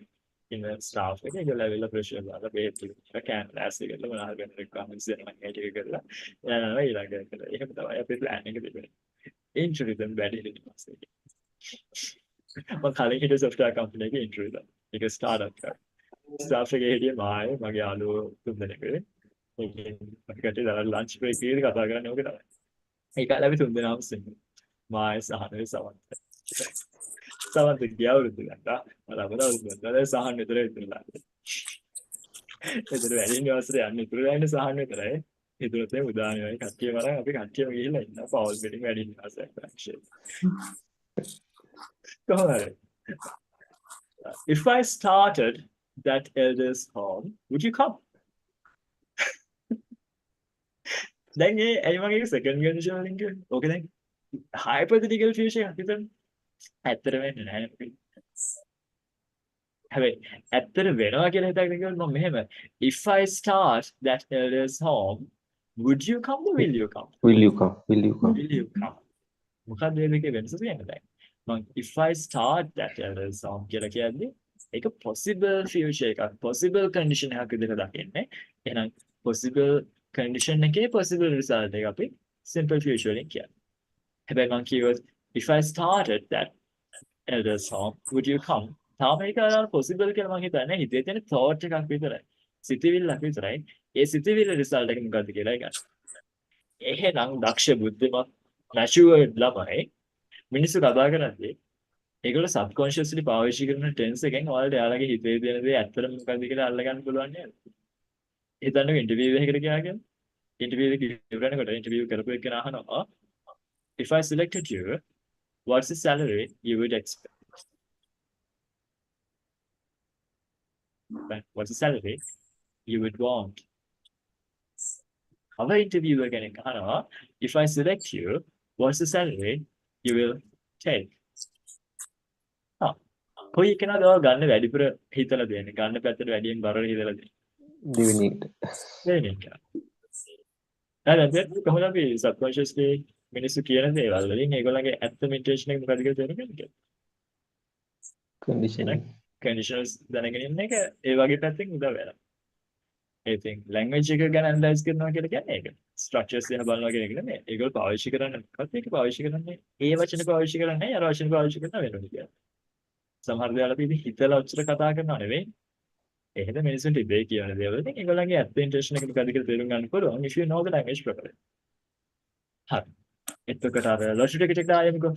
ඉන්න ස්ටාෆ් එක ඒගොල්ලෝ ඇවිල්ලා ප්‍රෙෂර් බලලා බේත් ටික කෑන් ලාස් එකකට මොනවා හරි රික්වයර්මන්ට්ස් දෙනවා ඒ ටික කරලා යනවා ඊළඟට ඒක තමයි අපේ ප්ලෑන් එක තිබෙන්නේ ඉන්ට්‍රො දෙන්න වැඩි හිටිය මාසෙක මම කලින් හිටිය software company එකේ ඉන්ට්‍රො දෙන්න ඒක ස්ටාර්ට්අප් එකක් ස්ටාෆ් එකේ හිටියේ මායි මගේ යාළුවෝ තුන්දෙනෙක් ඒකෙන් අපිට ලන්ච් බ්‍රේක් එකේදී කතා කරන්නේ ඕක තමයි ඒ කාලේ අපි තුන්දෙනාම සිංහල. මායි සහනේ සවන්ත. සවන්ත ගියා වරුද්ද ගත්තා. මම අවුරුද්ද ගත්තා. සහන් විතර ඉතුරුලා. ඒතර වැඩි නිවාසෙට යන්න ඉතුරුලා ඉන්න සහන් විතරයි. ඉතුරුත් ඒ උදානයයි කට්ටිය වරන් අපි කට්ටියම ගිහිල්ලා ඉන්නවා. පවුල් මෙටින් වැඩි නිවාසයක් ප්‍රාක්ෂේ. කොහොමද? If I started that elder's home, would you come? දැන් ඒ ඇයි මගේ second condition වලින් කියන්නේ? ඕක දැන් hypothetical future එකක් විතරනේ. ඇත්තට වෙන්නේ නැහැ. හැබැයි ඇත්තට වෙනවා කියලා හිතාගෙන කිව්වොත් මම මෙහෙම if I start that elder's home, would you come or will you come? Will you come? Will you come? Will you come? මොකක්ද මේ දෙකේ වෙනස කියන්නේ දැන්? මම if I start that elder's home කියලා කියන්නේ ඒක possible future එකක් possible condition එකක් විදිහට දකින්නේ. එහෙනම් possible condition එකේ possible result එක අපි simple future වලින් කියන්නේ. හැබැයි මම කිව්වොත් if I started that elder's home, would you come? තාම ඒක අර possible කියලා මම හිතන්නේ හිතේ තියෙන thought එකක් විතරයි. සිතවිල්ලක් විතරයි. ඒ සිතවිල්ල result එක මොකද්ද කියලා ගන්න. එහෙනම් දක්ෂ බුද්ධිමත් matured ළමයි මිනිස්සු කතා කරන්නේ ඒගොල්ලෝ subconsciously පාවිච්චි කරන tense එකෙන් ඔයාලට යාළගේ හිතේ තියෙන දේ ඇත්තටම මොකද්ද කියලා අල්ලගන්න පුළුවන් නේද? හිතන්නකෝ ඉන්ටර්විව් එකකට ගියා කියලා. ඉන්ටර්විව් එක ඉවරනකොට ඉන්ටර්විව් කරපු එකන අහනවා if I selected you, what's the salary you would expect? Right? What's the salary you would want? Our interviewer කෙනෙක් අහනවා if I select you, what's the salary you will take? කොයි එකනද ඔය ගන්න වැඩිපුර හිතලා දෙන්නේ? ගන්න පැත්තට වැඩියෙන් බරට හිතලා දෙන්නේ. දෙවෙනි දෙවෙනි එක. දැන් කොහොමද අපි subconsciously මිනිස්සු කියන දේවල් වලින් ඒගොල්ලන්ගේ ඇත්තම intention එක මොකක්ද කියලා තේරුම් ගන්න. condition. Conditionals දැනගෙන ඉන්න එක ඒ වගේ පැත්තකින් උදව් වෙනවා. I think language එක ගැන analyze කරනවා කියලා කියන්නේ ඒක. Structures ගැන බලනවා කියන එක නෙමෙයි. ඒගොල්ලෝ පාවිච්චි කරන්නේ මොකක්ද? ඒක පාවිච්චි කරන්නේ ඒ වචන පාවිච්චි කරන්නේ අර වචන පාවිච්චි කරන වෙනවා කියලා. සමහර දේවල් අපි ඉතින් හිතලා ඔච්චර කතා කරනවා නෙවෙයි. එහෙනම් මිනිස්සුන්ට ඉබේ කියන දේවල් වලින් ඒගොල්ලන්ගේ ඇත්ත intention එක මොකක්ද කියලා තේරුම් ගන්න පුළුවන්. If you know the language properly. හරි. එතකොට අර lottery ticket එක ආයෙමකෝ.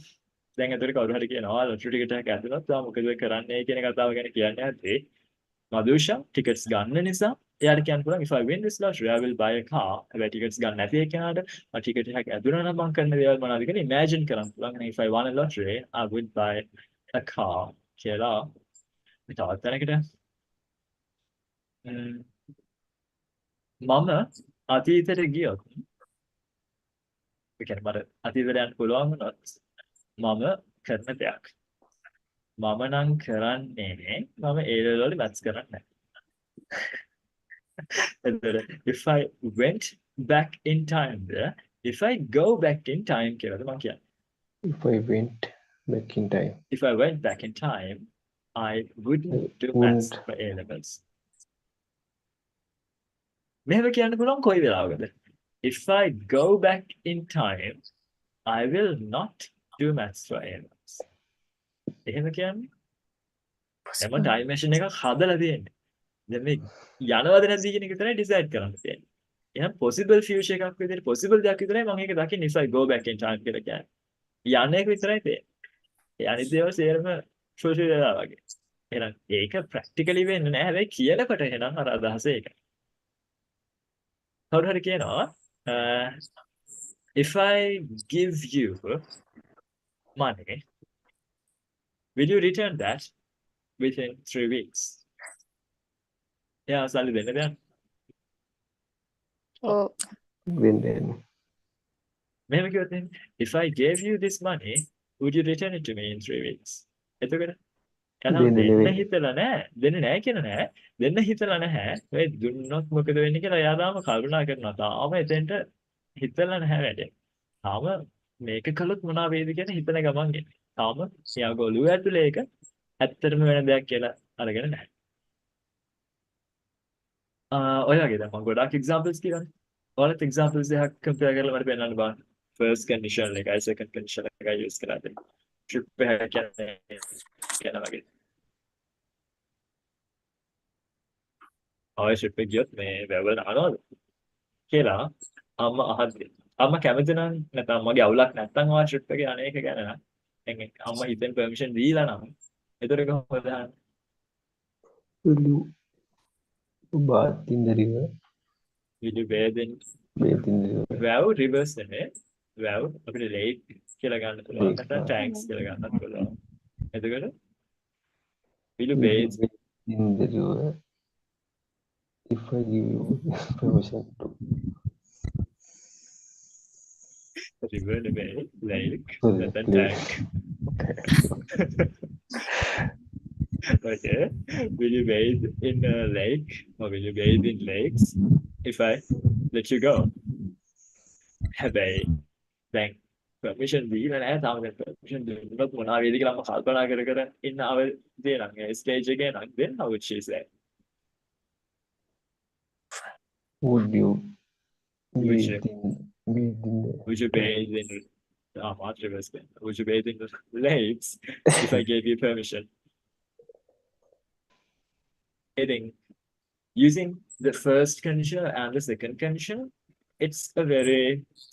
දැන් අතට කවුරු හරි කියනවා lottery ticket එකක් ඇතුළත් තා මොකද කරන්නේ කියන කතාව ගැන කියන්නේ නැත්තේ. මදුෂා tickets ගන්න නිසා එයාට කියන්න පුළුවන් if I win this lottery I will buy a car. හැබැයි tickets ගන්න නැති එකනට ticket එකක් ඇදුණා නම් මම කරන දේවල් මොනවද කියලා imagine කරන්න පුළුවන්. if I won a lottery I would buy a car කියලා තවත් තැනකට මම අතීතයට ගියොත් ඒ කියන්නේ මට අතීතයට යන්න පුළුවන් වුණොත් මම කරන දෙයක් මම නම් කරන්නේ මම ඒ level වල maths කරන්නේ නැහැ. if I went back in time there, if I go back in time කියලාද මම කියන්නේ. If I went back in time. If I went back in time, I wouldn't do maths for A levels. මෙහෙම කියන්න පුළුවන් කොයි වෙලාවකද? If I go back in time, I will not do maths for A levels. එහෙම කියන්නේ එම time machine එකක් හදලා තියෙන්නේ. දැන් මේ යනවද නැද්ද කියන එක විතරයි decide කරන්න තියෙන්නේ. එහෙනම් possible future එකක් විදිහට possible දෙයක් විතරයි මම ඒක දකින්නේ if I go back in time කියලා කියන්නේ. යන එක විතරයි තියෙන්නේ. ඒ අනිත් දේවල් සේරම සෝෂල් වෙලා වගේ. එහෙනම් ඒක ප්‍රැක්ටිකලි වෙන්නේ නැහැ. හැබැයි කියනකොට එහෙනම් අර අදහස ඒකයි. කවුරු හරි කියනවා if I give you money, will you return that within 3 weeks? එයා සල්ලි දෙන්න දෙයක්. Oh, then මෙහෙම කිව්වොත් එහෙනම් if I gave you this money, would you return it to me in 3 weeks? එතකොට එයාලා දෙන්න දෙන්න නෙවෙයි. හිතලා නැහැ. දෙන්නේ නැහැ කියලා නැහැ. දෙන්න හිතලා නැහැ. ඒ දුන්නොත් මොකද වෙන්නේ කියලා එයා තාම කල්පනා කරනවා. තාම එතෙන්ට හිතලා නැහැ වැඩේ. තාම මේක කළොත් මොනවා වේද කියන හිතන ගමන් ඉන්නේ. තාම එයාගේ ඔළුව ඇතුලේ ඒක ඇත්තටම වෙන දෙයක් කියලා අරගෙන නැහැ. ඔය වගේ දැන් මම ගොඩාක් එක්සැම්පල්ස් කියවනේ. ඔයාලත් එක්සැම්පල්ස් දෙකක් කම්පෙයාර් කරලා මට පෙන්නන්න බලන්න. ෆර්ස්ට් කන්ඩිෂන් එකයි සෙකන්ඩ් කන්ඩිෂන් එකයි යූස් කරලා දෙන්න. ට්‍රිප් එක කියන්නේ වගේ. ආයෙ ට්‍රිප් එක ගියොත් මේ වැවල් අහනවද කියලා අම්මා අහද්දි. අම්මා කැමති නම් නැත්නම් මගේ අවුලක් නැත්නම් ඔයා ට්‍රිප් එකේ අනේක ගැන නම් එන්නේ අම්මා හිතෙන් පර්මිෂන් දීලා නම් ඒතර කොහොමද දාන්නේ? will you bath in the river? Will you bathe in Bathe in the river. වැව් රිවර්ස් නේ. වැව් අපිට ලේක් කියලා ගන්න පුළුවන්. Lake. නැත්නම් ටැන්ක්ස් කියලා ගන්නත් පුළුවන්. එතකොට will you Will you bathe bathe in the river if I give you permission to? river නෙමෙයි lake Sorry, නැත්නම් lake. tank. Okay. Will you bathe in a lake or will you bathe in lakes if I let you go? හැබැයි දැන් permission දීලා නැහැ තාම දැන් permission දුන්නොත් මොනවා වේද කියලා මම කල්පනා කර කර ඉන්න අවදී නම් ඒ ස්ටේජ් එකේ නම් then how would she say? Would you Would you bathe in the would you bathe in what reverse then? Would you bathe in the lakes if I gave you permission? I think using the first condition and the second condition, it's a very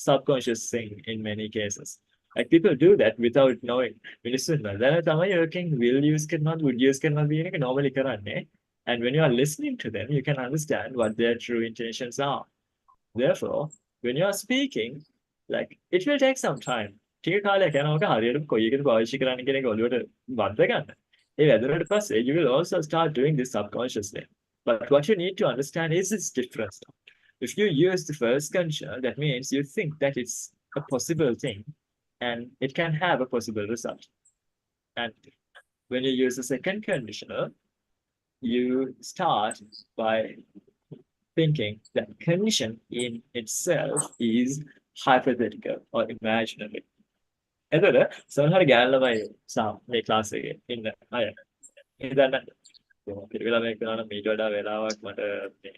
subconscious thing in many cases. Like people do that without knowing. මිනිස්සුන්ව දැන තමයි working will use කරනවද would use කරනවද කියන එක normally කරන්නේ. And when you are listening to them, you can understand what their true intentions are. Therefore, when you are speaking, like it will take some time. ටික කාලයක් යනකොට හරියට කොයි එකද පාවිච්චි කරන්න කියන එක ඔළුවට වද්ද ගන්න. ඒ වැදුනට පස්සේ you will also start doing this subconsciously. But what you need to understand is this difference. If you use the first conditional, that means you think that it's a possible thing and it can have a possible result. And when you use the second conditional, you start by thinking that condition in itself is hypothetical or imaginary. එතකොට සමහර ගෑනළමයි මේ class එකේ ඉන්න අය ඉඳන් පිළිවෙලා මේක කරනවා නම් මීට වඩා වෙලාවක් මට මේ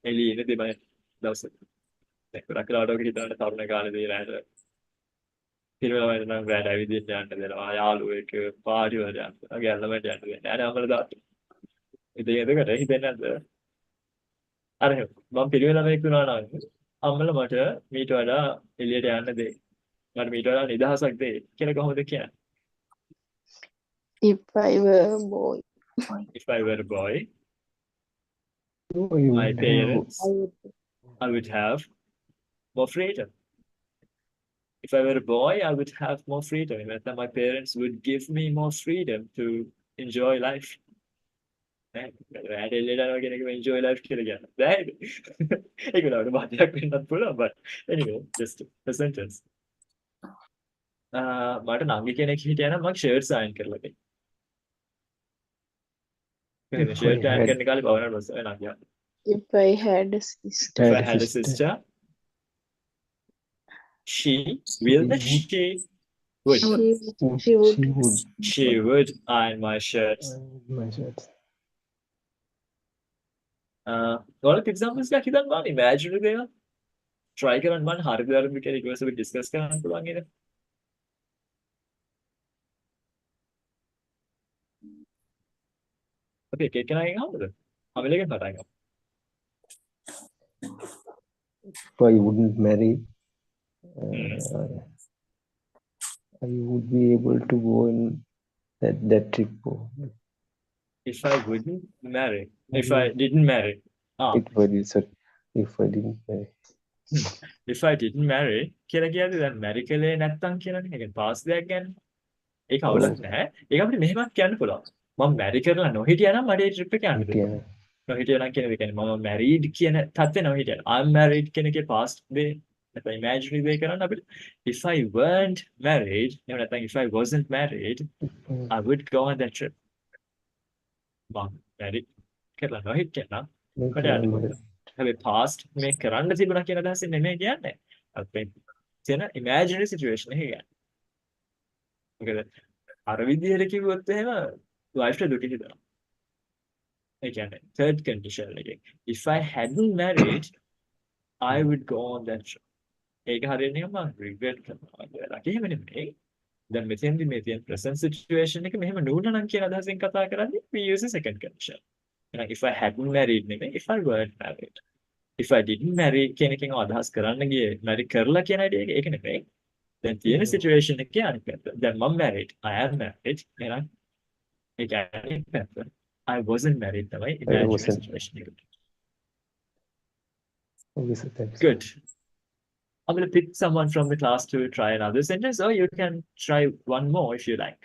එළියේ ඉන්න දෙබයි දවසක් දැන් ගොඩක් වෙලාවට ඔක හිතන්න තරුණ කාලේදී රැට පිළිවෙලා වෙන නම් රැට ඇවිදින්න යන්න දෙනවා යාළුවෙක් පාටි වලට යන්න ගෑනළමට යන්න දෙන්නේ නැහැ අපල දාට ඉතින් එතකොට හිතෙන්නේ නැද්ද අර මම පිළිවෙලා මේක කරනවා නම් අම්මලා මට මීට වඩා එළියට යන්න දෙයි මට මීට වඩා නිදහසක් දෙයි කියලා කොහොමද කියන්නේ? if I were a boy, If I were a boy, No, you my would parents, I would. I would have more freedom. If I were a boy, I would have more freedom. In fact, my parents would give me more freedom to enjoy life. Enjoy life කියලා කියන්න බැහැ. ඒක නේද මාතයක් වෙන්නත් පුළුවන් but anyway just a sentence. මට නංගි කෙනෙක් හිටියා නම් මම ෂර්ට්ස් අයන් කරලා දෙයි. If I shirt iron had- කරන කාලේ බවනට bus නංගියා. If I had a sister, If I Had a had a sister. sister, she will she would she would. she would iron my shirts. my shirts. ඔයාලට examples එකක් හිතන්න බලන්න imaginary දේවල්. try කරන්න බලන්න හරිද වැරදිද කියලා ඊට පස්සේ discuss කරන්න පුළුවන් නේද? අපි එක එකනාගෙන් අහමුද? අමිලගෙන් පටන් ගමු. If I wouldn't marry, Hmm. I would be able to go in that trip. If I wouldn't marry. If I didn't marry. Sorry. If I didn't marry. If I didn't marry කියලා කියන්නේ දැන් marry කළේ නැත්තම් කියලානේ. ඒක past දෙයක් ගැන. ඒක අවුලක් නැහැ. ඒක අපිට මෙහෙමත් කියන්න පුළුවන්. මම marry කරලා නොහිටියා නම් මට ඒ trip එක යන්න හිටියා. දෙන්න. නොහිටියා නම් කියන එක කියන්නේ මම married කියන තත්ත්වේ නොහිටියා. I'm married කියන එකේ past දේ නැත්නම් imaginary දේ කරන්න අපිට if I weren't married එහෙම නැත්නම් if I wasn't married I would go on that trip. මම married කරලා නොහිටියා නම් මට යන්න පුළුවන්. හැබැයි past මේ කරන්න තිබුණා කියන අදහසින් නෙමෙයි කියන්නේ. අපි තියෙන imaginary situation එක කියන්නේ. මොකද අර විදිහට කිව්වොත් එහෙම life එක දුක හිතෙනවා. ඒ කියන්නේ third condition එකේ if I hadn't married I would go on that trip. ඒක හරියට නිකන් මම regret කරනවා කියලා. එහෙම නෙමෙයි. දැන් මෙතෙන්දි මේ තියෙන present situation එක මෙහෙම නුනනම් කියන අදහසින් කතා කරද්දී we use a second condition. එහෙනම් if I hadn't married නෙමෙයි if I weren't married. If I didn't marry කියන එකෙන් අදහස් කරන්න ගියේ marry කරලා කියන idea එක ඒක නෙමෙයි. දැන් තියෙන situation එකේ අනිත් පැත්ත. දැන් මම married. I am married. එහෙනම් ඒ කියන්නේ පැත්ත. I wasn't married තමයි imaginary wasn't. situation එක. Okay, sir. Thanks. Good. I'm going to pick someone from the class to try another sentence, or you can try one more if you like.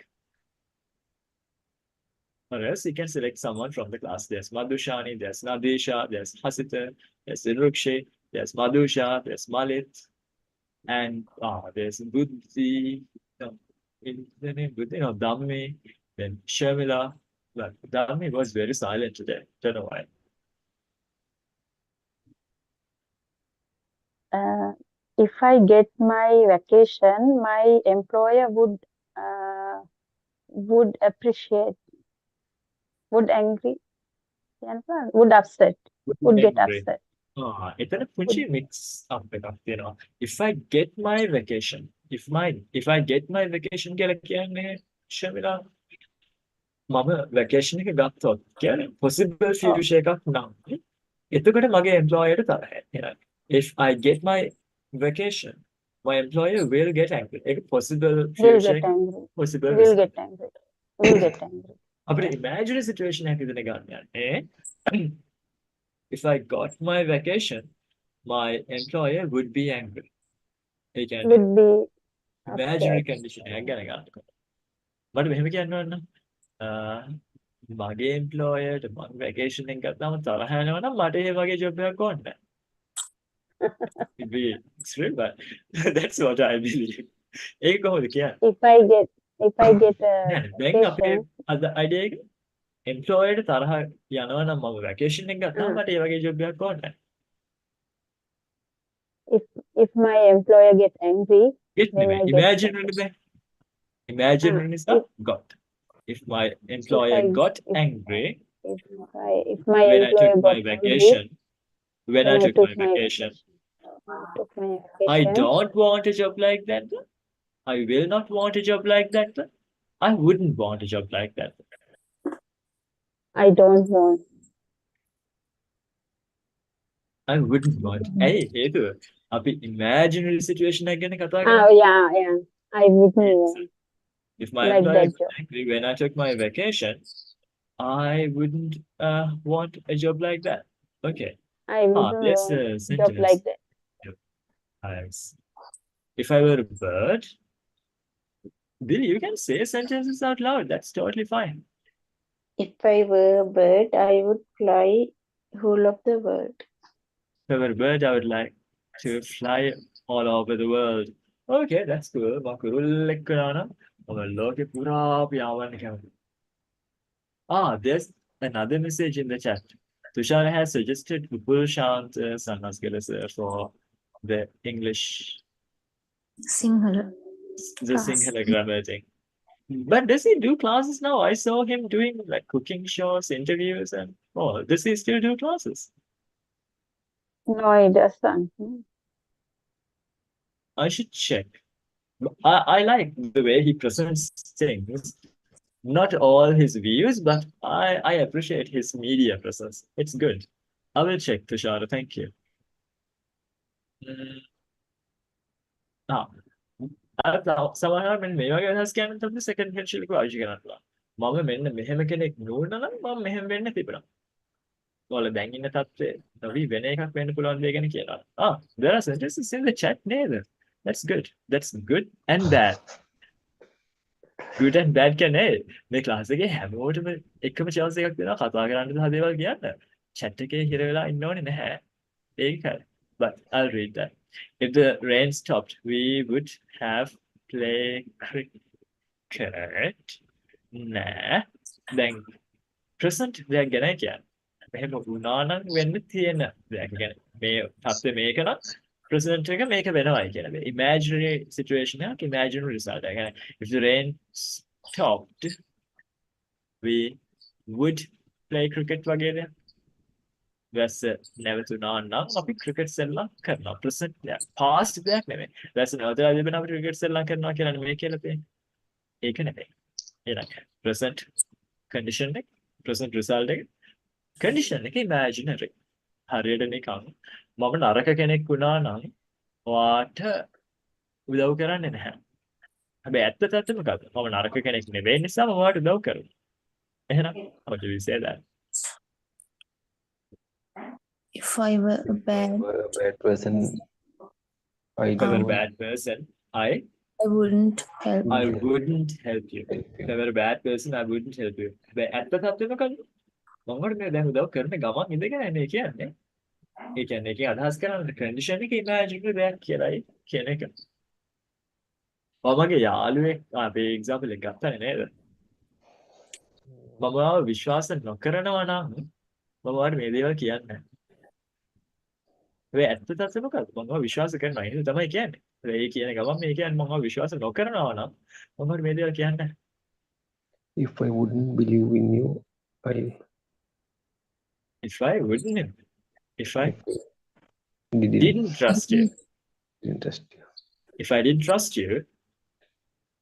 Or else you can select someone from the class. There's Madhushani, there's Nadisha, there's Hasita, there's Dilrukshe, there's Madhusha, there's Malit, and there's Buddhi, no, the name Buddhi, no, Dhammi, then Shamila. But Dhammi was very silent today. Don't know why. If I get my vacation, my employer would appreciate, would angry, would upset, would get Angry. upset. එතන පුංචි mix up එකක් තියෙනවා. If I get my vacation, if I get my vacation කියලා කියන්නේ ශමිලා මම vacation එක ගත්තොත් කියන්නේ possible future එකක් නම් එතකොට මගේ employer තරහයි. If I get my vacation, my employer will get angry. ඒක possible Will future get එක angry. possible Will get angry. Will get angry. අපිට imaginary situation එකක් ඉදන ගන්න යන්නේ. If I got my vacation, my employer would be angry. ඒ කියන්නේ Would be imaginary upset. condition එකක් ගැන ගන්නකොට. මට මෙහෙම කියන්න ඕන නම් මගේ employerට මම vacation එක ගත්තාම තරහ යනවා නම් මට ඒ වගේ job එකක් ඕනේ නැහැ. It'd be extreme, but that's what I believe. ඒක කොහොමද කියන්නේ? If I get a දැන් අපේ vacation, අද idea එක employerට තරහ යනවා නම් මම vacation එක ගත්තාම මට ඒ වගේ job එකක් ඕනේ නැහැ. if my employer get angry, Get then me, I get imaginary be. Imaginary නිසා got. If my employer got angry if my when I employer took my got vacation, angry, when I took my my vacation, took my I vacation, don't want a job like that. I will not want a job like that. I wouldn't want a job like that. I don't want. I wouldn't want. ඇයි හේතුව? අපි imaginary situation එකක් ගැන කතා Oh කරන්නේ. yeah. I wouldn't want. If my Like employer that got job. angry when I took my vacation, I wouldn't want a job like that. Okay. I wouldn't there's want a a job sentence. like that. If I were a bird, Billy, you can say sentences out loud. That's totally fine. If I were a bird, I would fly whole of the world. If I were a bird, I would like to fly all over the world. Okay, that's cool. මකුරුල්ලෙක් වෙනවා නම් මම ලෝකෙ පුරාම යවන්න කැමතියි. There's another message in the chat. Tushar has suggested Vipul Shant Sanasgala sir for the English, Sinhala. the Class. Sinhala grammar thing. But does he do classes now? I saw him doing like cooking shows, interviews, and all. Does he still do classes? No, it doesn't. I should check. I like the way he presents things. Not all his views, but I appreciate his media presence. It's good. I will check, Tushar. Thank you. Ah, සමහරවිට මෙන්න මේ වගේ අදහස් කියන්න තමයි second potential එක පාවිච්චි කරන්න පුළුවන්. මම මෙන්න මෙහෙම කෙනෙක් නෝන නම් මම මෙහෙම වෙන්න තිබුණා. ඔයාලා දැන් ඉන්න තත්ත්වය නොවි වෙන එකක් වෙන්න පුළුවන් දෙය ගැන කියනවා. There are sentences in the chat නේද? That's good. That's good and bad. Good and bad කියන්නේ මේ ක්ලාස් එකේ හැමෝටම එකම chance එකක් දෙනවා කතා කරන්න සහ දේවල් කියන්න. chat එකේ හිර වෙලා ඉන්න ඕනේ නැහැ. ඒකයි. But I'll read that. If the rain stopped, we would have play cricket. Nah. Then present දෙයක් ගැන කියන්නේ. මෙහෙම වුණා නම් වෙන්න තියෙන දෙයක් ගැන. මේ තත්ත්වය මේක නම් present එක මේක වෙනවයි කියන එක. Imaginary situation එකක් imaginary result එක. If the rain stopped, we would play cricket වගේ දෙයක්. වැස්ස නැවතුණා නම් අපි ක්‍රිකට් සෙල්ලම් කරනවා. present දෙයක්. past දෙයක් නෙමෙයි. වැස්ස නැවතලා තිබෙන අපිට ක්‍රිකට් සෙල්ලම් කරනවා කියන්නේ මේ කියලා තියෙන්නේ. ඒක නෙමෙයි. එහෙනම් present condition එක, present result එක, condition එක imaginary. හරියට නිකන් මම නරක කෙනෙක් වුණා නම් ඔයාට උදව් කරන්නේ නැහැ. හැබැයි ඇත්ත තත්ත්වය මොකද්ද? මම නරක කෙනෙක් නෙවෙයි නිසා මම ඔයාට උදව් කරනවා. එහෙනම් how do we say that? If I were a bad, You are a bad person. I If I were a don't bad person, I I wouldn't help. wouldn't help you. help If you. I were a bad person, I wouldn't help you. හැබැයි ඇත්ත තත්ත්වය මොකද්ද? මම මේ දැන් උදව් කරන ගමන් ඉඳගෙන නේ කියන්නේ. ඒ කියන්නේ ඒකේ අදහස් කරන්නේ condition එක imaginary දෙයක් කියලායි කියන එක. මමගේ යාළුවෙක් අපේ example එක ගත්තානේ නේද? මම විශ්වාස නොකරනවා නම් මම ඔයාලට මේ දේවල් කියන්නේ නැහැ. ඒ ඇත්ත තත්ත්වය මොකක්ද? මම විශ්වාස කරනවා. ඒක තමයි කියන්නේ. ඒ කියන ගමන් මේ කියන්නේ මම විශ්වාස නොකරනවා නම් මම මේ දේවල් කියන්නේ නැහැ. If I wouldn't believe in you, I If I didn't didn't trust you. trust you. If I didn't trust you,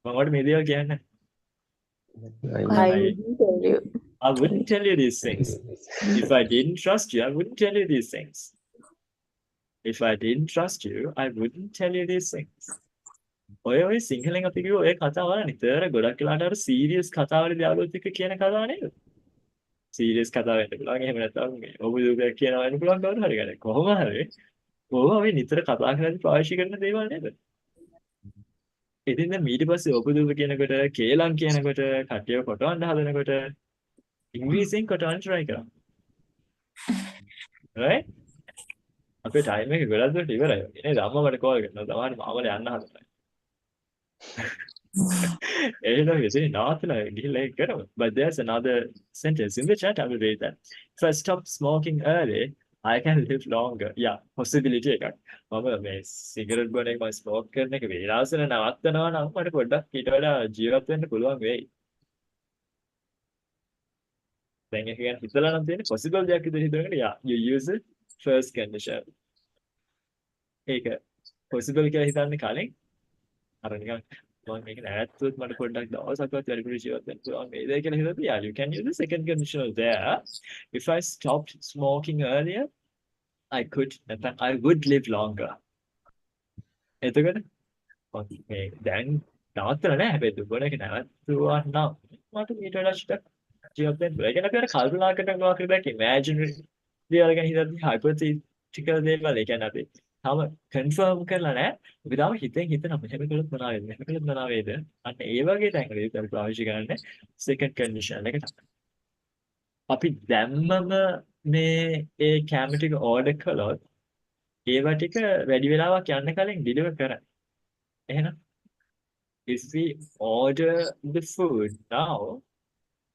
මම ඔයාලට මේ දේවල් කියන්නේ නැහැ. I I wouldn't tell you. I wouldn't tell you these things. If I didn't trust you, I wouldn't tell you these things. If I didn't trust you, I wouldn't tell you these things. ඔය සිංහලෙන් අපි කිව්ව ඔය කතාව නිතර ගොඩක් වෙලාට අර සීරියස් කතාවලදී යාළුවොත් එක්ක කියන කතාව නේද? සීරියස් කතාව වෙන්න පුළුවන්. එහෙම නැත්නම් මේ ඔබ දුකක් කියනවා වෙන්න පුළුවන් කවුරු හරි ගැන. කොහොම හරි ඕවා අපි නිතර කතා කරද්දී පාවිච්චි කරන දේවල් නේද? ඉතින් දැන් ඊට පස්සේ ඔබ දුක කියනකොට, කේලම් කියනකොට, කට්ටියව කොටවන්න හදනකොට ඉංග්‍රීසියෙන් කොටවන්න try කරා. right? අපේ ටයිම් එක ගොඩක් දුරට ඉවරයි. නේද? අම්මා මට කෝල් කරනවා. තමයි මාමල යන්න හදනවා. එහෙනම් ඉතින් නාතලා ගිහලා ඒක කරමු. But there's another sentence in the chat. I will read that. If I stop smoking early, I can live longer. Yeah, possibility එකක්. මම මේ සිගරට් බොන එක මම ස්මෝක් කරන එක වේලාසන නවත්තනවා නම් මට පොඩ්ඩක් ඊට වඩා ජීවත් වෙන්න පුළුවන් වෙයි. දැන් ඒක ගැන හිතලා නම් තියෙන්නේ possible දෙයක් විදිහට හිතනකොට yeah, you use it first condition. ඒක possible කියලා හිතන්නේ කලින් අර නිකන් මම මේක නැවතුත් මට පොඩ්ඩක් දවසක්වත් වැඩිපුර ජීවත් වෙන්න පුළුවන් වේද කියලා හිතද්දී yeah, you can use the second conditional there. If I stopped smoking earlier, I could නැත්නම් I would live longer. එතකොට මේ දැන් නවත්තලා නැහැ හැබැයි දුබන එක නැවතුවා නම් මට ඊට වඩා ටිකක් ජීවත් වෙන්න පුළුවන්. ඒ කියන්නේ අපි අර කල්පනා කරනවා කියලා දැක්ක imaginary දේවල් ගැන හිතද්දී hypothetical දේවල් ඒ කියන්නේ අපි තාම confirm කරලා නැහැ. අපි තාම හිතෙන් හිතනවා මෙහෙම කළොත් මොනවා වේද? මෙහෙම කළොත් මොනවා වේද? අන්න ඒ වගේ තැන්වලදී අපි පාවිච්චි කරන්නේ second condition එක තමයි. අපි දැම්මම මේ ඒ කැම ටික ඕඩර් කළොත් ඒවා ටික වැඩි වෙලාවක් යන්න කලින් ඩිලිවර් කරන්න. එහෙනම් if we order the food now,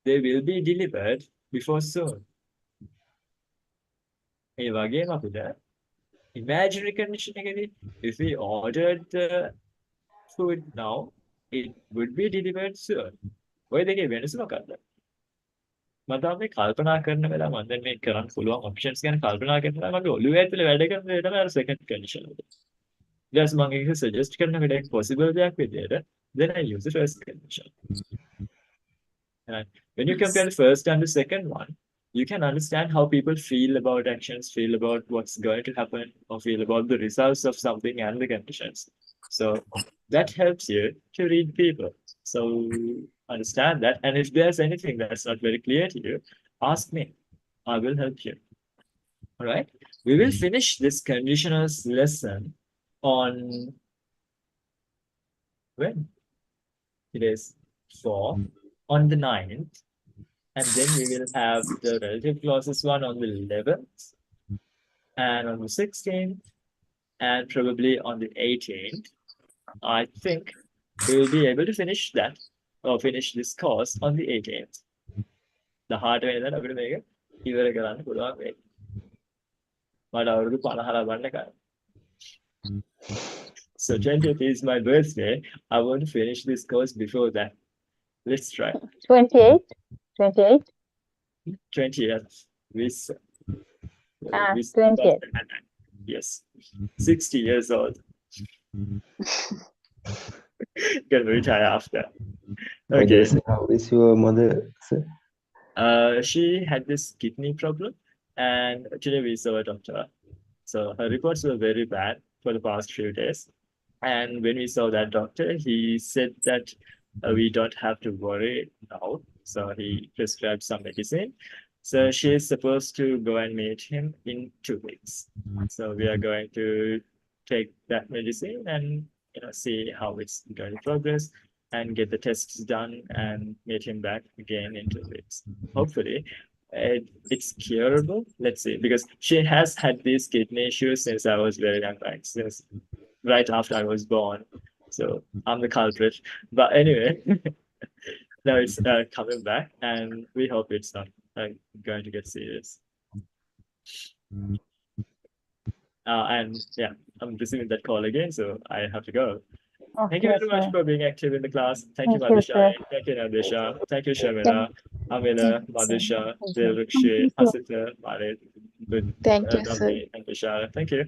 they will be delivered before soon. ඒ වගේම අපිට imaginary condition එකේදී if we ordered the food now, it would be delivered soon. ඔය දෙකේ වෙනස මොකක්ද? මම තමයි කල්පනා කරන වෙලාව මම දැන් මේ කරන්න පුළුවන් ඔප්ෂන්ස් ගැන කල්පනා කරනවා මගේ ඔළුවේ ඇතුලේ වැඩ කරන දේ තමයි අර second condition එක. ඊට පස්සේ මම ඒක suggest කරන වැඩක් possible දෙයක් විදියට then I use the first condition. And when you compare the first and the second one, you can understand how people feel about actions, feel about what's going to happen, or feel about the results of something and the conditions. So that helps you to read people. So understand that. And if there's anything that's not very clear to you, ask me. I will help you. All right. We will finish this conditionals lesson on when? It is 4 on the 9th. And then we will have the relative clauses one on the 11th and on the 16th and probably on the 18th. I think we will be able to finish that or finish this course on the 18th. The hard way that අපිට මේක ඉවර කරන්න පුළුවන් වෙයි. මට අවුරුදු 50 ලබන්න කලින්. So 20th is my birthday. I want to finish this course before that. Let's try. 28? 28? 20th. With, Ah, with 20th. Yes. 60 years old. Can retire after. Okay. Yes, how is your mother, sir? She had this kidney problem, and today we saw a doctor. So her reports were very bad for the past few days. And when we saw that doctor, he said that we don't have to worry now. So he prescribed some medicine. So she is supposed to go and meet him in 2 weeks. So we are going to take that medicine and see how it's going to progress and get the tests done and meet him back again in 2 weeks. Hopefully, it's curable. Let's see, because she has had these kidney issues since I was very young, like since right after I was born. So I'm the culprit. But anyway, now it's coming back, and we hope it's not going to get serious. And yeah, I'm receiving that call again, so I have to go. Thank you Okay, very much sir. for being active in the class. Thank you, Thank you, Madisha. sir. Thank you, Nadisha. Thank you, Shamila, Amila, Madisha, Thank you. Devrikshe, Hasita, Marit, good, Thank you, sir. lovely, and Vishal. Thank you.